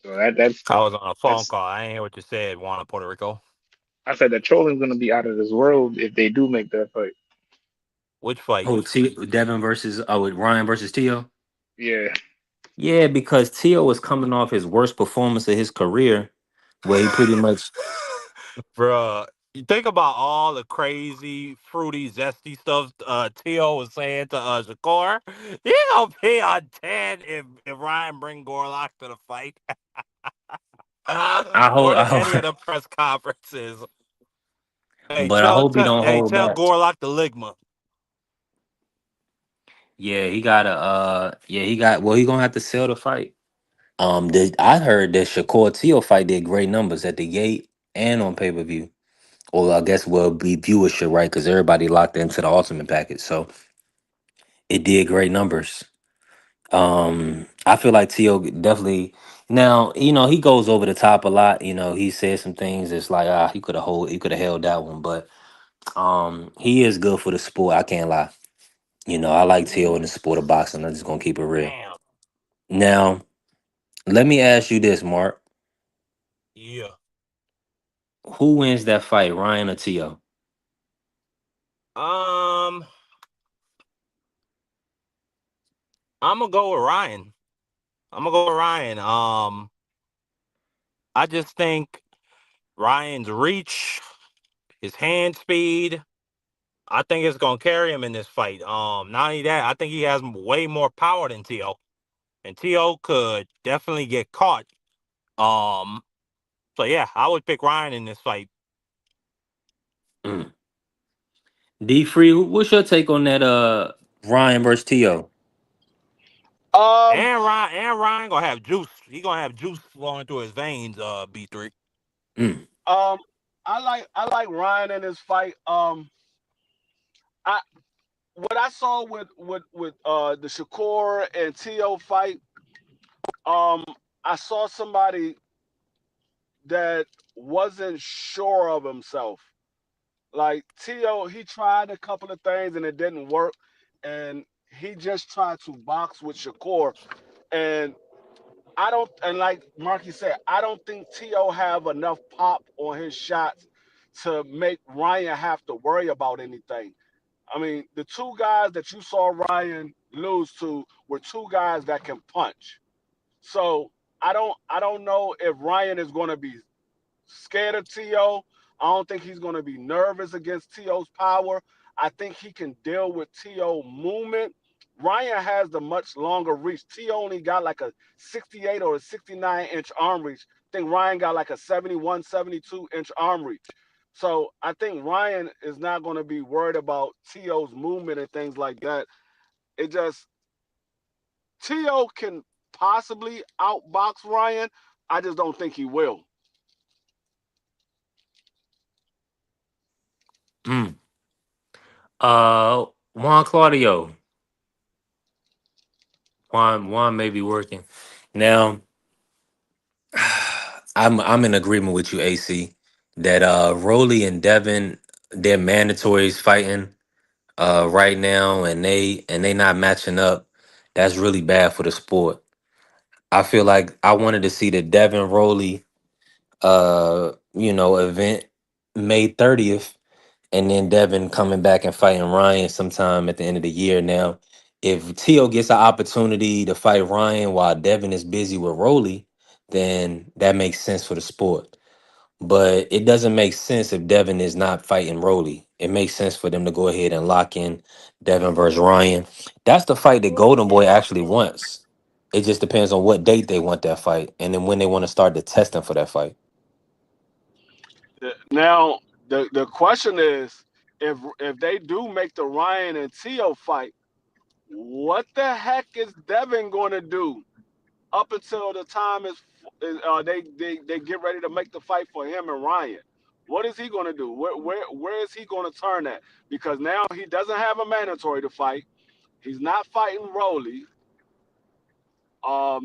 So I was on a phone that's call. I ain't hear what you said, Juan, Puerto Rico. I said the trolling's gonna be out of this world if they do make that fight. Which fight? Oh, Devin versus with Ryan versus Tio. Yeah, Yeah, because Tio was coming off his worst performance of his career, where he pretty much. Bruh, you think about all the crazy, fruity, zesty stuff Tio was saying to Shakur. He gonna pay on 10 if Ryan bring Gorlock to the fight. I More hope, than any of the press conferences. Hey, but I hope he don't hold tell back. Gorlock the Ligma. Yeah, he got he got. Well, he gonna have to sell the fight. I heard that Shakur Tio fight did great numbers at the gate and on pay per view. Or I guess will be viewership, right? Because everybody locked into the ultimate package, so it did great numbers. I feel like Tio definitely. Now he goes over the top a lot. He says some things that's like he could have held that one, but he is good for the sport. I can't lie. I like Tio in the sport of boxing. I'm just gonna keep it real. Damn. Now, let me ask you this, Mark. Yeah. Who wins that fight, Ryan or Tio? Um, I'm gonna go with Ryan. I'm gonna go with Ryan. I just think Ryan's reach, his hand speed, I think it's gonna carry him in this fight. Not only that, I think he has way more power than T.O. And T.O. could definitely get caught. Um, so yeah, I would pick Ryan in this fight. Mm. D Free, what's your take on that? Ryan versus Tio. Um, And Ryan gonna have juice. He gonna have juice flowing through his veins. B3. Mm. um, I like Ryan in this fight. I what I saw with the Shakur and Tio fight. Um, I saw somebody that wasn't sure of himself. Like Tio, he tried a couple of things and it didn't work, and he just tried to box with Shakur. And I don't, and like Marky said, I don't think Tio have enough pop on his shots to make Ryan have to worry about anything. I mean, the two guys that you saw Ryan lose to were two guys that can punch. So I don't know if Ryan is going to be scared of T.O. I don't think he's going to be nervous against T.O.'s power. I think he can deal with T.O. movement. Ryan has the much longer reach. T.O. only got like a 68 or a 69-inch arm reach. I think Ryan got like a 71, 72-inch arm reach. So I think Ryan is not going to be worried about T.O.'s movement and things like that. It just, T.O. can possibly outbox Ryan. I just don't think he will. Mm. Juan Claudio. Juan may be working now. I'm in agreement with you, AC, that Rolly and Devin, they're mandatories fighting right now, and they not matching up. That's really bad for the sport. I feel like I wanted to see the Devin Rolly event May 30th, and then Devin coming back and fighting Ryan sometime at the end of the year. Now, if Tio gets an opportunity to fight Ryan while Devin is busy with Rolly, then that makes sense for the sport. But it doesn't make sense if Devin is not fighting Rolly. It makes sense for them to go ahead and lock in Devin versus Ryan. That's the fight that Golden Boy actually wants. It just depends on what date they want that fight and then when they want to start the testing for that fight. Now, the question is, if they do make the Ryan and Tio fight, what the heck is Devin going to do up until the time they get ready to make the fight for him and Ryan? What is he going to do? Where is he going to turn at? Because now he doesn't have a mandatory to fight. He's not fighting Rolly.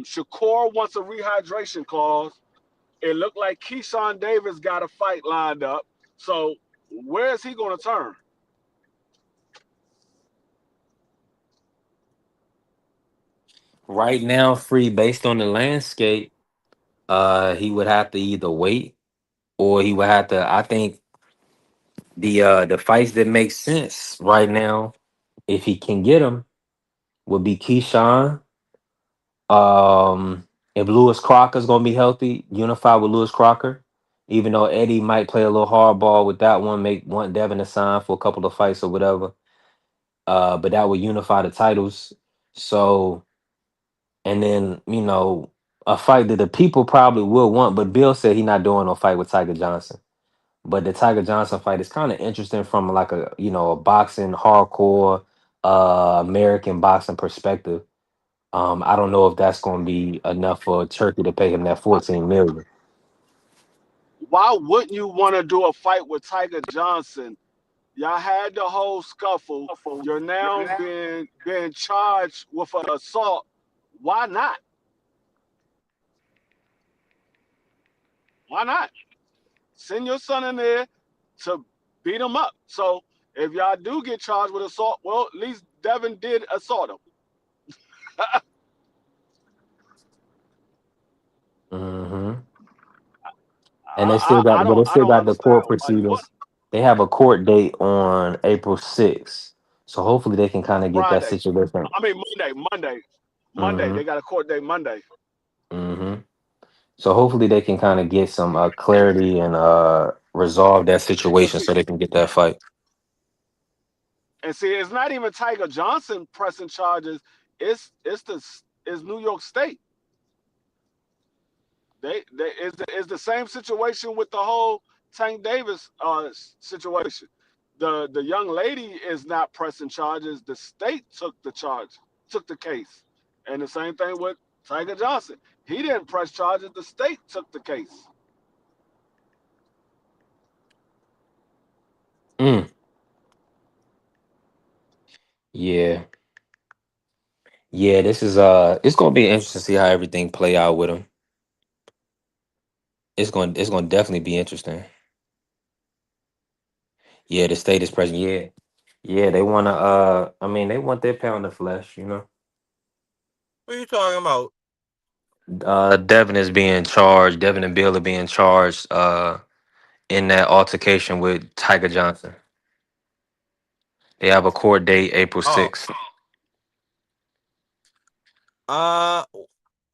Shakur wants a rehydration clause. It looked like Keyshawn Davis got a fight lined up. So where is he going to turn? Right now, free based on the landscape, he would have to either wait or he would have to. I think the fights that make sense right now, if he can get them, would be Keyshawn. If Lewis Crocker's gonna be healthy, unify with Lewis Crocker. Even though Eddie might play a little hardball with that one, make want Devin to sign for a couple of fights or whatever. But that would unify the titles. So, and then a fight that the people probably will want. But Bill said he not doing no fight with Tiger Johnson. But the Tiger Johnson fight is kind of interesting from like a boxing hardcore American boxing perspective. I don't know if that's going to be enough for Turkey to pay him that 14 million. Why wouldn't you want to do a fight with Tiger Johnson? Y'all had the whole scuffle. You're now being charged with an assault. Why not? Why not? Send your son in there to beat him up. So if y'all do get charged with assault, well, at least Devin did assault him. hmm And they still got, I but they don't still got the understand. court Like what? proceedings. They have a court date on April 6th, so hopefully they can kind of get that Friday. situation. I mean Monday. hmm They got a court date Monday. hmm So hopefully they can kind of get some clarity and resolve that But situation see, so they can get that fight. it's not even Tiger Johnson pressing charges. It's New York State. They is the same situation with the whole Tank Davis situation. The young lady is not pressing charges. The state took the case, and the same thing with Tiger Johnson. He didn't press charges. The state took the case. Mm, yeah, yeah. This is it's gonna be interesting to see how everything play out with him. It's gonna definitely be interesting. Yeah, the state is present. Yeah, yeah. They wanna. I mean, they want their pound of flesh. What are you talking about? Devin is being charged. Devin and Bill are being charged. In that altercation with Tiger Johnson, they have a court date April Oh, 6th. uh,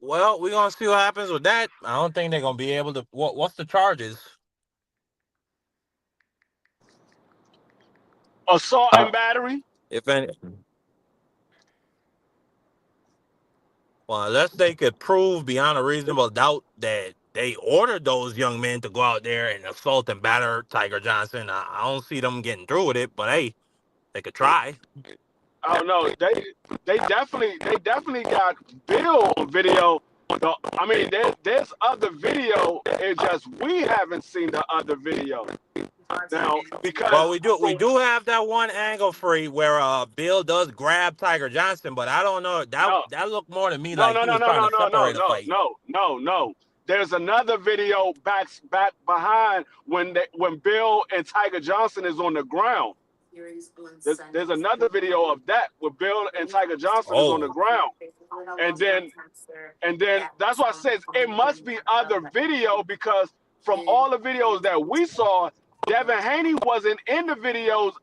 well, we're gonna see what happens with that. I don't think they're gonna be able to. What's the charges? Assault Uh, and battery. If any, well, unless they could prove beyond a reasonable doubt that they ordered those young men to go out there and assault and batter Tiger Johnson, I don't see them getting through with it. But hey, they could try. I don't know. They definitely got Bill on video. I mean, there's other video. It's just we haven't seen the other video now Well, because we from do have that one angle free where Bill does grab Tiger Johnson, but I don't know no that looked more to me no like no he no was no trying no to no no separate a no fight. no. There's another video back behind when Bill and Tiger Johnson is on the ground. There's another video of that where Bill and Tiger Johnson is on the Oh, ground, and then that's why I says it must be other video because from all the videos that we saw, Devin Haney wasn't in the videos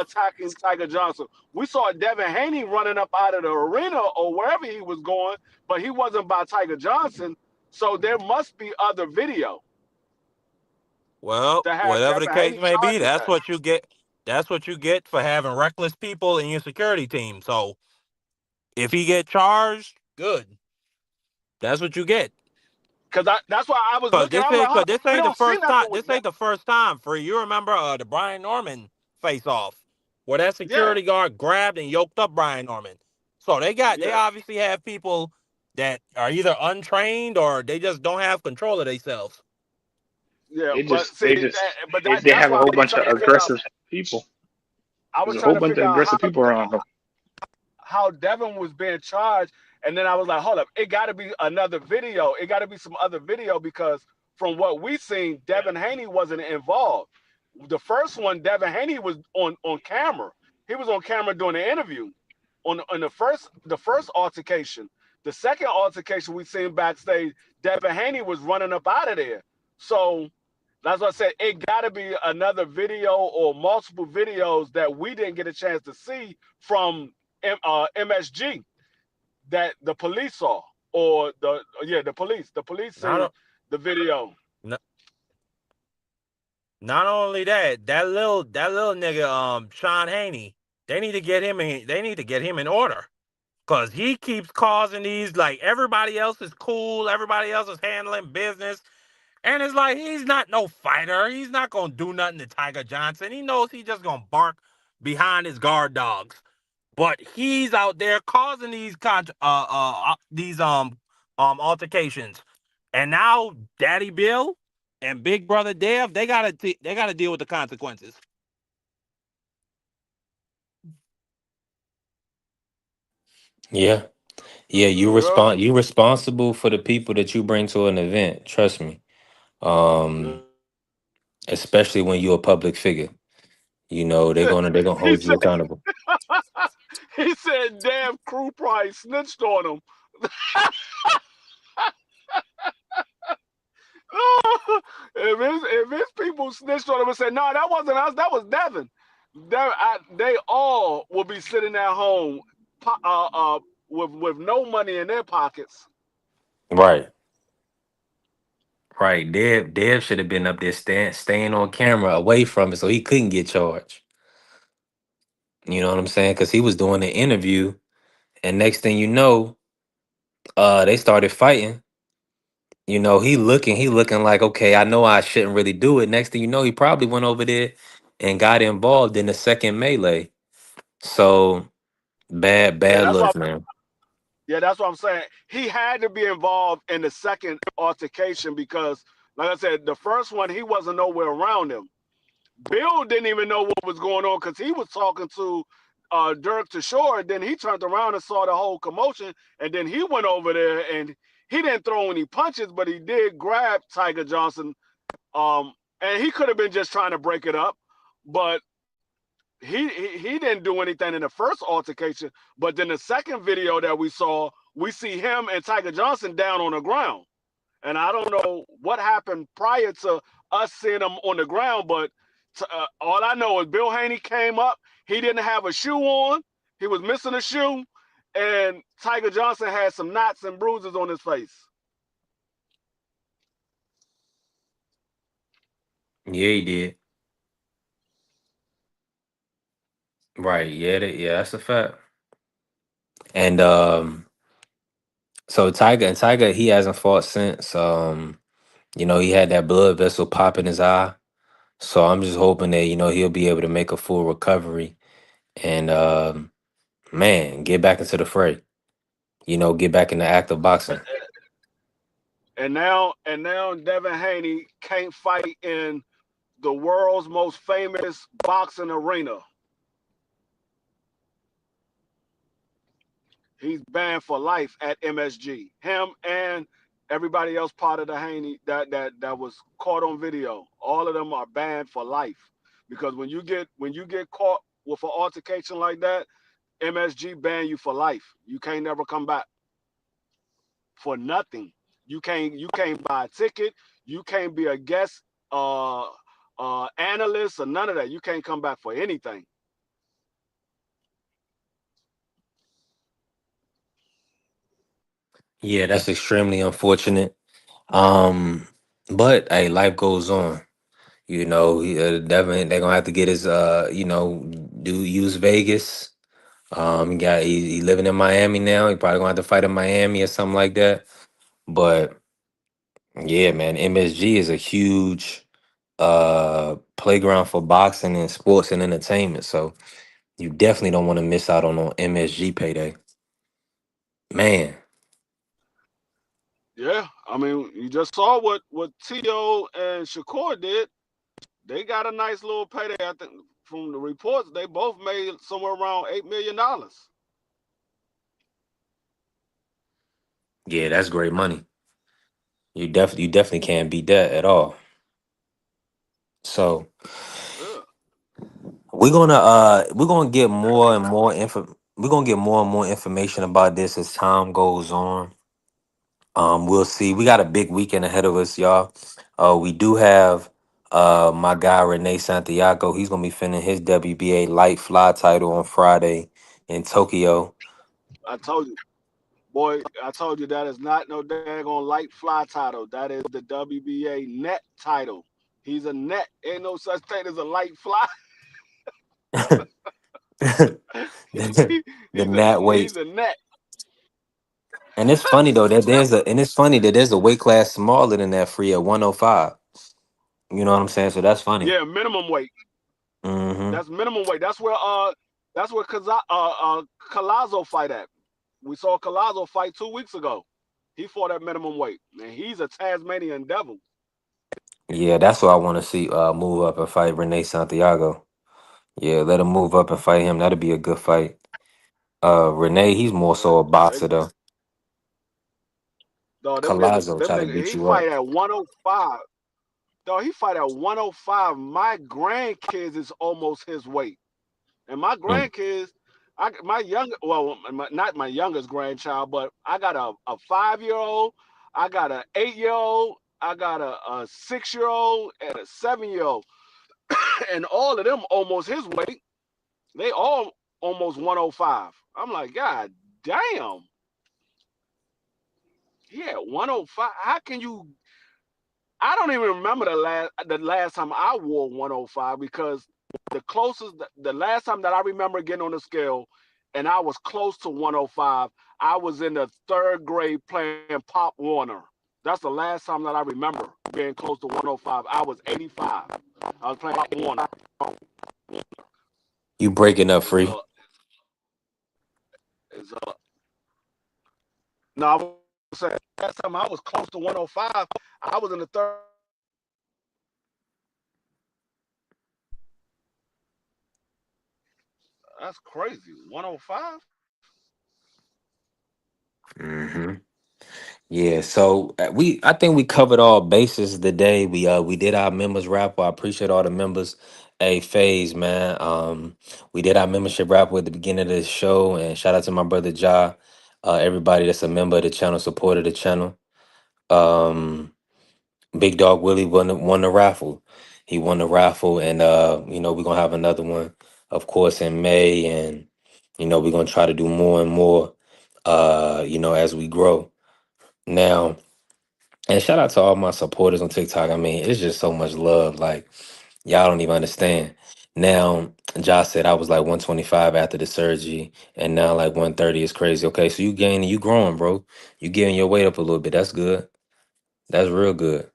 attacking Tiger Johnson. We saw Devin Haney running up out of the arena or wherever he was going, but he wasn't by Tiger Johnson. So there must be other video well, to have whatever the Devin case Haney may be, charged with that's that. what you get. That's what you get for having reckless people in your security team. So if he get charged, good. That's what you get. That's why I was looking. I was like, Cause huh, this we ain't the don't see first time. nothing with This that. ain't the first time. For you remember the Brian Norman face off, where that Yeah, security guard grabbed and yoked up Brian Norman. So they yeah, obviously have people that are either untrained or they just don't have control of themselves. yeah. They But just see, they just they that's have a why I whole was bunch trying of to figure out. aggressive people. I There's was a trying whole to bunch figure of out aggressive people around them. how Devin was being charged, and then I was like, hold up, it got to be another video. It got to be some other video because from what we seen, Devin Haney wasn't involved. The first one, Devin Haney was on camera. He was on camera doing the interview on the first altercation. The second altercation we seen backstage, Devin Haney was running up out of there. So that's what I said. It got to be another video or multiple videos that we didn't get a chance to see from MSG that the police saw, or the police. The police seen Not the video. not, not only that, that little nigga Sean Haney, they need to get him in order. Cause he keeps causing these, like, everybody else is cool, everybody else is handling business. And it's like he's not no fighter. He's not gonna do nothing to Tiger Johnson. He knows he's just gonna bark behind his guard dogs. But he's out there causing these altercations. And now Daddy Bill and Big Brother Dev, they gotta deal with the consequences. Yeah. Yeah, Yeah, you responsible for the people that you bring to an event. Trust me. yeah. Um, especially when you're a public figure. You know, they're gonna he hold you said accountable. he said damn crew probably snitched on him. if his people snitched on him and said, no, that wasn't us, that was Devin. They all will be sitting at home with no money in their pockets. Right. Right. Dev should have been up there staying on camera away from it so he couldn't get charged. You know what I'm saying? Because he was doing the interview, and next thing you know, they started fighting. You know, he looking like, okay, I know I shouldn't really do it. Next thing you know, he probably went over there and got involved in the second melee. So Yeah, bad that's luck, what man. that's what I'm saying. He had to be involved in the second altercation because, like I said, the first one he wasn't nowhere around him. Bill didn't even know what was going on because he was talking to Dirk to Shore. Then he turned around and saw the whole commotion, and then he went over there and he didn't throw any punches, but he did grab Tiger Johnson. And he could have been just trying to break it up, but he didn't do anything in the first altercation. But then the second video that we saw, we see him and Tiger Johnson down on the ground. And I don't know what happened prior to us seeing him on the ground, but all I know is Bill Haney came up. He didn't have a shoe on. He was missing a shoe. And Tiger Johnson had some knots and bruises on his face. Yeah, he did. Right. Yeah, that's a fact. And so Tiger, he hasn't fought since. You know, he had that blood vessel pop in his eye. So I'm just hoping that, you know, he'll be able to make a full recovery and man, get back into the fray. You know, get back in the act of boxing. And now Devin Haney can't fight in the world's most famous boxing arena. He's banned for life at MSG. Him and everybody else part of the Haney that was caught on video. All of them are banned for life because when you get caught with an altercation like that, MSG ban you for life. You can't never come back for nothing. You can't buy a ticket. You can't be a guest analyst or none of that. You can't come back for anything. Yeah, that's extremely unfortunate. Um, but hey, life goes on. You know, definitely they're gonna have to get his you know, do use Vegas. He living in Miami now. He probably gonna have to fight in Miami or something like that. But yeah, man, MSG is a huge playground for boxing and sports and entertainment. So you definitely don't want to miss out on MSG payday. Man, Yeah, I mean, you just saw what T.O. and Shakur did. They got a nice little payday. I think from the reports, they both made somewhere around $8 million. yeah, that's great money. You definitely can't beat that at all. So Yeah. we're gonna get more and more info. We're gonna get more and more information about this as time goes on. We'll see. We got a big weekend ahead of us, y'all. We do have my guy Renee Santiago. He's gonna be finishing his WBA light fly title on Friday in Tokyo. I told you, boy. I told you that is not no daggone light fly title. That is the WBA net title. He's a net. Ain't no such thing as a light fly. the Nat weight. He's a net. And it's funny though that it's funny that there's a weight class smaller than that free at 105. You know what I'm saying? So that's funny. Yeah, minimum weight. Hmm. That's minimum weight. That's where Collazo fight at. We saw Collazo fight 2 weeks ago. He fought at minimum weight, and he's a Tasmanian devil. Yeah, that's what I want to see move up and fight Renee Santiago. Yeah, let him move up and fight him. That'd be a good fight. Renee, he's more Yeah, so a they, boxer though. dog, Palazzo them try to niggas. beat He you up. fight at 105. Dog, he fight at 105. My grandkids is almost his weight, and my Mm. grandkids, not my youngest grandchild, but I got a 5-year old, I got a 8-year old, I got a 6-year old, and a 7-year old, and all of them almost his weight. They all almost 105. I'm like, God damn. Yeah, 105. How can you? I don't even remember the last time I wore 105 because the last time that I remember getting on the scale and I was close to 105, I was in the third grade playing Pop Warner. That's the last time that I remember being close to 105. I was 85. I was playing Pop Warner. You breaking up, It's free? a, it's a, no, I was saying last time I was close to 105, I was in the third. That's crazy. 105? Hmm. Yeah. So I think we covered all bases today. We did our members wrap. I appreciate all the members. Hey, Phase, man. We did our membership wrap at the beginning of the show, and shout out to my brother Ja. Everybody that's a member of the channel, supported the channel. Um, Big Dog Willie won the raffle. He won the raffle, and we're gonna have another one, of course, in May, and we're gonna try to do more and more, as we grow. Now, and shout out to all my supporters on TikTok. I mean, it's just so much love. Like, y'all don't even understand. Now, Josh said I was like 125 after the surgery, and now like 130 is crazy. Okay, so you gaining, you growing, bro. You getting your weight up a little bit. That's good. That's real good.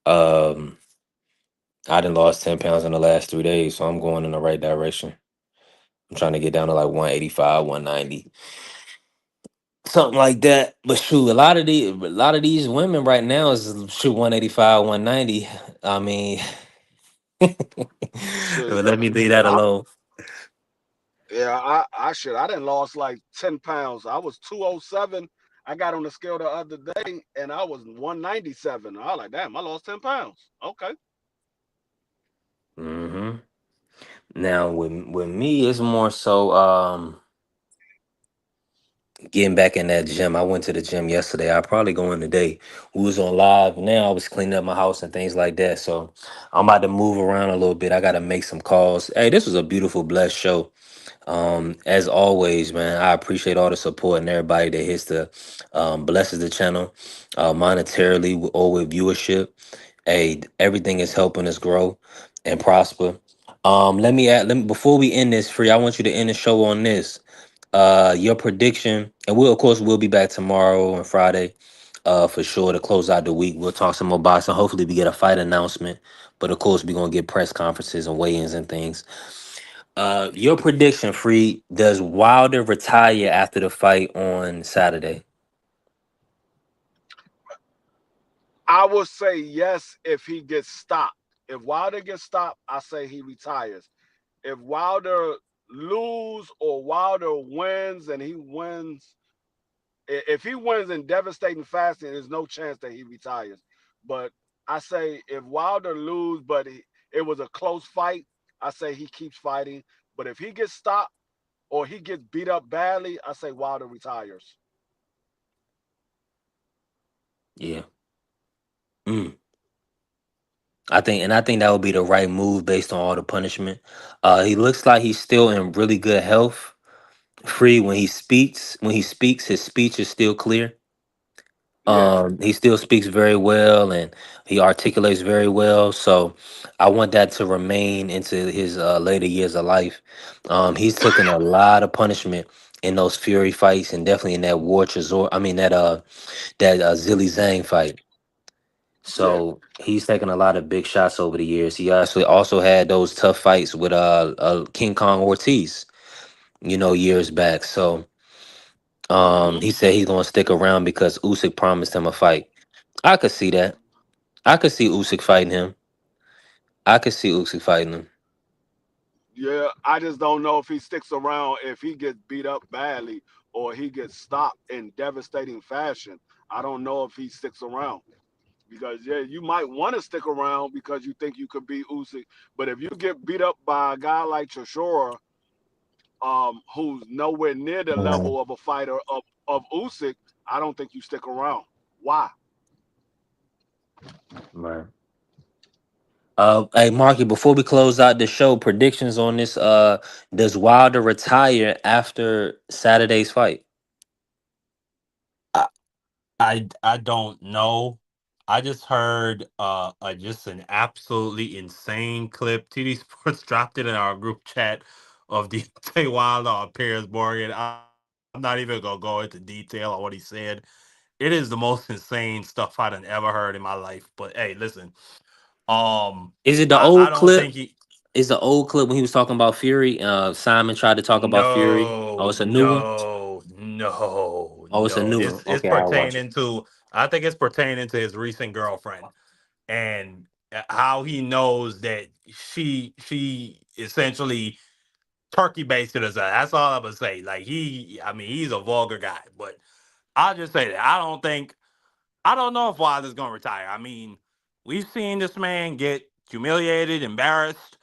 Um, I done lost 10 pounds in the last 3 days, so I'm going in the right direction. I'm trying to get down to like 185, 190, something like that. But shoot, a lot of these women right now is shoot 185, 190. I mean, Shit. but let me leave that I'm alone. Yeah, I should. I didn't lost like 10 pounds. I was 207. I got on the scale the other day and I was 197. I was like, damn, I lost 10 pounds. Okay. Hmm. Now with me, it's more so getting back in that gym. I went to the gym yesterday. I probably go in today. We was on live. Now I was cleaning up my house and things like that. So I'm about to move around a little bit. I got to make some calls. Hey, this was a beautiful, blessed show. As always, man, I appreciate all the support and everybody that hits the blesses the channel monetarily or with viewership. Hey, everything is helping us grow and prosper. Let me before we end this free, I want you to end the show on this. Your prediction, and we'll of course we'll be back tomorrow and Friday. for sure to close out the week. We'll talk some more boxing. Hopefully, we get a fight announcement. But of course, we're gonna get press conferences and weigh-ins and things. Your prediction, Free, does Wilder retire after the fight on Saturday? I will say yes if he gets stopped. If Wilder gets stopped, I say he retires. If Wilder lose or Wilder wins and he wins, if he wins in devastating fashion, there's no chance that he retires. But I say if Wilder lose, but it was a close fight, I say he keeps fighting. But if he gets stopped or he gets beat up badly, I say Wilder retires. Yeah. Mm. I think that would be the right move based on all the punishment. He looks like he's still in really good health. Free when he speaks, his speech is still clear. Yeah, He still speaks very well and he articulates very well. So I want that to remain into his later years of life. He's taken a lot of punishment in those Fury fights and definitely in that War Chisora. I mean that Zilly Zhang fight. yeah, So he's taken a lot of big shots over the years. He actually also had those tough fights with King Kong Ortiz, years back. So hmm he said he's gonna stick around because Usyk promised him a fight. I could see that. I could see Usyk fighting him. I could see Usyk fighting him. yeah. I just don't know if he sticks around if he gets beat up badly or he gets stopped in devastating fashion. I don't know if he sticks around. Because yeah, you might want to stick around because you think you could beat Usyk, but if you get beat up by a guy like Chisora, who's nowhere near the Right. level of a fighter of Usyk, I don't think you stick around. Why? Right. Hey Marky, before we close out the show, predictions on this. Does Wilder retire after Saturday's fight? I, I don't know. I just heard just an absolutely insane clip. TD Sports dropped it in our group chat of Deontay Wilder or Piers Morgan. I'm not even gonna go into detail on what he said. It is the most insane stuff I'd ever heard in my life. But hey, listen, Is it the I old don't clip? think he. Is the old clip when he was talking about Fury? Simon tried to talk about Fury. Oh, No, it's a new one. no, no, Oh, it's a no. new one. It's Okay, I'll watch it. pertaining to. I think it's pertaining to his recent girlfriend and how he knows that she essentially turkey basted us. That's all I'm gonna say. Like I mean, he's a vulgar guy, but I'll just say that I don't know if Wilder's gonna retire. I mean, we've seen this man get humiliated, embarrassed,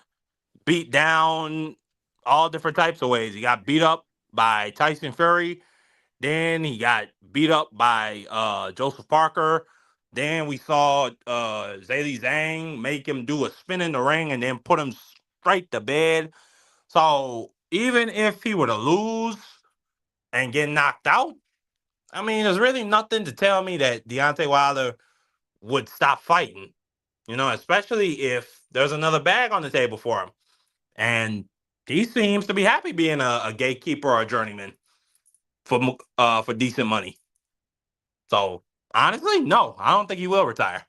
beat down, all different types of ways. He got beat up by Tyson Fury. Then he got beat up by Joseph Parker. Then we saw Zaylee Zhang make him do a spin in the ring and then put him straight to bed. So even if he were to lose and get knocked out, I mean, there's really nothing to tell me that Deontay Wilder would stop fighting. Especially if there's another bag on the table for him. And he seems to be happy being a gatekeeper or a journeyman for decent money. So honestly, no, I don't think he will retire.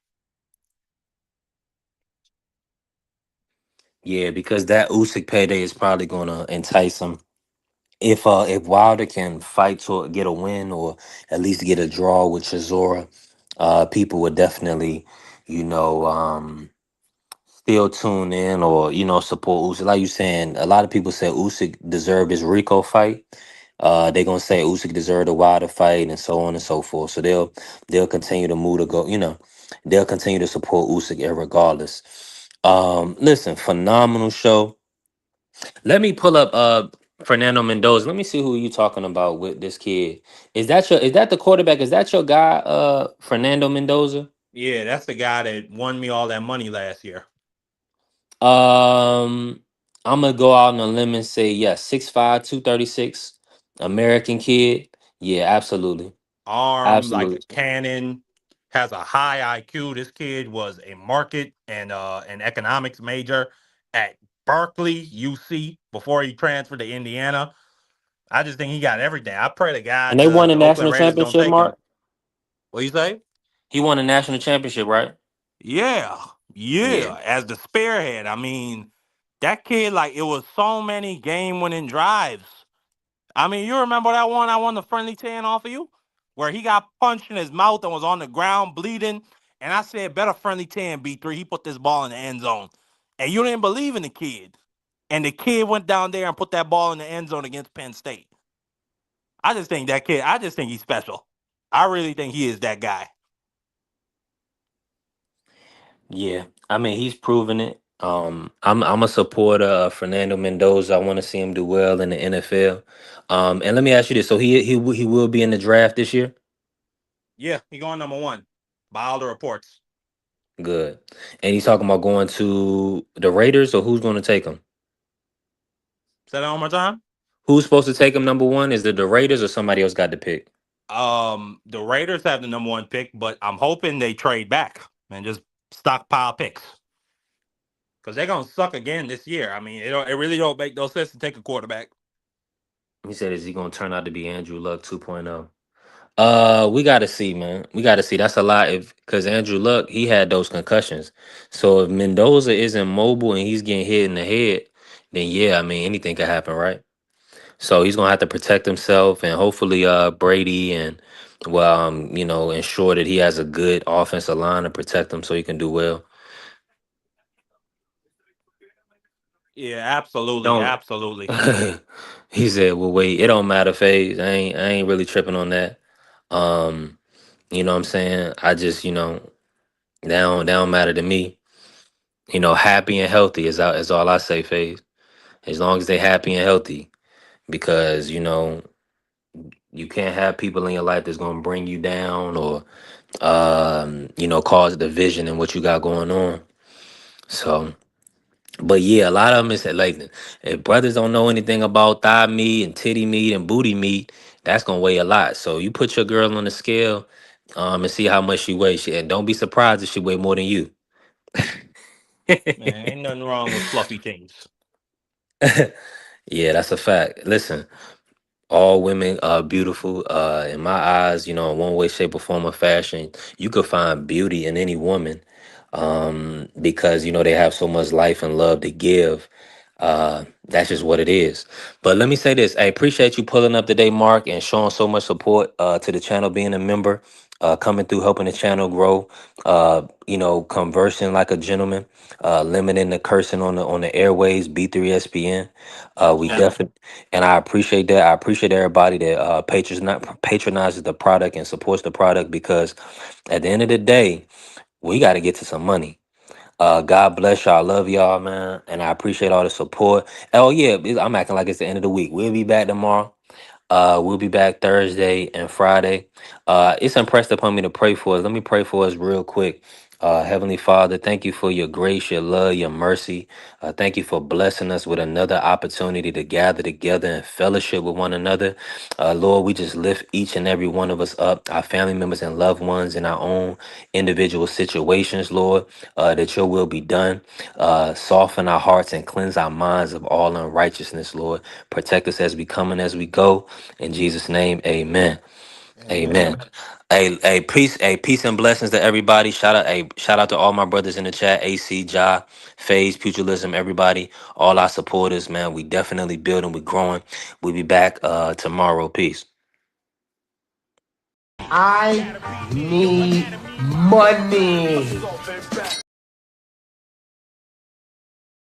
Yeah, because that Usyk payday is probably gonna entice him. If Wilder can fight to get a win or at least get a draw with Chisora, people would definitely, you know, still tune in or support Usyk. Like you saying, a lot of people say Usyk deserved his Rico fight. They're gonna say Usyk deserved a Wilder fight and so on and so forth. So they'll continue to move to go. They'll continue to support Usyk regardless. Listen, phenomenal show. Let me pull up Fernando Mendoza. Let me see who you talking about with this kid. Is that the quarterback? Is that your guy, Fernando Mendoza? Yeah, that's the guy that won me all that money last year. Um, I'm gonna go out on a limb and say yes, 6'5", 236, American kid. Yeah, absolutely. Arm like a Absolutely. cannon, has a high IQ. This kid was a market and an economics major at Berkeley, UC, before he transferred to Indiana. I just think he got everything. I pray to And God they won the the Oakland national Raiders don't championship, take him. Mark. What you say? He won a national championship, right? Yeah, Yeah. yeah. As the spearhead, I mean, that kid, like, it was so many game-winning drives. I mean, you remember that one I won the friendly 10 off of you? Where he got punched in his mouth and was on the ground bleeding. And I said, better friendly 10, B3. He put this ball in the end zone. And you didn't believe in the kid. And the kid went down there and put that ball in the end zone against Penn State. I just think that kid, I just think he's special. I really think he is that guy. Yeah. I mean, he's proven it. I'm a supporter of Fernando Mendoza. I want to see him do well in the NFL. And let me ask you this: so he will be in the draft this year? Yeah, he going #1 by all the reports. Good. And he's talking about going to the Raiders, or who's going to take him? Say that one more time. Who's supposed to take him #1? Is it the Raiders or somebody else got the pick? The Raiders have the #1 pick, but I'm hoping they trade back and just stockpile picks. Because they're gonna suck again this year. I mean, it really don't make no sense to take a quarterback. He said, "Is he going to turn out to be Andrew Luck 2.0?" We got to see, man. We got to see. That's a lot. If because Andrew Luck, he had those concussions. So if Mendoza isn't mobile and he's getting hit in the head, then yeah, I mean anything could happen, right? So he's gonna have to protect himself, and hopefully, Brady and ensure that he has a good offensive line to protect him so he can do well. Yeah, absolutely, Don't. absolutely. He said, "Well, wait, it don't matter, phase. I ain't really tripping on that. Um, you know what I'm saying? I just, that don't matter to me. Happy and healthy is all I say, phase. As long as they happy and healthy, because you can't have people in your life that's gonna bring you down or cause division in what you got going on. So, but yeah, a lot of them is that, like, if brothers don't know anything about thigh meat and titty meat and booty meat, that's gonna weigh a lot. So you put your girl on the scale, and see how much she weighs. And don't be surprised if she weigh more than you. Man, ain't nothing wrong with fluffy things. Yeah, that's a fact. Listen, all women are beautiful. In my eyes, in one way, shape, or form or fashion, you could find beauty in any woman, because they have so much life and love to give. That's just what it is. But let me say this: I appreciate you pulling up today, Mark, and showing so much support to the channel, being a member, coming through, helping the channel grow. Conversing like a gentleman, limiting the cursing on the airways. B3SPN. We Yeah. definitely, and I appreciate that. I appreciate everybody that patronizes the product and supports the product, because at the end of the day, we got to get to some money. God bless y'all. I love y'all, man. And I appreciate all the support. Oh, yeah. I'm acting like it's the end of the week. We'll be back tomorrow. We'll be back Thursday and Friday. It's impressed upon me to pray for us. Let me pray for us real quick. Heavenly Father, thank you for your grace, your love, your mercy. Thank you for blessing us with another opportunity to gather together and fellowship with one another. Lord, we just lift each and every one of us up, our family members and loved ones in our own individual situations, Lord, that your will be done. Soften our hearts and cleanse our minds of all unrighteousness, Lord. Protect us as we come and as we go. In Jesus' name, amen. Amen. Amen. Peace and blessings to everybody. Shout out to all my brothers in the chat, AC, Ja, FaZe, Pugilism, everybody, all our supporters, man. We definitely building, we growing. We'll be back tomorrow. Peace. I need money.